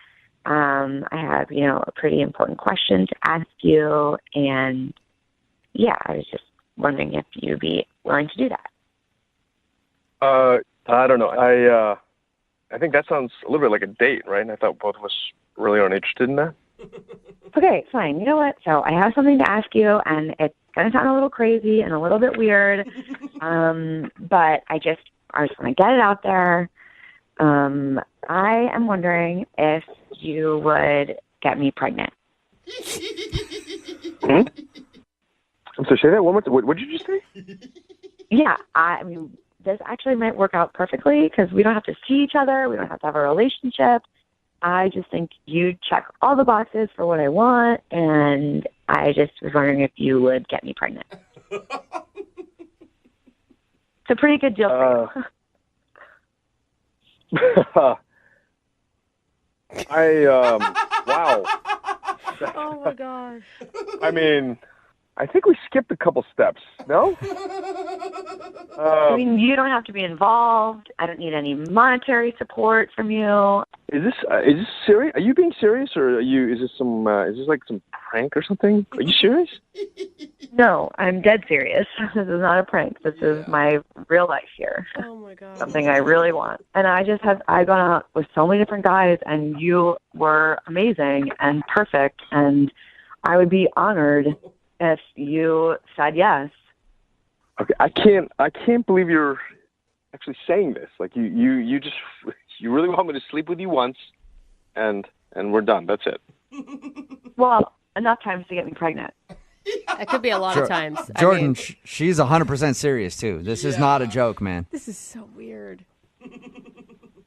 I have, a pretty important question to ask you. And, yeah, I was just wondering if you'd be willing to do that. I don't know. I think that sounds a little bit like a date, right? And I thought both of us really aren't interested in that. Okay, fine. You know what? So I have something to ask you, and it's going to sound a little crazy and a little bit weird, but I just want to get it out there. I am wondering if you would get me pregnant. I'm sorry, say that one more time. What did you just say? Yeah, I mean, this actually might work out perfectly because we don't have to see each other. We don't have to have a relationship. I just think you check all the boxes for what I want, and I just was wondering if you would get me pregnant. It's a pretty good deal for you. Wow. Oh my gosh. I mean, I think we skipped a couple steps. No? I mean, you don't have to be involved. I don't need any monetary support from you. Is this serious? Are you being serious, or is this like some prank or something? Are you serious? No, I'm dead serious. This is not a prank. This is my real life here. Oh my god. Something I really want. And I've gone out with so many different guys, and you were amazing and perfect, and I would be honored if you said yes. Okay, I can't believe you're actually saying this. Like you really want me to sleep with you once, and we're done. That's it. Well, enough times to get me pregnant. That could be a lot of times. Jordan, I mean, she's 100% serious, too. This is not a joke, man. this is so weird.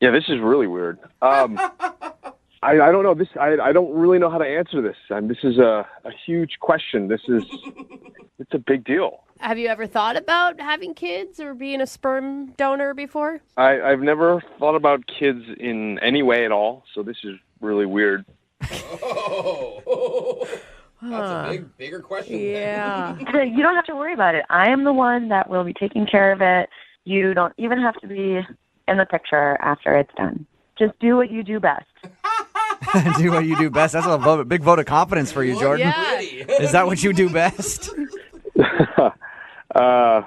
Yeah, this is really weird. I don't know. I don't really know how to answer this. This is a huge question. It's a big deal. Have you ever thought about having kids or being a sperm donor before? I've never thought about kids in any way at all, so this is really weird. That's a bigger question. Yeah. You don't have to worry about it. I am the one that will be taking care of it. You don't even have to be in the picture after it's done. Just do what you do best. Do what you do best. That's a big vote of confidence for you, Jordan. Yeah. Is that what you do best? I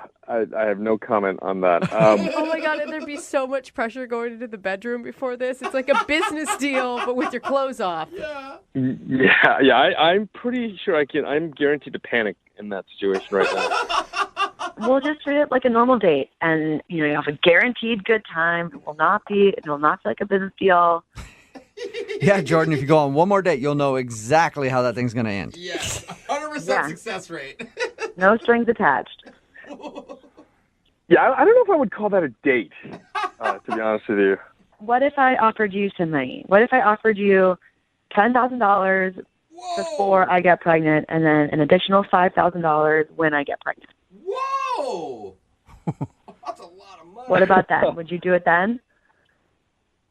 have no comment on that. Oh my god, there'd be so much pressure going into the bedroom before this. It's like a business deal, but with your clothes off. Yeah. I'm pretty sure I'm guaranteed to panic in that situation right now. We'll just treat it like a normal date, and you have a guaranteed good time. It will not feel like a business deal. Yeah, Jordan, if you go on one more date, you'll know exactly how that thing's going to end. Yes, 100% success rate. No strings attached. Yeah, I don't know if I would call that a date, to be honest with you. What if I offered you some money? What if I offered you $10,000 before I get pregnant, and then an additional $5,000 when I get pregnant? Whoa! That's a lot of money. What about that? Would you do it then?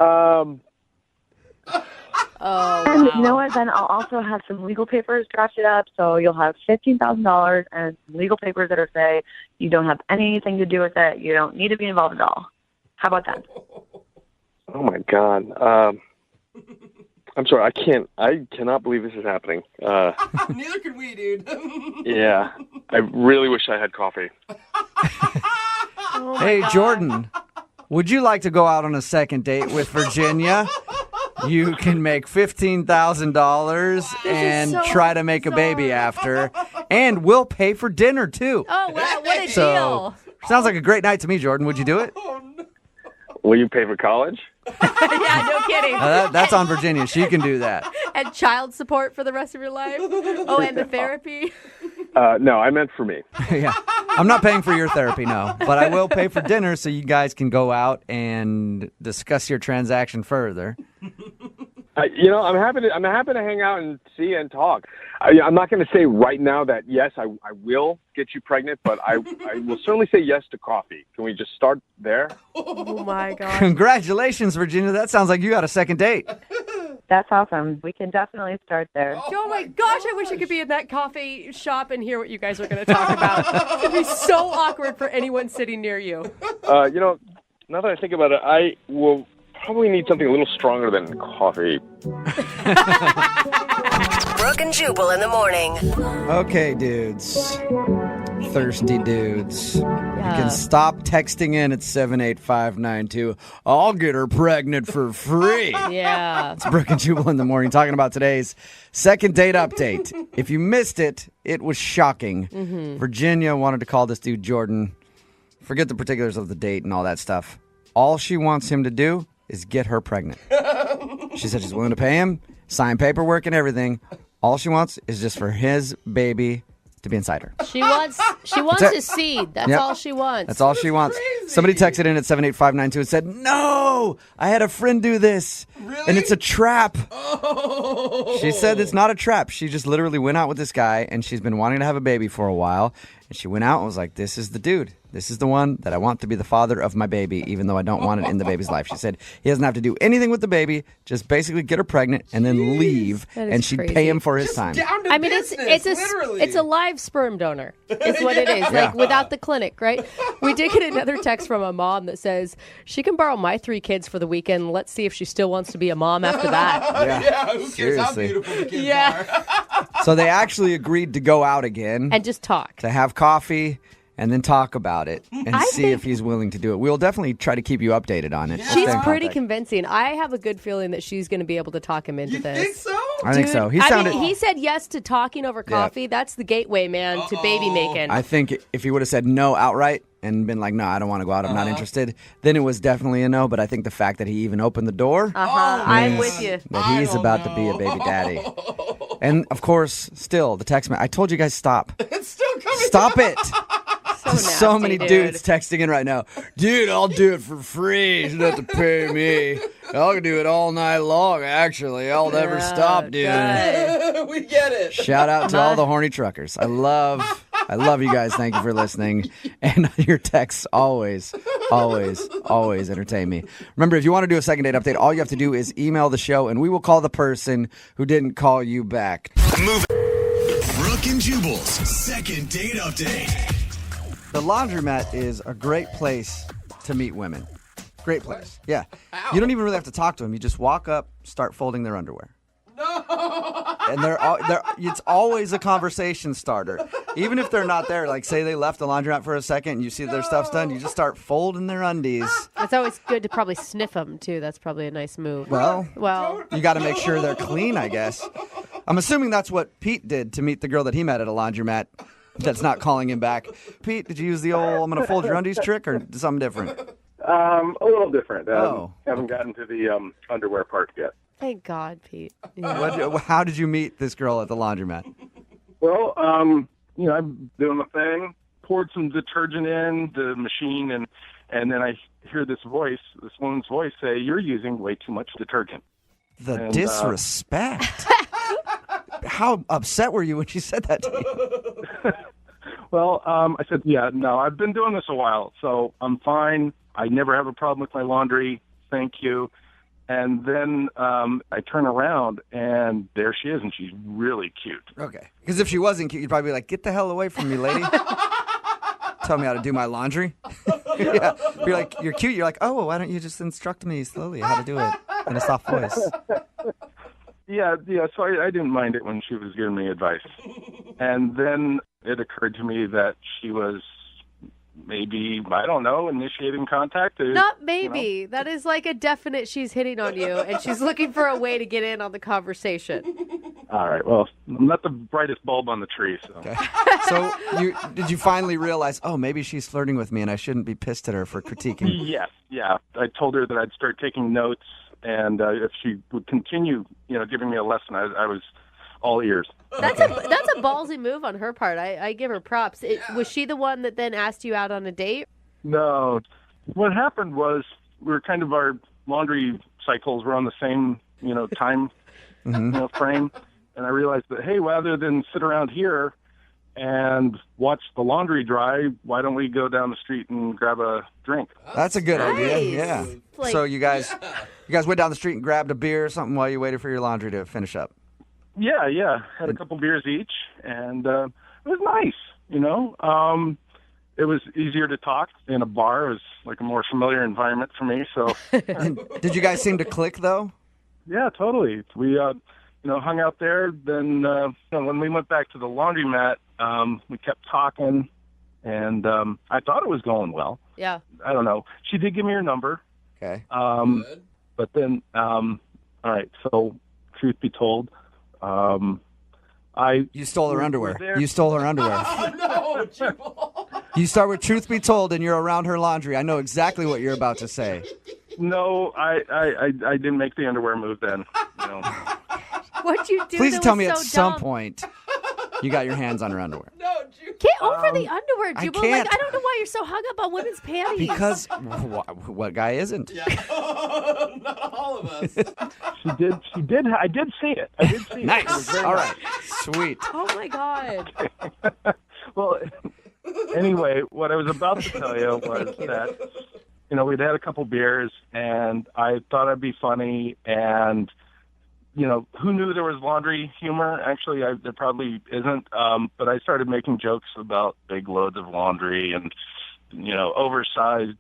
Oh, and wow. you know what? Then I'll also have some legal papers drafted up, so you'll have $15,000 and some legal papers that'll say you don't have anything to do with it. You don't need to be involved at all. How about that? Oh my God. I'm sorry. I cannot believe this is happening. Neither can we, dude. Yeah. I really wish I had coffee. Hey, Jordan, would you like to go out on a second date with Virginia? You can make $15,000 and so try to make a baby after. And we'll pay for dinner, too. Oh, wow, what a So, deal. sounds like a great night to me, Jordan. Would you do it? Will you pay for college? Yeah, no kidding. That's on Virginia. She can do that. And child support for the rest of your life? Oh, and the therapy? No, I meant for me. Yeah. I'm not paying for your therapy, no. But I will pay for dinner so you guys can go out and discuss your transaction further. I'm happy to hang out and see and talk. I'm not going to say right now that yes, I will get you pregnant, but I will certainly say yes to coffee. Can we just start there? Oh my God! Congratulations, Virginia. That sounds like you got a second date. That's awesome. We can definitely start there. Oh my gosh, I wish I could be in that coffee shop and hear what you guys are going to talk about. It'd be so awkward for anyone sitting near you. Now that I think about it, I will probably need something a little stronger than coffee. Brooke and Jubal in the morning. Okay, dudes. Thirsty dudes. You can stop texting in at 78592. I'll get her pregnant for free. Yeah. It's Brooke and Jubal in the morning talking about today's second date update. If you missed it, it was shocking. Mm-hmm. Virginia wanted to call this dude Jordan. Forget the particulars of the date and all that stuff. All she wants him to do is get her pregnant. She said she's willing to pay him, sign paperwork and everything. All she wants is just for his baby to be inside her. She wants That's it. his seed. That's Yep. all she wants. That's all she wants. Somebody texted in at 78592 and said, "No, I had a friend do this, and it's a trap." She said it's not a trap. She just literally went out with this guy, and she's been wanting to have a baby for a while. And she went out and was like, "This is the dude. This is the one that I want to be the father of my baby, even though I don't want it in the baby's life." She said he doesn't have to do anything with the baby, just basically get her pregnant and then leave, That is and she'd crazy. pay him for his time. I mean, it's a live sperm donor. Is what it is. Yeah. Like without the clinic, right? We did get another text from a mom that says she can borrow my 3 kids for the weekend. Let's see if she still wants to be a mom after that. Yeah. Who cares how Seriously. beautiful the kids Yeah. are? So they actually agreed to go out again And just talk. to have coffee and then talk about it and I see think- if he's willing to do it. We'll definitely try to keep you updated on it. We'll She's stay in pretty contact. convincing. I have a good feeling that she's going to be able to talk him into this. Think so? I think so. He I sounded. mean, he said yes to talking over coffee. That's the gateway, man, to baby making. I think if he would have said no outright and been like, "No, I don't want to go out. I'm not interested," then it was definitely a no. But I think the fact that he even opened the door, I'm means with you. that he's about to be a baby daddy. And of course, still the text. I told you guys stop. It's still coming. Stop it. So nasty, many dude. dudes texting in right now. Dude, I'll do it for free. You don't have to pay me. I'll do it all night long, actually. I'll never stop, dude. We get it. Shout out to all the horny truckers. I love you guys. Thank you for listening. And your texts always entertain me. Remember, if you want to do a second date update, all you have to do is email the show, and we will call the person who didn't call you back. Brooke and Jubal's second date update. The laundromat is a great place to meet women. Great place. Yeah. You don't even really have to talk to them. You just walk up, start folding their underwear. And it's always a conversation starter. Even if they're not there, like say they left the laundromat for a second and you see their stuff's done, you just start folding their undies. It's always good to probably sniff them, too. That's probably a nice move. Well, Well, you got to make sure they're clean, I guess. I'm assuming that's what Pete did to meet the girl that he met at a laundromat that's not calling him back. Pete, did you use the old "I'm going to fold your undies" trick or something different? A little different. Oh. Haven't gotten to the underwear part yet. thank God, Pete. Yeah. How did you meet this girl at the laundromat? Well, I'm doing the thing, poured some detergent in the machine, and then I hear this woman's voice say, "You're using way too much detergent." The disrespect. How upset were you when she said that to you? Well, I said, "Yeah, no, I've been doing this a while, so I'm fine. I never have a problem with my laundry. Thank you." And then I turn around, and there she is, and she's really cute. Okay. Because if she wasn't cute, you'd probably be like, "Get the hell away from me, lady. Tell me how to do my laundry." Yeah. You're like, "You're cute." You're like, "Oh, well, why don't you just instruct me slowly how to do it in a soft voice?" Yeah, so I didn't mind it when she was giving me advice. And then it occurred to me that she was maybe, I don't know, initiating contact. Not maybe. That is like a definite she's hitting on you, and she's looking for a way to get in on the conversation. All right, well, I'm not the brightest bulb on the tree. So, So did you finally realize, oh, maybe she's flirting with me and I shouldn't be pissed at her for critiquing? Yes, yeah. I told her that I'd start taking notes, and if she would continue, giving me a lesson, I was all ears. That's a ballsy move on her part. I give her props. Was she the one that then asked you out on a date? No. What happened was our laundry cycles were on the same, time frame. And I realized that, hey, rather than sit around here and watch the laundry dry, why don't we go down the street and grab a drink? That's a good idea. Nice. Yeah. Like- So you guys went down the street and grabbed a beer or something while you waited for your laundry to finish up. Yeah. Had a couple beers each, and it was nice, It was easier to talk in a bar. It was like a more familiar environment for me. So, Did you guys seem to click, though? yeah, totally. We, hung out there. Then when we went back to the laundromat, we kept talking, and I thought it was going well. Yeah. I don't know. She did give me her number. Okay. But then, all right. So, truth be told, You stole her underwear. there. You stole her underwear. No, Jubal. You start with "truth be told" and you're around her laundry. I know exactly what you're about to say. No, I didn't make the underwear move then. What'd you do? Please that tell was me at so some dumb? point you got your hands on her underwear. Get over the underwear, I Jubal. can't. Like, I don't know why you're so hung up on women's panties. Because what guy isn't? Not all of us. She did. I did see it. I did see it. It was Nice. very All nice. right. Sweet. Oh my God. Well, anyway, what I was about to tell you was that, we'd had a couple beers, and I thought I'd be funny, and, who knew there was laundry humor? Actually, there probably isn't, but I started making jokes about big loads of laundry and, oversized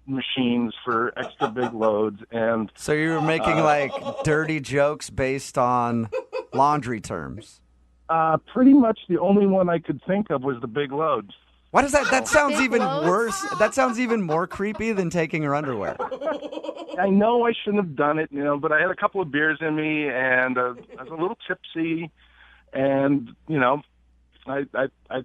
machines for extra big loads, and... So you were making, dirty jokes based on laundry terms? Pretty much the only one I could think of was the big loads. Why does that sounds Big even loads? worse? That sounds even more creepy than taking her underwear. I know I shouldn't have done it, but I had a couple of beers in me, and I was a little tipsy, and I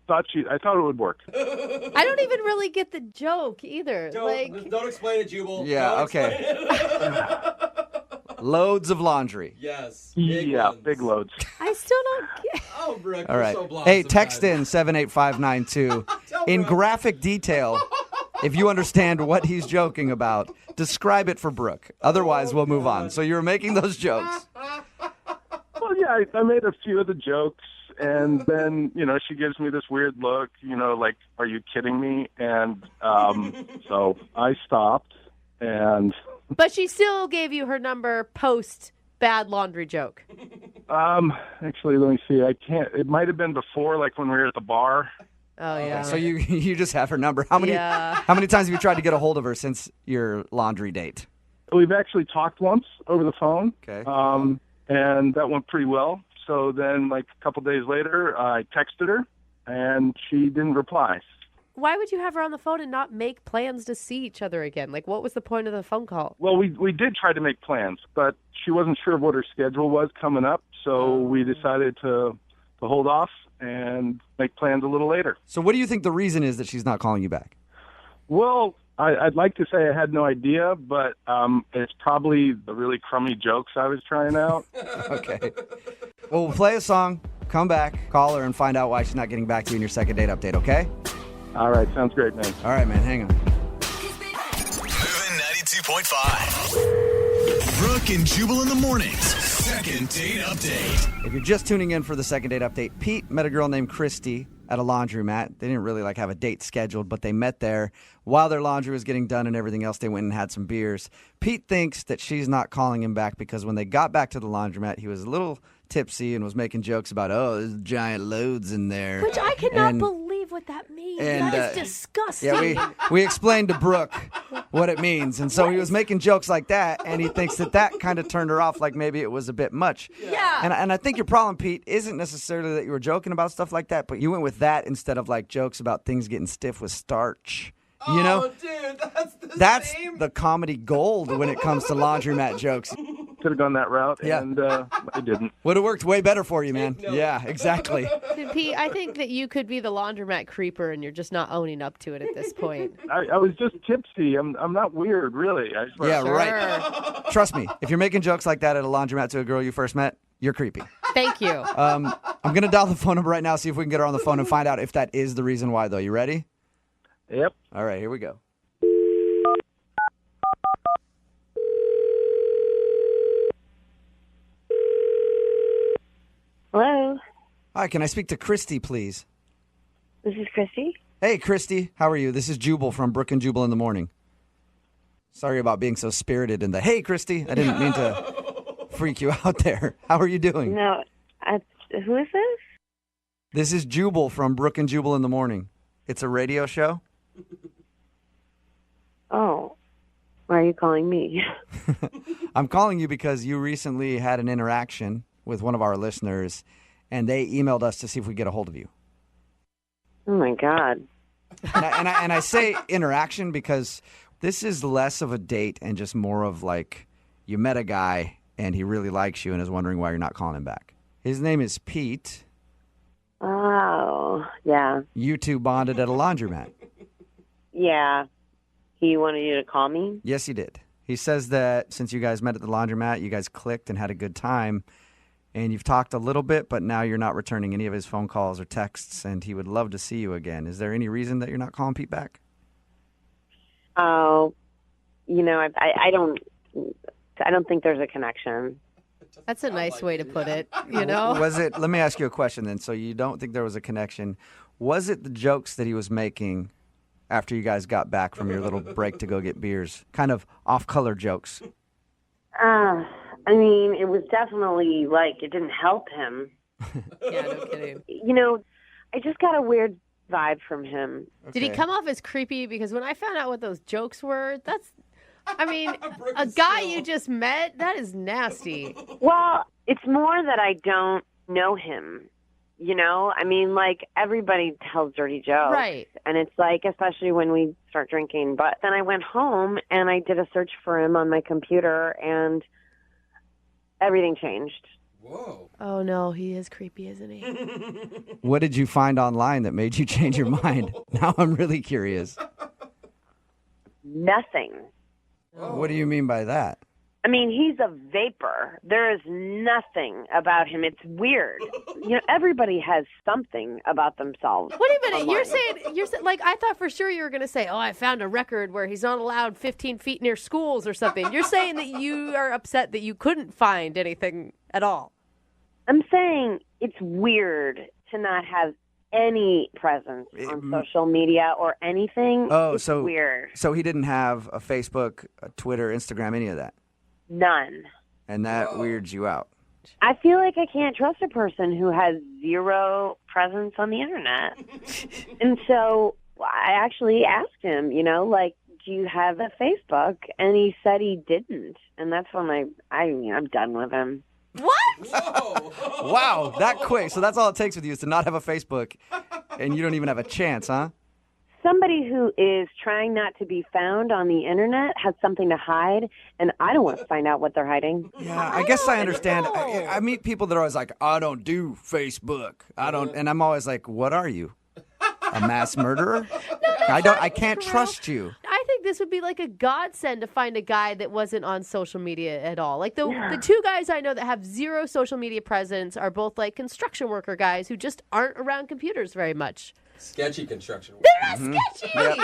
thought it would work. I don't even really get the joke either. Don't explain it, Jubal. Yeah, Don't okay. explain it. Loads of laundry. Yes. Big loads. I still don't get. Oh, Brooke, All you're right. so blonde Hey, text sometimes. in 78592 in graphic detail. If you understand what he's joking about, describe it for Brooke. Otherwise, we'll move on. So you were making those jokes. Well, yeah, I made a few of the jokes, and then, she gives me this weird look, like, are you kidding me? And so I stopped, and... But she still gave you her number post bad laundry joke. Actually, let me see. I can't. It might have been before, like when we were at the bar. Oh yeah. So you just have her number. How many times have you tried to get a hold of her since your laundry date? We've actually talked once over the phone. Okay. And that went pretty well. So then, like a couple days later, I texted her, and she didn't reply. Why would you have her on the phone and not make plans to see each other again? Like, what was the point of the phone call? Well, we did try to make plans, but she wasn't sure what her schedule was coming up, so we decided to hold off and make plans a little later. So what do you think the reason is that she's not calling you back? Well, I'd like to say I had no idea, but it's probably the really crummy jokes I was trying out. Okay. Well, we'll play a song, come back, call her, and find out why she's not getting back to you in your second date update, okay? All right, sounds great, man. All right, man, hang on. Moving 92.5. Brooke and Jubal in the mornings. Second date update. If you're just tuning in for the second date update, Pete met a girl named Christy at a laundromat. They didn't really have a date scheduled, but they met there while their laundry was getting done and everything else. They went and had some beers. Pete thinks that she's not calling him back because when they got back to the laundromat, he was a little tipsy and was making jokes about, there's giant loads in there. Which I cannot believe what that means. and, That is disgusting. Yeah, we explained to Brooke what it means. And so he was making jokes like that, and he thinks that kind of turned her off, like maybe it was a bit much. Yeah. And I think your problem, Pete, isn't necessarily that you were joking about stuff like that, but you went with that instead of jokes about things getting stiff with starch. You know? Dude, That's the comedy gold when it comes to laundromat jokes. Could have gone that route, Yeah. and I didn't. Would have worked way better for you, man. Yeah, exactly. Pete, I think that you could be the laundromat creeper and you're just not owning up to it at this point. I was just tipsy. I'm not weird, really. Yeah, right. Trust me, if you're making jokes like that at a laundromat to a girl you first met, you're creepy. Thank you. I'm going to dial the phone number right now, see if we can get her on the phone and find out if that is the reason why, though. You ready? Yep. All right, here we go. Hello, Hi, can I speak to Christy, please? this is Christy. Hey, Christy, how are you? This is Jubal from Brooke and Jubal in the morning. Sorry about being so spirited in the, hey, Christy, I didn't mean to freak you out there. How are you doing? No, who is this? This is Jubal from Brooke and Jubal in the morning. It's a radio show. Oh, why are you calling me? I'm calling you because you recently had an interaction with one of our listeners, and they emailed us to see if we get a hold of you. Oh my God. And I say interaction because this is less of a date and just more of you met a guy and he really likes you and is wondering why you're not calling him back. His name is Pete. Oh, yeah. You two bonded at a laundromat. Yeah. He wanted you to call me? Yes, he did. He says that since you guys met at the laundromat, you guys clicked and had a good time, and you've talked a little bit, but now you're not returning any of his phone calls or texts, and he would love to see you again. Is there any reason that you're not calling Pete back? Oh, I don't think there's a connection. That's a nice way to put it, you know? Let me ask you a question then. So you don't think there was a connection. Was it the jokes that he was making after you guys got back from your little break to go get beers? Kind of off-color jokes. It was definitely it didn't help him. Yeah, no kidding. I just got a weird vibe from him. Did he come off as creepy? Because when I found out what those jokes were, a guy you just met, that is nasty. Well, it's more that I don't know him. Everybody tells dirty jokes. Right. And it's especially when we start drinking. But then I went home and I did a search for him on my computer and everything changed. Whoa. Oh, no, he is creepy, isn't he? What did you find online that made you change your mind? Now I'm really curious. Nothing. What do you mean by that? He's a vapor. There is nothing about him. It's weird. Everybody has something about themselves. Wait a minute. You're saying, I thought for sure you were going to say, I found a record where he's not allowed 15 feet near schools or something. You're saying that you are upset that you couldn't find anything at all. I'm saying it's weird to not have any presence on social media or anything. Oh, it's so weird. So he didn't have a Facebook, a Twitter, Instagram, any of that? None. And that weirds you out. I feel like I can't trust a person who has zero presence on the internet. And so I actually asked him, do you have a Facebook? And he said he didn't. And that's when I'm done with him. What? Whoa. Wow, that quick. So that's all it takes with you is to not have a Facebook, and you don't even have a chance, huh? Somebody who is trying not to be found on the internet has something to hide, and I don't want to find out what they're hiding. Yeah, I guess I understand. I meet people that are always like, I don't do Facebook. I don't, and I'm always like, what are you? A mass murderer? I can't trust you. I think this would be like a godsend to find a guy that wasn't on social media at all. The two guys I know that have zero social media presence are both construction worker guys who just aren't around computers very much. Sketchy construction. They're not sketchy. Yep.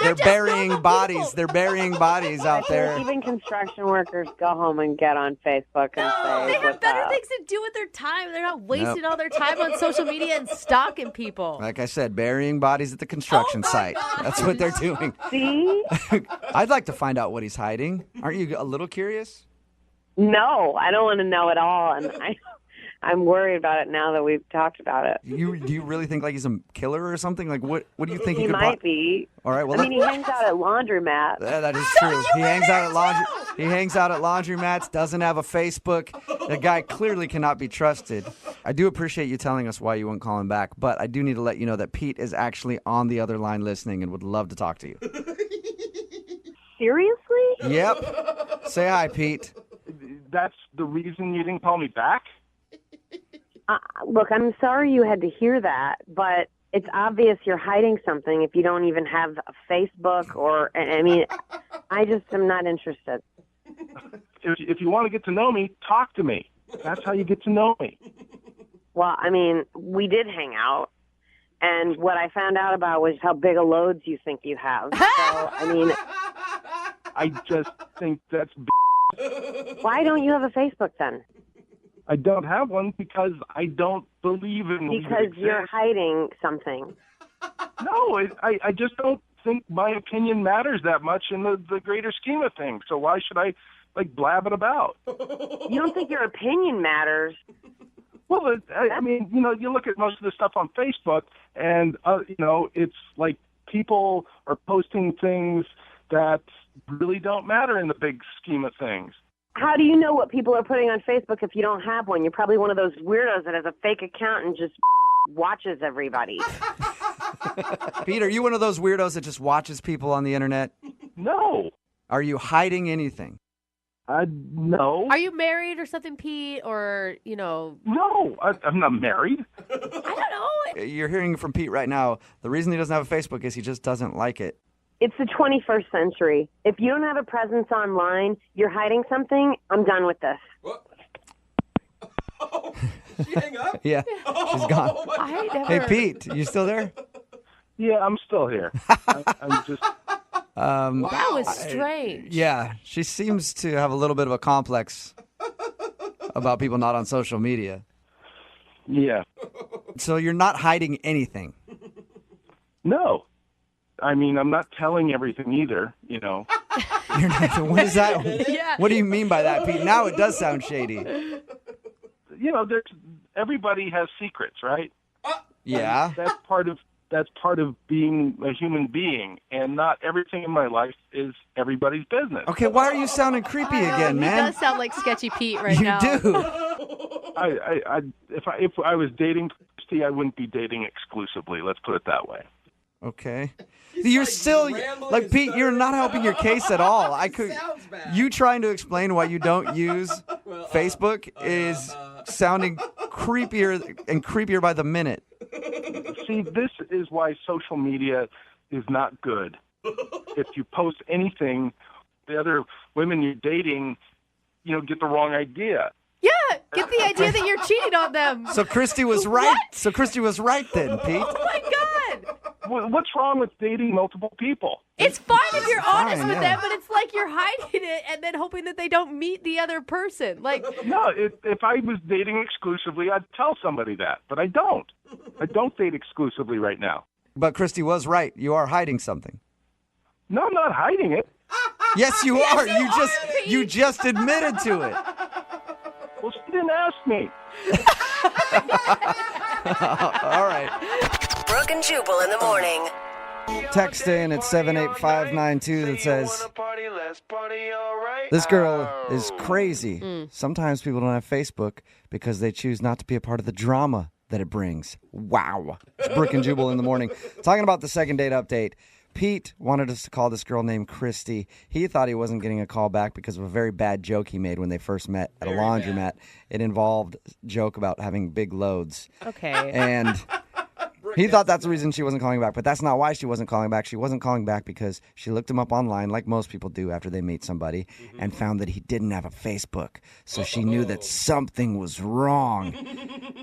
They're burying bodies. They're burying bodies out there. Even construction workers go home and get on Facebook and say, They have what's better up? things to do with their time. They're not wasting all their time on social media and stalking people. Like I said, burying bodies at the construction site. God. That's what they're doing. See? I'd like to find out what he's hiding. Aren't you a little curious? No, I don't want to know at all. And I'm worried about it now that we've talked about it. Do you really think he's a killer or something? What do you think He could might be. All right, well, he hangs out at laundromats. that is true. He hangs out at laundromats, doesn't have a Facebook. The guy clearly cannot be trusted. I do appreciate you telling us why you wouldn't call him back, but I do need to let you know that Pete is actually on the other line listening and would love to talk to you. Seriously? Yep. Say hi, Pete. That's the reason you didn't call me back? Look, I'm sorry you had to hear that, but it's obvious you're hiding something if you don't even have a Facebook or, I just am not interested. If you want to get to know me, talk to me. That's how you get to know me. Well, we did hang out, and what I found out about was how big a loads you think you have. So, I just think that's why don't you have a Facebook then? I don't have one because I don't believe in Because you're hiding something. No, I just don't think my opinion matters that much in the greater scheme of things. So why should I blab it about? You don't think your opinion matters? Well, you look at most of the stuff on Facebook, and it's like people are posting things that really don't matter in the big scheme of things. How do you know what people are putting on Facebook if you don't have one? You're probably one of those weirdos that has a fake account and just watches everybody. Pete, are you one of those weirdos that just watches people on the internet? No. Are you hiding anything? No. Are you married or something, Pete? Or, No, I'm not married. I don't know. You're hearing from Pete right now. The reason he doesn't have a Facebook is he just doesn't like it. It's the 21st century. If you don't have a presence online, you're hiding something, I'm done with this. She hang up? Yeah, she's gone. I never... Hey, Pete, you still there? Yeah, I'm still here. I'm just. That was strange. Yeah, she seems to have a little bit of a complex about people not on social media. Yeah. So you're not hiding anything. No. I mean, I'm not telling everything either, you know. You're not, what is that? Yeah. What do you mean by that, Pete? Now it does sound shady. You know, everybody has secrets, right? Yeah. And that's part of being a human being, and not everything in my life is everybody's business. Okay, why are you sounding creepy again, He man? does sound like Sketchy Pete right You now. do. If I was dating Christy, I wouldn't be dating exclusively. Let's put it that way. Okay. You're still like Pete. You're not helping your case at all. You trying to explain why you don't use Facebook is sounding creepier and creepier by the minute. See, this is why social media is not good. If you post anything, the other women you're dating, get the wrong idea. Yeah, get the idea that you're cheating on them. So Christy was right. What? So Christy was right then, Pete. Oh my God. What's wrong with dating multiple people? It's fine if you're honest with yeah. them, but it's like you're hiding it and then hoping that they don't meet the other person. Like, No, if I was dating exclusively, I'd tell somebody that, but I don't. I don't date exclusively right now. But Christy was right. You are hiding something. No, I'm not hiding it. Yes, you are. You just admitted to it. Well, she didn't ask me. All right. Brooke and Jubal in the morning. Text in at 78592 that says, this girl is crazy. Sometimes people don't have Facebook because they choose not to be a part of the drama that it brings. Wow. It's Brooke and Jubal in the morning. Talking about the second date update. Pete wanted us to call this girl named Christy. He thought he wasn't getting a call back because of a very bad joke he made when they first met at a laundromat. It involved a joke about having big loads. okay. And he thought that's the reason she wasn't calling back, but that's not why she wasn't calling back. She wasn't calling back because she looked him up online, like most people do after they meet somebody, and found that he didn't have a Facebook. So she knew that something was wrong,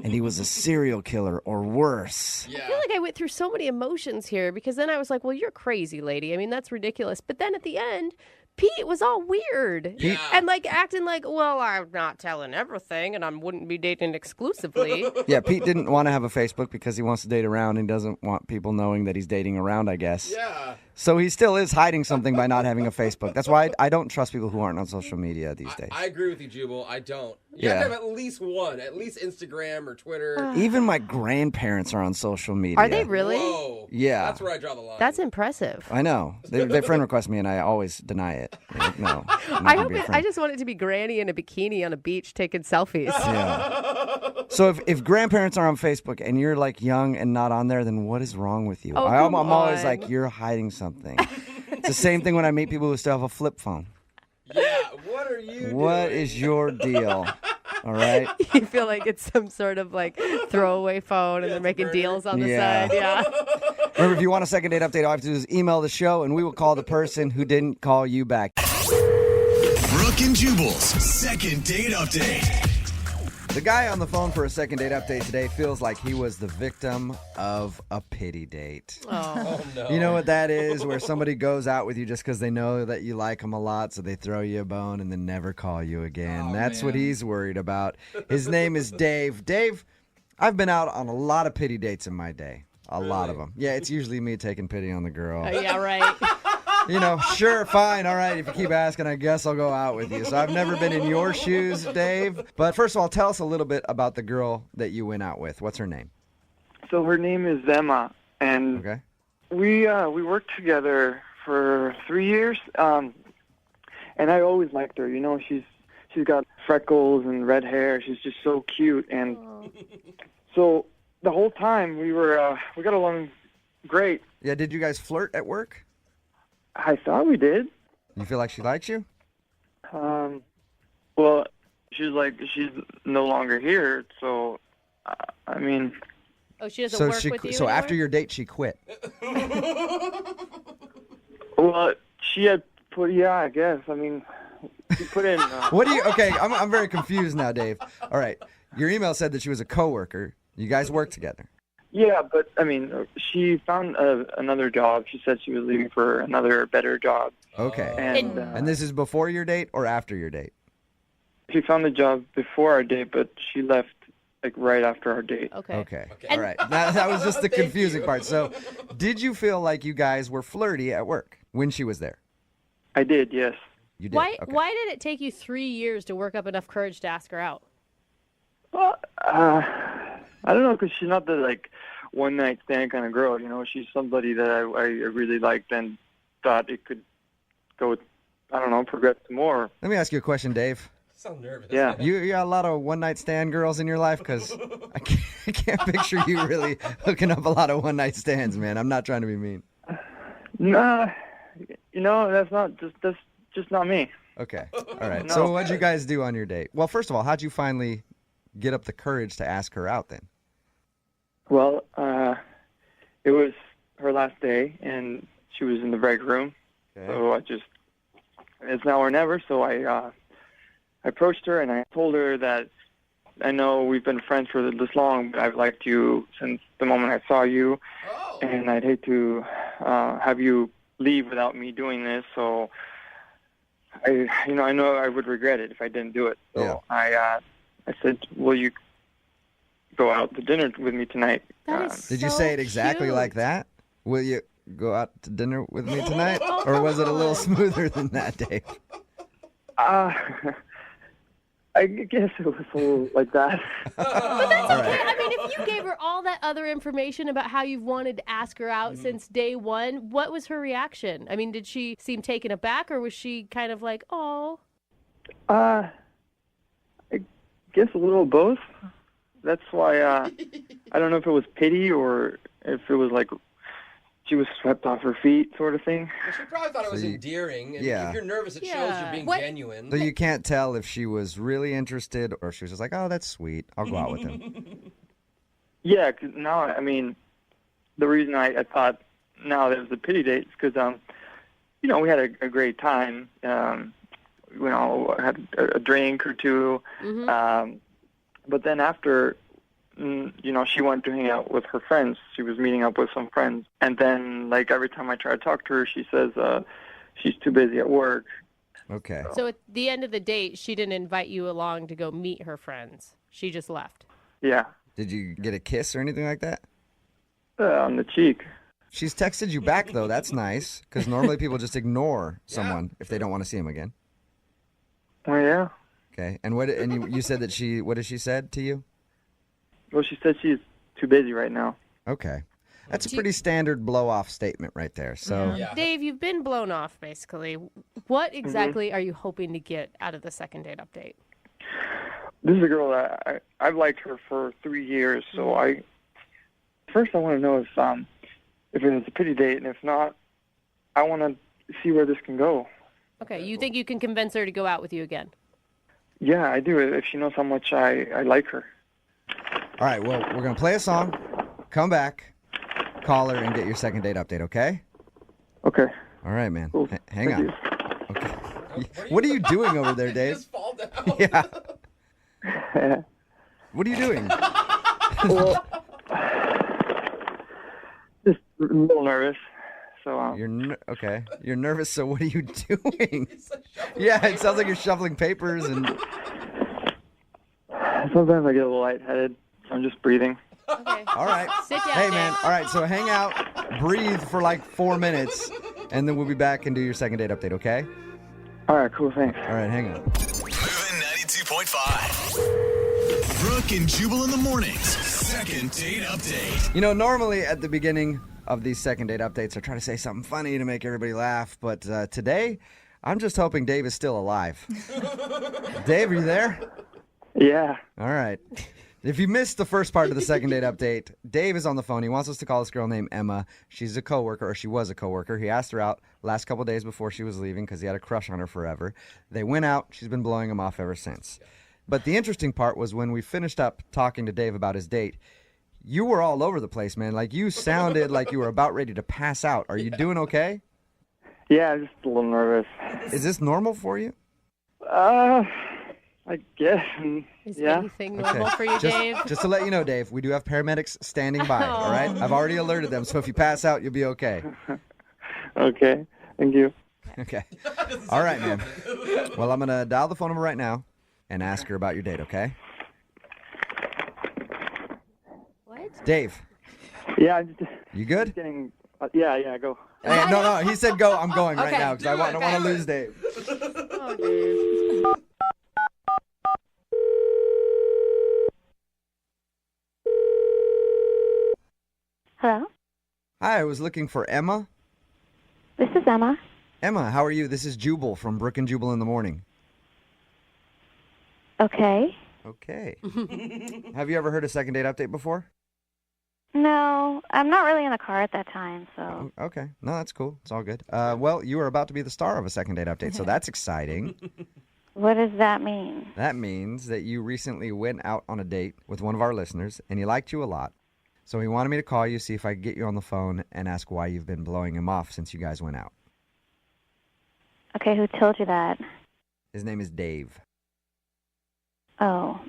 and he was a serial killer or worse. I feel like I went through so many emotions here because then I was like, well, you're crazy, lady. I mean, that's ridiculous. But then at the end, Pete was all weird and like acting like, well, I'm not telling everything and I wouldn't be dating exclusively. Yeah, Pete didn't want to have a Facebook because he wants to date around and doesn't want people knowing that he's dating around, I guess. Yeah. So he still is hiding something by not having a Facebook. That's why I don't trust people who aren't on social media these days. I agree with you, Jubal. I don't. You Yeah. have to have at least one, at least Instagram or Twitter. Even my grandparents are on social media. Are they really? Whoa. Yeah. That's where I draw the line. That's impressive. I know. They friend request me, and I always deny it. They're like, no. I'm not I gonna hope be a I friend. just want it to be Granny in a bikini on a beach taking selfies. Yeah. So if grandparents are on Facebook and you're like young and not on there, then what is wrong with you? Oh, I'm come always on. like, you're hiding something. It's the same thing when I meet people who still have a flip phone. Yeah, what are you What doing? is your deal? All right. You feel like it's some sort of like throwaway phone and they're making deals on the Yeah. side. Yeah. Remember, if you want a second date update, all you have to do is email the show, and we will call the person who didn't call you back. Brooke and Jubal's second date update. The guy on the phone for a second date update today feels like he was the victim of a pity date. Oh. No. You know what that is? Where somebody goes out with you just because they know that you like them a lot, so they throw you a bone and then never call you again. That's what he's worried about. His name is Dave. Dave, I've been out on a lot of pity dates in my day. A lot of them. Yeah, it's usually me taking pity on the girl. Yeah, right. You know, sure, fine, all right. If you keep asking, I guess I'll go out with you. So I've never been in your shoes, Dave. But first of all, tell us a little bit about the girl that you went out with. What's her name? So her name is Emma, and Okay. we worked together for 3 years. And I always liked her. You know, she's got freckles and red hair. She's just so cute, and so the whole time we got along great. Yeah, did you guys flirt at work? I thought we did. You feel like she likes you? Well, she's no longer here, so I mean. Oh, she doesn't So work with you so after anymore? your date, she quit. Well, she had put. Yeah, I guess. I mean, she put in. What do you? Okay, I'm very confused now, Dave. All right, Your email said that she was a coworker. You guys work together. Yeah, but I mean, she found another job. She said she was leaving for another better job. Okay. And this is before your date or after your date? she found the job before our date, but she left like right after our date. Okay. All right. That was just the confusing part. So, did you feel like you guys were flirty at work when she was there? I did, yes. You did. Why Okay. did it take you 3 years to work up enough courage to ask her out? Well, I don't know, because she's not the like one night stand kind of girl. You know, she's somebody that I really liked and thought it could go. I don't know, progress to more. Let me ask you a question, Dave. So nervous. Yeah. You got a lot of one night stand girls in your life, because I can't picture you really hooking up a lot of one night stands, man. I'm not trying to be mean. Nah, you know, that's just not me. Okay. All right. No. So what'd you guys do on your date? Well, first of all, how'd you finally get up the courage to ask her out then? Well, it was her last day, and she was in the break room. Okay. So it's now or never. So I approached her, and I told her that I know we've been friends for this long, but I've liked you since the moment I saw you, and I'd hate to have you leave without me doing this. So I know I would regret it if I didn't do it. So I said, will you go out to dinner with me tonight? Did you say it exactly like that? Will you go out to dinner with me tonight? Or was it a little smoother than that, Dave? I guess it was a little like that. But that's okay. I mean, if you gave her all that other information about how you've wanted to ask her out since day one, what was her reaction? I mean, did she seem taken aback, or was she kind of like, oh? I guess a little of both. That's why I don't know if it was pity or if it was like she was swept off her feet sort of thing. Well, she probably thought it was endearing. And yeah. if you're nervous, it shows you're being genuine. So you can't tell if she was really interested or she was just like, oh, that's sweet. I'll go out with him. Yeah, because now, I mean, the reason I thought now that it was a pity date is because, we had a great time. Had a drink or two. But then after, she went to hang out with her friends. She was meeting up with some friends. And then, like, every time I try to talk to her, she says she's too busy at work. Okay. So at the end of the date, she didn't invite you along to go meet her friends. She just left. Yeah. Did you get a kiss or anything like that? On the cheek. She's texted you back, though. That's nice, because normally people just ignore someone if they don't want to see him again. Oh, yeah. Okay. And you said that what did she said to you? Well, she said she's too busy right now. Okay. That's a pretty standard blow-off statement right there. So, Dave, you've been blown off, basically. What exactly are you hoping to get out of the second date update? This is a girl that I've liked her for 3 years, so first I want to know if it was a pity date, and if not, I want to see where this can go. Okay, you think you can convince her to go out with you again? Yeah, I do, if she knows how much I like her. all right, well, we're going to play a song, come back, call her, and get your second date update, okay? Okay. All right, man. Cool. Hang Thank on. Okay. What are you doing over there, Dave? Just fall down. Yeah. What are you doing? Well, just a little nervous. So okay. You're nervous, so what are you doing? Yeah, it sounds like you're shuffling papers and... Sometimes I get a little lightheaded. I'm just breathing. Okay. All right. Sit down. Hey, man. All right, so hang out, breathe for like 4 minutes, and then we'll be back and do your second date update, okay? All right, cool, thanks. All right, hang on. Moving 92.5. Brooke and Jubal in the mornings. Second date update. Normally at the beginning of these second date updates, I try to say something funny to make everybody laugh, but today, I'm just hoping Dave is still alive. Dave, are you there? Yeah. All right. If you missed the first part of the second date update, Dave is on the phone. He wants us to call this girl named Emma. She's a coworker, or she was a coworker. He asked her out last couple of days before she was leaving because he had a crush on her forever. They went out. She's been blowing him off ever since. But the interesting part was when we finished up talking to Dave about his date, you were all over the place, man. Like, you sounded like you were about ready to pass out. Are you doing okay? Yeah, I'm just a little nervous. Is this normal for you? I guess. Is Yeah. anything normal for you, just, Dave? Just to let you know, Dave, we do have paramedics standing by, all right? I've already alerted them, so if you pass out, you'll be okay. Okay. Thank you. Okay. All right, man. Well, I'm going to dial the phone number right now and ask her about your date, okay? What? Dave. Yeah, I'm just You good? getting. Yeah, go. Hey, no, he said go. I'm going right Okay, now because I don't want to lose Dave. Oh, Dave. Hello? Hi, I was looking for Emma. This is Emma. Emma, how are you? This is Jubal from Brooke and Jubal in the morning. Okay. Okay. Have you ever heard a second date update before? No, I'm not really in the car at that time, so. Okay. No, that's cool. It's all good. Well, you are about to be the star of a second date update, so that's exciting. What does that mean? That means that you recently went out on a date with one of our listeners, and he liked you a lot. So he wanted me to call you, see if I could get you on the phone, and ask why you've been blowing him off since you guys went out. Okay, who told you that? His name is Dave. Oh.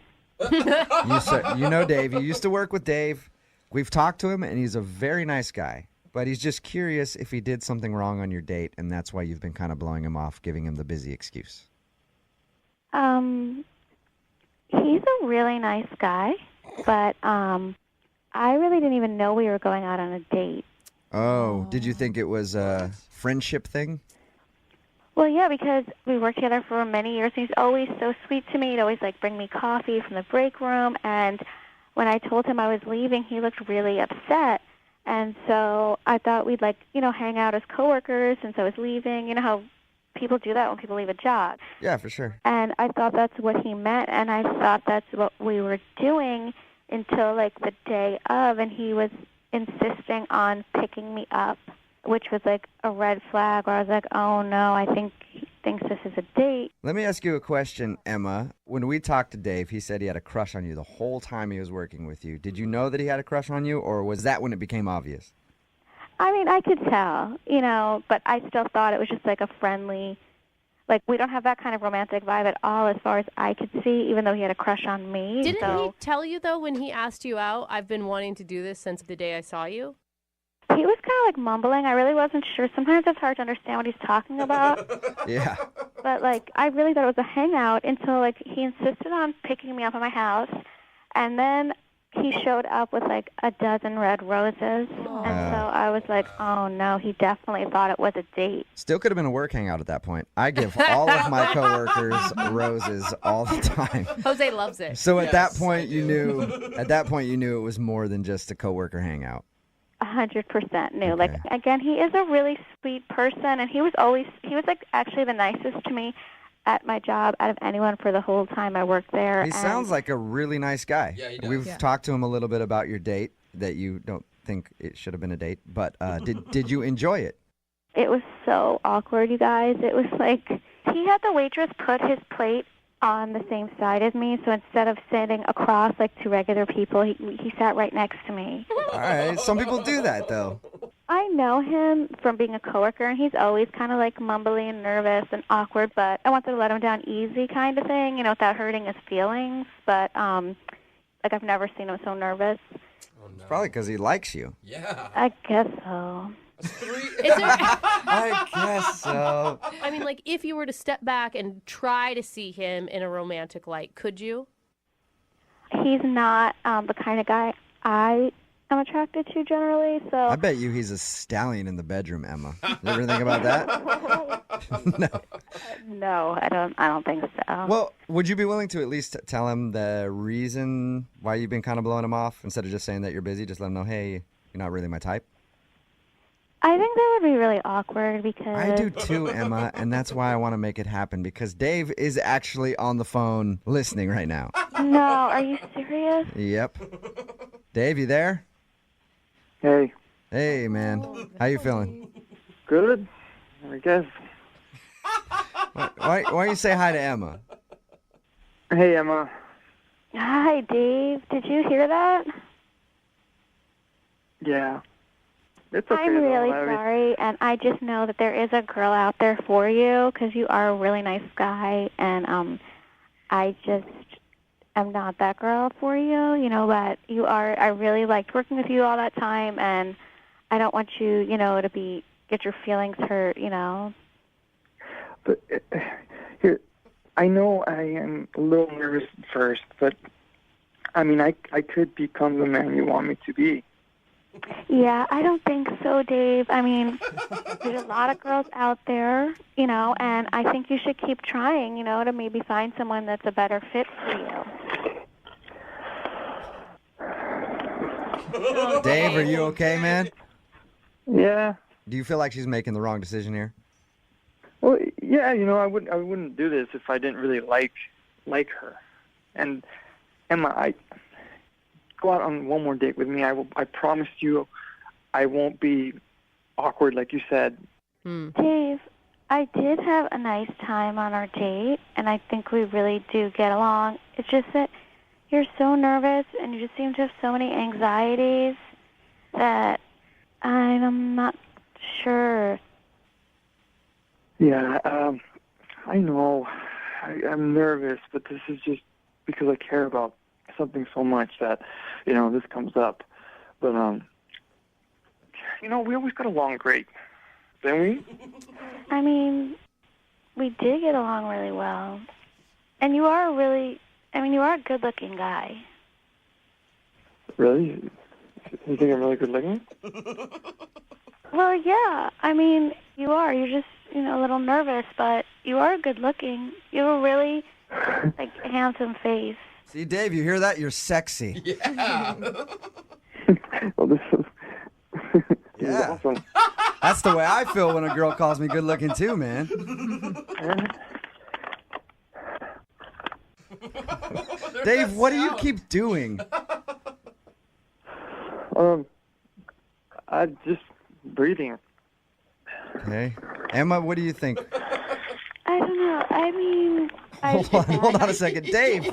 You know Dave. You used to work with Dave. We've talked to him, and he's a very nice guy. But he's just curious if he did something wrong on your date, and that's why you've been kind of blowing him off, giving him the busy excuse. He's a really nice guy, but, I really didn't even know we were going out on a date. Oh, did you think it was a friendship thing? Well, yeah, because we worked together for many years. He's always so sweet to me. He'd always, bring me coffee from the break room, and when I told him I was leaving, he looked really upset. And so I thought we'd, hang out as coworkers since I was leaving. You know how people do that when people leave a job. Yeah, for sure. And I thought that's what he meant, and I thought that's what we were doing until, the day of, and he was insisting on picking me up, which was, a red flag where I was like, oh, no, I think he thinks this is a date. Let me ask you a question, Emma. When we talked to Dave, he said he had a crush on you the whole time he was working with you. Did you know that he had a crush on you, or was that when it became obvious? I mean, I could tell, but I still thought it was just, a friendly, we don't have that kind of romantic vibe at all as far as I could see, even though he had a crush on me. Didn't he tell you, though, when he asked you out, I've been wanting to do this since the day I saw you? He was kind of mumbling. I really wasn't sure. Sometimes it's hard to understand what he's talking about. Yeah. But I really thought it was a hangout until he insisted on picking me up at my house, and then he showed up with a dozen red roses, and so I was like, oh no, he definitely thought it was a date. Still could have been a work hangout at that point. I give all of my coworkers roses all the time. Jose loves it. So at that point you knew it was more than just a coworker hangout. 100% knew. Okay. Again, he is a really sweet person, and he was actually the nicest to me at my job out of anyone for the whole time I worked there. He sounds like a really nice guy. Yeah, he does. We've talked to him a little bit about your date, that you don't think it should have been a date, but did you enjoy it? It was so awkward, you guys. It was he had the waitress put his plate on the same side as me, so instead of sitting across two regular people, he sat right next to me. All right, some people do that, though. I know him from being a coworker, and he's always kind of mumbly and nervous and awkward, but I wanted to let him down easy kind of thing, without hurting his feelings, but I've never seen him so nervous. Oh, no. It's probably because he likes you. Yeah. I guess so. I guess so. I mean, if you were to step back and try to see him in a romantic light, could you? He's not the kind of guy I am attracted to generally, so... I bet you he's a stallion in the bedroom, Emma. You ever think about that? No. No, I don't think so. Well, would you be willing to at least tell him the reason why you've been kind of blowing him off instead of just saying that you're busy? Just let him know, hey, you're not really my type. I think that would be really awkward because... I do too, Emma, and that's why I want to make it happen, because Dave is actually on the phone listening right now. No, are you serious? Yep. Dave, you there? Hey. Hey, man. How you feeling? Good, I guess. Why don't you say hi to Emma? Hey, Emma. Hi, Dave. Did you hear that? Yeah. It's okay, I'm though. really sorry, and I just know that there is a girl out there for you because you are a really nice guy, and I just am not that girl for you. You know that you are. I really liked working with you all that time, and I don't want you, to get your feelings hurt. But here, I know I am a little nervous at first, but I mean, I could become the man you want me to be. Yeah, I don't think so, Dave. I mean, there's a lot of girls out there, and I think you should keep trying, to maybe find someone that's a better fit for you. Dave, are you okay, man? Yeah. Do you feel like she's making the wrong decision here? Well, yeah, I wouldn't do this if I didn't really like her. And Emma, go out on one more date with me. I promise you, I won't be awkward like you said. Dave, I did have a nice time on our date, and I think we really do get along. It's just that you're so nervous, and you just seem to have so many anxieties that I'm not sure. Yeah, I know. I'm nervous, but this is just because I care about something so much that, this comes up. But, we always got along great, didn't we? I mean, we did get along really well. And you are a good-looking guy. Really? You think I'm really good looking? Well, yeah. I mean, you are. You're just, a little nervous, but you are good looking. You have a really, handsome face. See, Dave, you hear that? You're sexy. Yeah. Well, this is awesome. That's the way I feel when a girl calls me good looking too, man. Dave, what do you keep doing? I'm just breathing. Okay. Emma, what do you think? I don't know. I mean... Hold on a second. Dave!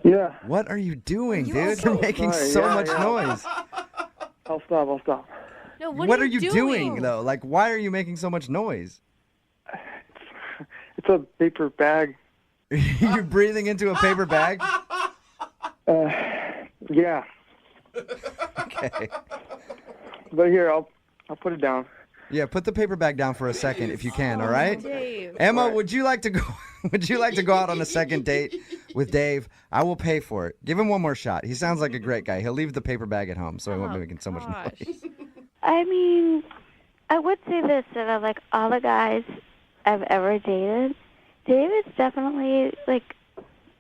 Yeah? What are you doing, dude? You're making so much noise. I'll stop. No, what are you doing, though? Like, why are you making so much noise? It's a paper bag. You're breathing into a paper bag? Yeah. Okay. But here, I'll put it down. Yeah, put the paper bag down for a second if you can, all right? Dave. Emma, would you like to go out on a second date with Dave? I will pay for it. Give him one more shot. He sounds like a great guy. He'll leave the paper bag at home so he won't be making so much noise. I mean, I would say this, that of, all the guys I've ever dated, Dave is definitely,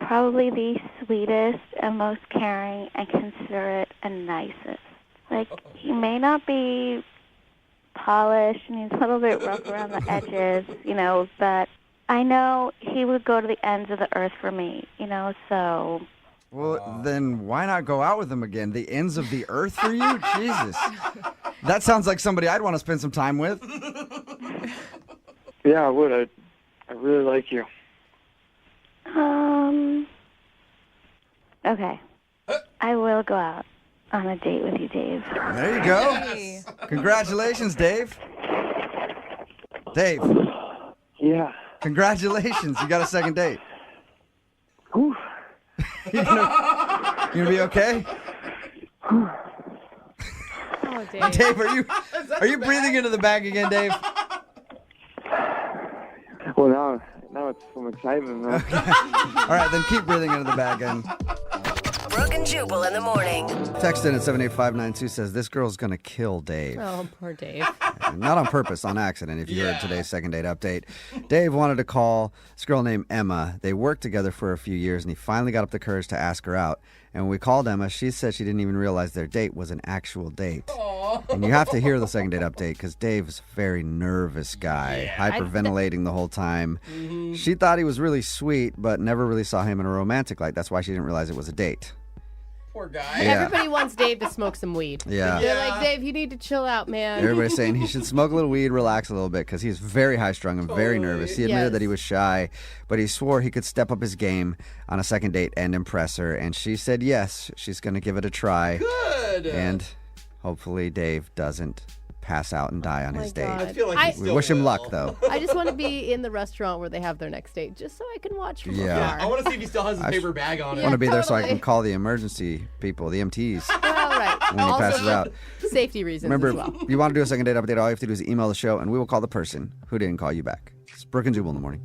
probably the sweetest and most caring and considerate and nicest. He may not be polished and he's a little bit rough around the edges, but I know he would go to the ends of the earth for me, so... Well, then why not go out with him again? The ends of the earth for you? Jesus. That sounds like somebody I'd want to spend some time with. Yeah, I would. I really like you. Okay. I will go out on a date with you, Dave. There you go. Congratulations, Dave. Dave. Yeah. Congratulations. You got a second date. Whew. You gonna be okay? Oh, Dave. Dave, are you breathing into the bag again, Dave? Well, now it's some excitement, man. Okay. All right, then keep breathing into the bag and... Brooke and Jubal in the morning. Text in at 78592 says, this girl's going to kill Dave. Oh, poor Dave. Not on purpose, on accident, if you heard today's second date update. Dave wanted to call this girl named Emma. They worked together for a few years, and he finally got up the courage to ask her out. And when we called Emma, she said she didn't even realize their date was an actual date. And you have to hear the second date update because Dave is a very nervous guy, hyperventilating the whole time. Mm-hmm. She thought he was really sweet, but never really saw him in a romantic light. That's why she didn't realize it was a date. Poor guy. Yeah. Everybody wants Dave to smoke some weed. Yeah. They're like, Dave, you need to chill out, man. Everybody's saying he should smoke a little weed, relax a little bit, because he's very high-strung and very nervous. He admitted that he was shy, but he swore he could step up his game on a second date and impress her. And she said yes, she's going to give it a try. Good. And hopefully Dave doesn't pass out and die on his date. God. I feel like he We still wish him will. luck, though. I just want to be in the restaurant where they have their next date, just so I can watch from Yeah. afar. I want to see if he still has his I paper bag on I him. want to be there so I totally. can call the emergency people, the EMTs, All right. when he passes Also, out. safety reasons Remember, as well. if you want to do a second date update, all you have to do is email the show, and we will call the person who didn't call you back. It's Brooke and Jubal in the morning.